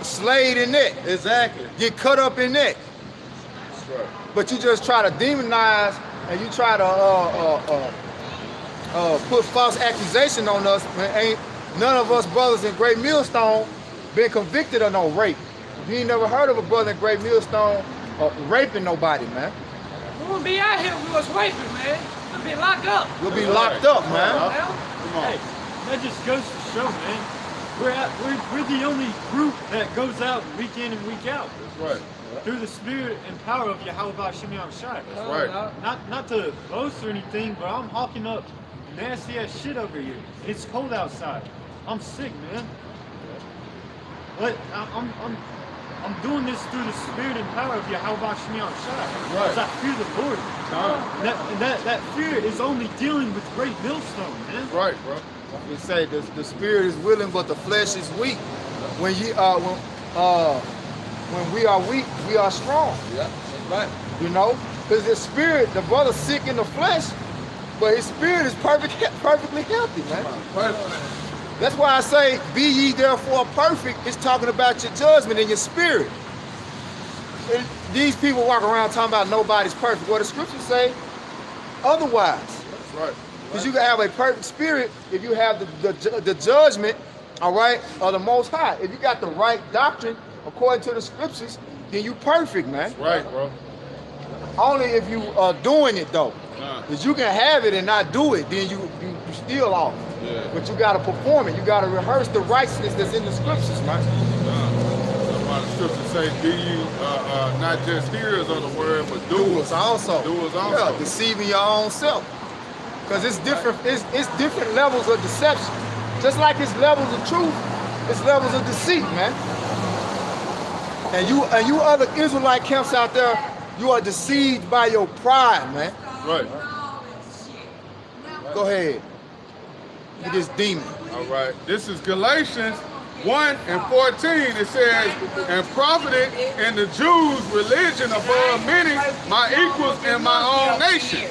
slayed in that. Exactly. Get cut up in that. That's right. But you just try to demonize and you try to put false accusation on us. Man, ain't none of us brothers in Great Millstone been convicted of no rape. You ain't never heard of a brother in Great Millstone raping nobody, man. We wouldn't be out here if we was raping, man. We'd be locked up. We'll be locked up, man. Hey, that just goes to show, man. We're the only group that goes out week in and week out. That's right. Through the spirit and power of Yahweh Hashem Yahushua. That's right. Not to boast or anything, but I'm hawking up nasty ass shit over here. It's cold outside. I'm sick, man. But I'm doing this through the spirit and power of Yahweh Hashem Yahushua. Because I fear the Lord. And that fear is only dealing with Great Millstone, man. That's right, bro. We say the spirit is willing, but the flesh is weak. When we are weak, we are strong. Yeah, that's right. You know, because the spirit, the brother's sick in the flesh, but his spirit is perfectly healthy, man. That's why I say, be ye therefore perfect. It's talking about your judgment and your spirit. And these people walk around talking about nobody's perfect. What the scriptures say, otherwise. That's right. Because you can have a perfect spirit if you have the judgment, all right, of the Most High. If you got the right doctrine according to the scriptures, then you perfect, man. That's right, bro. Only if you are doing it, though. Because you can have it and not do it, then you still off. Yeah. But you got to perform it. You got to rehearse the righteousness that's in the scriptures, man. That's why the scriptures say, be you not just hearers of the word, but doers. Also. Doers also. Yeah, deceiving your own self. Because it's different. It's different levels of deception. Just like it's levels of truth, It's levels of deceit, man. And you other Israelite camps out there, you are deceived by your pride, man. Right. Go ahead. You this demon. All right. This is Galatians 1:14. It says, and profited in the Jews' religion above many, my equals in my own nation,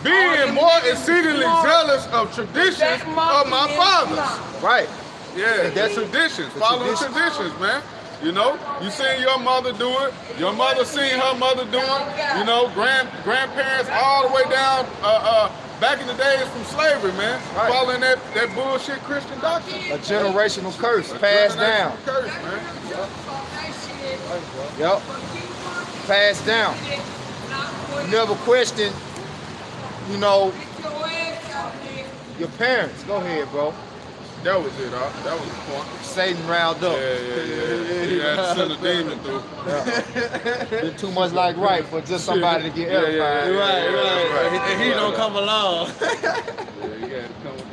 being more exceedingly zealous of traditions of my fathers. Right. Yeah, That's traditions. the Following tradition. traditions, man. You know, you seen your mother do it. Your mother seen her mother do it. You know, grandparents all the way down back in the days from slavery, man. Right. Following that bullshit Christian doctrine. A generational curse passed down. Curse, man. Yep. Passed down. You never question, you know, your parents. Go ahead, bro. That was it, that was the point. Satan riled up. Yeah. He had to send a demon through. Did too much like right for just somebody to get edified. Right. And he don't come along. Yeah, he had to come with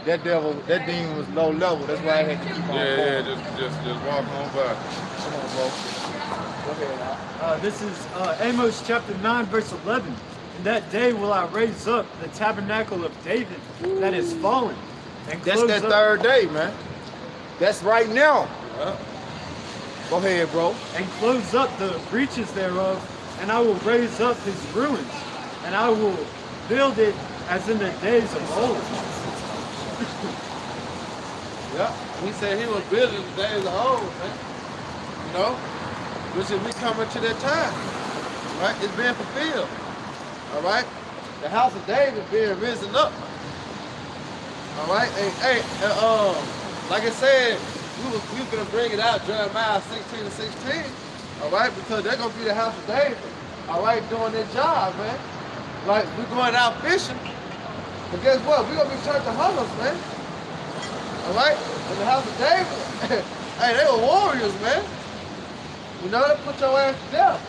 that bull. That demon was low level. That's why I had to keep on going. Just walk on by. Come on, bro. Go ahead, Al. This is Amos chapter 9, verse 11. In that day will I raise up the tabernacle of David that is fallen. And That's close that up, third day, man. That's right now. Go ahead, bro. and close up the breaches thereof, and I will raise up his ruins, and I will build it as in the days of old. Yeah. He said he was building the days of old, man. You know? Which is we coming to that time. Right? It's being fulfilled. Alright? The house of David being risen up. Alright? Like I said, we was gonna bring it out, Jeremiah 16:16. Alright? Because they're gonna be the house of David. Alright, doing their job, man. Like we're going out fishing. But guess what? We're gonna be church of hunters, man. Alright? In the house of David. Hey, they were warriors, man. You know, they put your ass to death.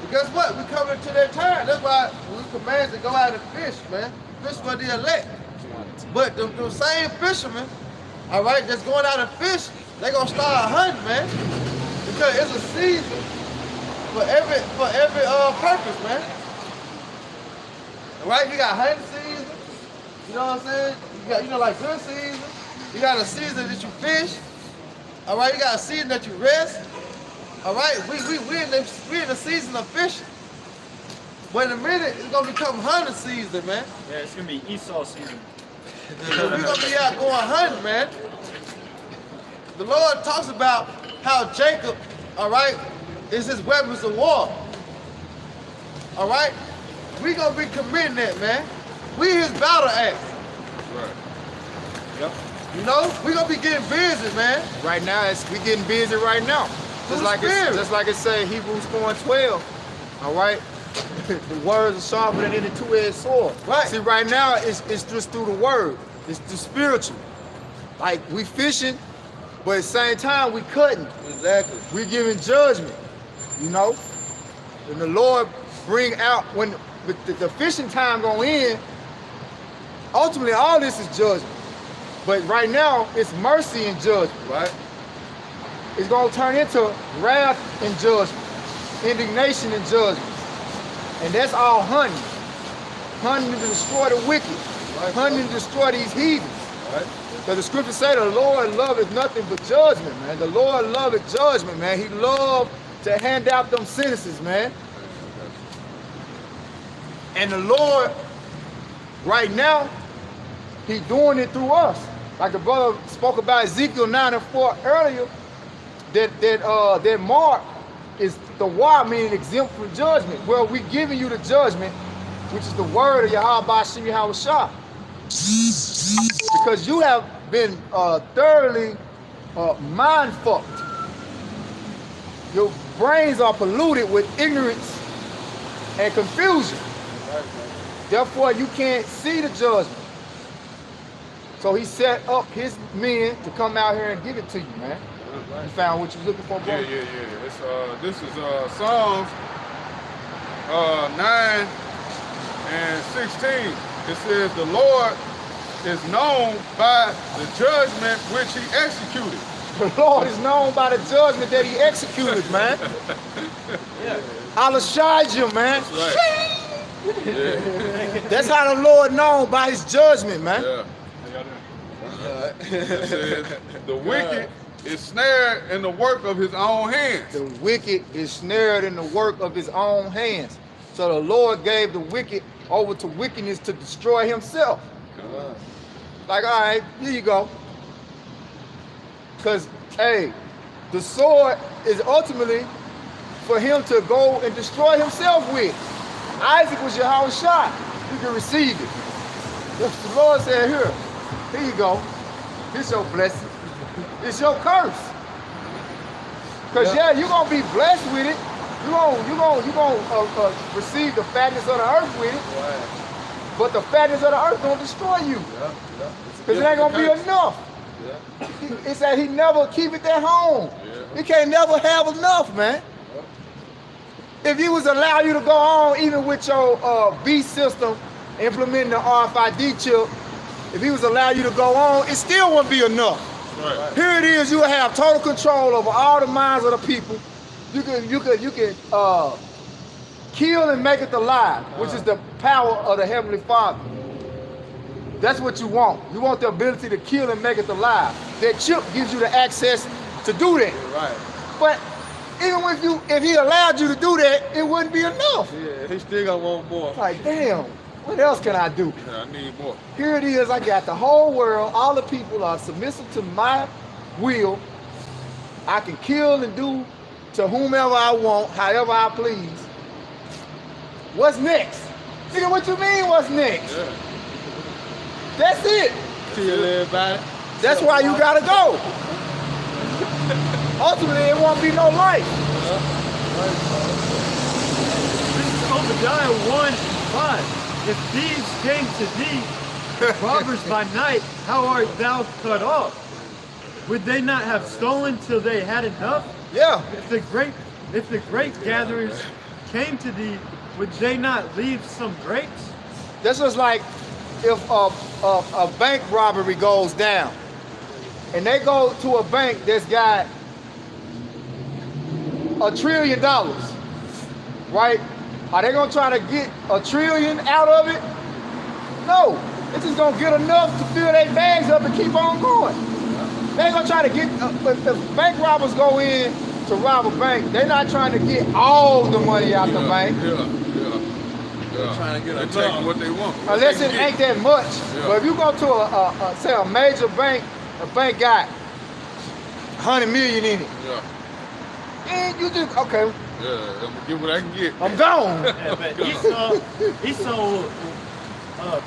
But guess what? We coming to that time. That's why we command to go out and fish, man. Fish for the elect. But the same fishermen, all right, that's going out and fish, they gonna start hunting, man. Because it's a season for every purpose, man. All right, you got hunting season. You know what I'm saying? You got, like good season. You got a season that you fish. All right, you got a season that you rest. All right, we in the season of fishing. But in a minute, it's gonna become hunting season, man. Yeah, it's gonna be Esau season. We're gonna be out going hunting, man. The Lord talks about how Jacob, all right, is his weapons of war. All right, we gonna be committing that, man. We his battle axe. Right. Yep. You know, we gonna be getting busy, man. Right now, we getting busy right now. Just like it say Hebrews 4:12. All right. The words are sharper than any two-edged sword. Right. See, right now it's just through the word. It's the spiritual. Like we fishing, but at the same time we cutting. Exactly. We giving judgment. You know, and the Lord bring out when the fishing time gonna end. Ultimately, all this is judgment. But right now, it's mercy and judgment. Right. It's gonna turn into wrath and judgment, indignation and judgment. And that's all hunting. Hunting to destroy the wicked. Right. Hunting to destroy these heathens. Right. Because the scripture say the Lord loveth nothing but judgment, man. The Lord loveth judgment, man. He loved to hand out them sentences, man. And the Lord, right now, He doing it through us. Like the brother spoke about Ezekiel 9:4 earlier, that mark is the why, meaning exempt from judgment. Well, we giving you the judgment, which is the word of Yahweh Bashim Yahweh Shah. Because you have been thoroughly mind-fucked. Your brains are polluted with ignorance and confusion. Therefore, you can't see the judgment. So he set up his men to come out here and give it to you, man. You found what you was looking for, bro? Yeah. This is Psalms 9:16. It says, the Lord is known by the judgment which he executed. The Lord is known by the judgment that he executed, man. Al-Shajah, man. That's right. Yeah. That's how the Lord known, by his judgment, man. Yeah. It says, the wicked is snared in the work of his own hands. The wicked is snared in the work of his own hands. So the Lord gave the wicked over to wickedness to destroy himself. Like, all right, here you go. Because, hey, the sword is ultimately for him to go and destroy himself with. Isaac was your shot. You can receive it. The Lord said, here you go. It's your blessing. It's your curse. Because, yeah, you're going to be blessed with it. You're gonna receive the fatness of the earth with it. Right. But the fatness of the earth don't destroy you. Because it ain't going to be enough. It said he never keep it at home. You can't never have enough, man. If he was allow you to go on, even with your B system, implementing the RFID chip, if he was allow you to go on, it still wouldn't be enough. Right. Here it is, you will have total control over all the minds of the people. You can kill and make it alive, which is the power of the Heavenly Father. That's what you want. You want the ability to kill and make it alive. That chip gives you the access to do that. Right. But even if he allowed you to do that, it wouldn't be enough. Yeah, he still got one more. Like, damn, what else can I do? Yeah, I need more. Here it is, I got the whole world, all the people are submissive to my will. I can kill and do to whomever I want, however I please. What's next? Nigga, what you mean, what's next? Yeah. That's it. Kill everybody. That's why you gotta go. Ultimately, it won't be no life. This is Obadiah 1:5. If thieves came to thee, robbers by night, how art thou cut off? Would they not have stolen till they had enough? Yeah. If the grape gatherers came to thee, would they not leave some grapes? That's just like if a bank robbery goes down and they go to a bank that's got $1 trillion, right? Are they gonna try to get $1 trillion out of it? No, they're just gonna get enough to fill their bags up and keep on going. They ain't gonna try to get, if bank robbers go in to rob a bank, they're not trying to get all the money out the bank. Yeah. Trying to get They're a taking what they want. Unless it ain't that much. Yeah. But if you go to say a major bank, a bank got 100 million in it. Yeah. And you just, okay, Yeah, I'm gonna get what I can get. I'm gone. Yeah, but Esau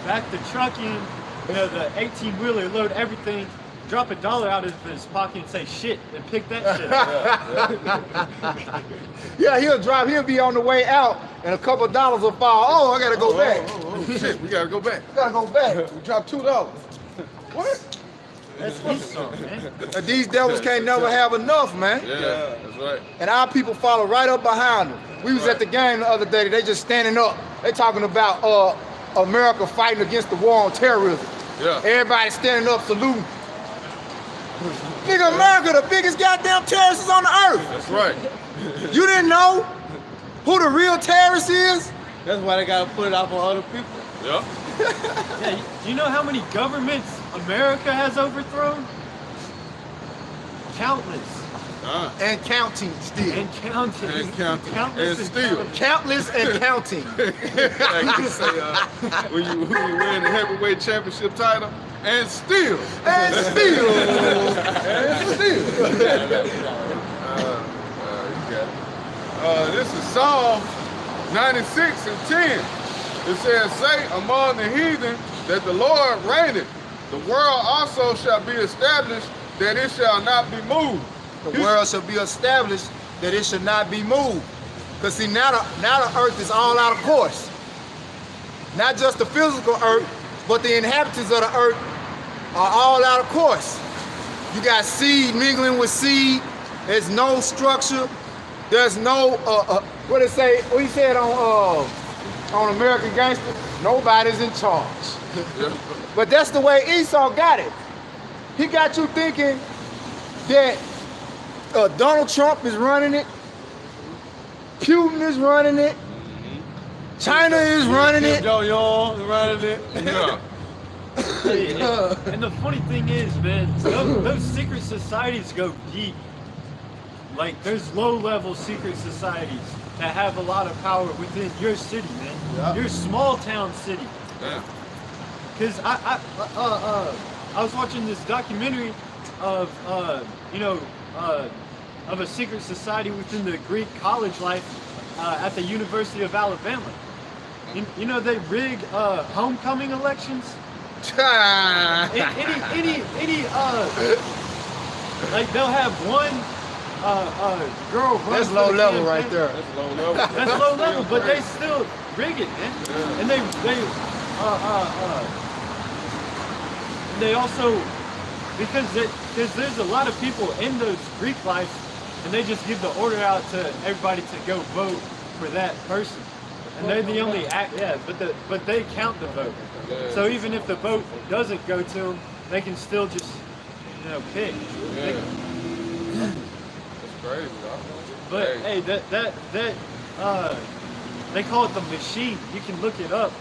back the truck in, the 18-wheeler, load everything, drop $1 out of his pocket and say shit, and pick that shit up. Yeah, he'll be on the way out and a couple of dollars will fall. Oh, I gotta go back. Oh, shit, we gotta go back. Gotta go back. We dropped $2. What? That's Esau, man. And these devils can't never have enough, man. Yeah, that's right. And our people follow right up behind them. We was at the game the other day, they just standing up. They talking about America fighting against the war on terrorism. Yeah. Everybody standing up, saluting. Nigga, America, the biggest goddamn terrorists on the earth. That's right. You didn't know who the real terrorist is? That's why they gotta put it out on other people. Yeah. Yeah, do you know how many governments America has overthrown? Countless. And counting still. And counting. And counting. Countless And still. counting. Countless and counting. Like you say, when you win the heavyweight championship title, and still. And still. And still. This is Psalm 96 and 10. It says, say among the heathen that the Lord reigneth. The world also shall be established, that it shall not be moved. The world shall be established that it should not be moved. Because see, now the earth is all out of course. Not just the physical earth, but the inhabitants of the earth are all out of course. You got seed mingling with seed. There's no structure. There's no, what he said on American Gangster? Nobody's in charge. But that's the way Esau got it. He got you thinking that Donald Trump is running it, Putin is running it, China is running it. Yo, running it. Yeah. And the funny thing is, man, those secret societies go deep. Like, there's low-level secret societies that have a lot of power within your city, man. Yeah. Your small-town city. Yeah. Because I was watching this documentary of of a secret society within the Greek college life at the University of Alabama. You know, they rig homecoming elections. Like, they'll have one girl run That's for low the level campaign. right there. That's low level. That's low level, but they still rig it, man. Yeah. And they also, because there's a lot of people in those Greek lives, and they just give the order out to everybody to go vote for that person, and they're the only but they count the vote. Yeah. So even if the vote doesn't go to them, they can still just pick. Yeah. That's crazy, dog. But hey, that they call it the machine. You can look it up.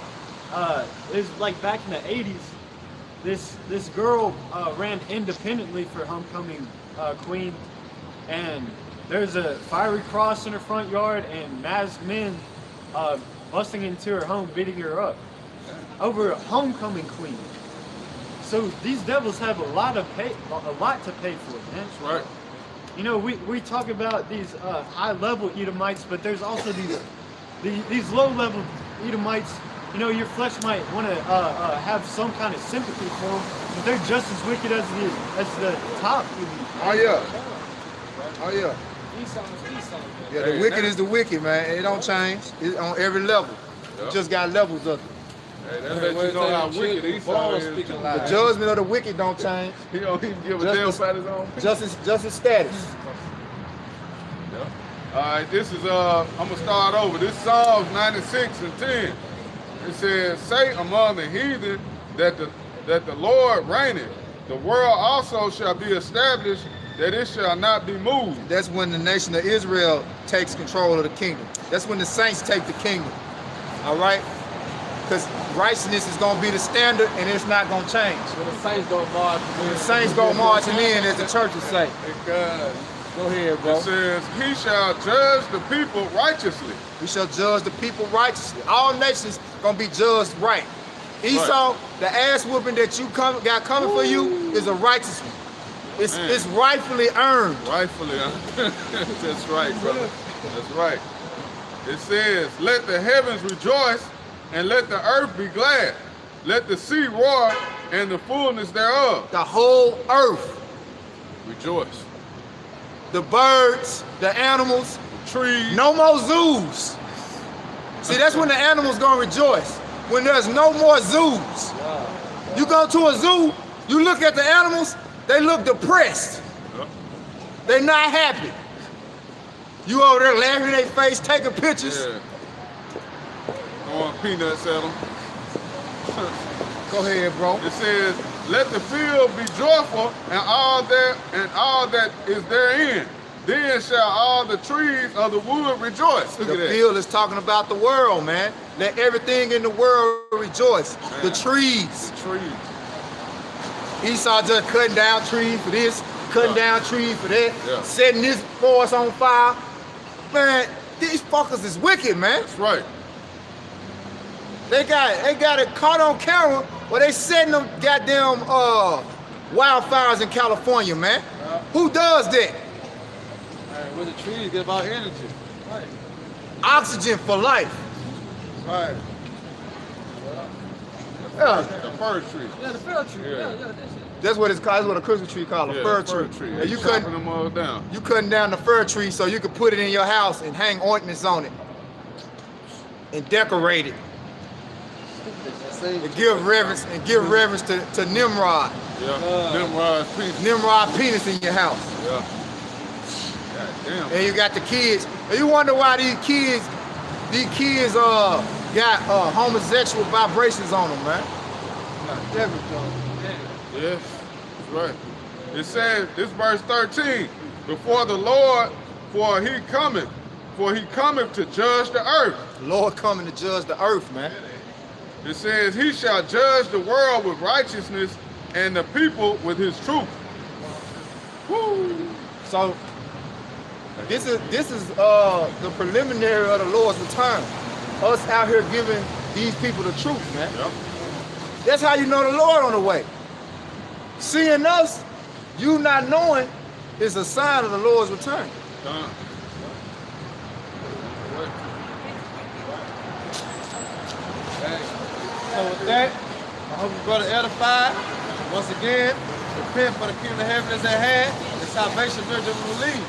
It was like back in the 80s. This girl ran independently for homecoming queen, and there's a fiery cross in her front yard and masked men busting into her home, beating her up over a homecoming queen. So these devils have a lot to pay for, man. That's right. You know, we talk about these high-level Edomites, but there's also these low-level Edomites. You know, your flesh might want to have some kind of sympathy for them, but they're just as wicked as the top Edomites. Oh yeah. Oh yeah. Yeah, the wicked is the wicked, man. It don't change. It's on every level. Yeah. You just got levels of it. Hey, that lets you know how wicked Esau is. The judgment of the wicked don't change. He don't even give a damn about his own. Justice status. Yeah. All right, this is I'm gonna start over. This is Psalms 96 and 10. It says, "Say among the heathen that the Lord reigneth. The world also shall be established, that it shall not be moved." That's when the nation of Israel takes control of the kingdom. That's when the saints take the kingdom. All right? Because righteousness is going to be the standard, and it's not going to change. When the saints go march, The saints go marching in, as the church would say. God. Go ahead, bro. It says, "He shall judge the people righteously." We shall judge the people righteously. All nations going to be judged right. Esau, the ass whooping that you got coming for you is a righteous one. It's rightfully earned. Rightfully, huh? That's right, brother. That's right. It says, "Let the heavens rejoice, and let the earth be glad. Let the sea roar, and the fullness thereof." The whole earth, Rejoice. the birds, the animals, Trees. no more zoos. See, that's when the animals gonna rejoice. When there's no more zoos. You go to a zoo, you look at the animals, they look depressed. Yep. They're not happy. You over there laughing in their face, taking pictures. Yeah. Throwing peanuts at them. Go ahead, bro. It says, "Let the field be joyful, and all that is therein. Then shall all the trees of the wood rejoice." Look The at that. field is talking about the world, man. Let everything in the world rejoice. The trees. Trees. Esau just cutting down trees for this, cutting down trees for that, Yeah. setting this forest on fire. Man, these fuckers is wicked, man. That's right. They got it caught on camera where they setting them goddamn wildfires in California, man. Who does that? where the trees get about energy. Right. Oxygen for life. Right. Yeah, The fir tree. Yeah, the fir tree. Yeah. Yeah, that's it. that's what it's called. That's what a Christmas tree called, a Yeah, fir the tree. Yeah, And you chopping couldn't them all down. You cutting down the fir tree so you could put it in your house and hang ointments on it and decorate it See? and give reverence to Nimrod. Yeah. Nimrod's peace. Nimrod penis in your house. Yeah. God damn. And you got the kids. And you wonder why these kids got homosexual vibrations on them, man. Definitely, John. Yes, that's right. It says, this verse 13, before the Lord, for he cometh to judge the earth. The Lord coming to judge the earth, man. It says, he shall judge the world with righteousness and the people with his truth. Woo! So this is the preliminary of the Lord's return. Us out here giving these people the truth, man. Yep. That's how you know the Lord on the way. Seeing us, you not knowing, is a sign of the Lord's return. Done. So with that, I hope you brother edified. Once again, repent for the kingdom of heaven is at hand, and salvation virgin will lead.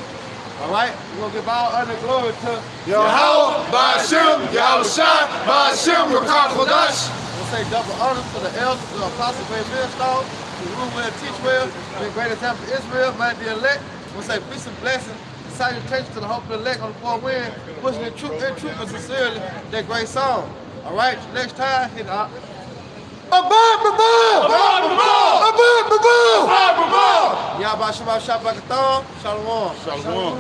All right? We're going to give all honor and glory to Yahweh, Ba'ashem, Yahweh Shai, Ba'ashem, Rakar Kodash. we'll say double honor to the elders, to the apostles, great millstone, to rule well, teach well, be a great example to Israel, might be elect. We'll say peace and blessing, salutations to the hope of the elect on the four wind, pushing in truth and sincerely, that great song. All right, next time, hit up. Yahweh Shabbat Shabbat Shalom. Shalom.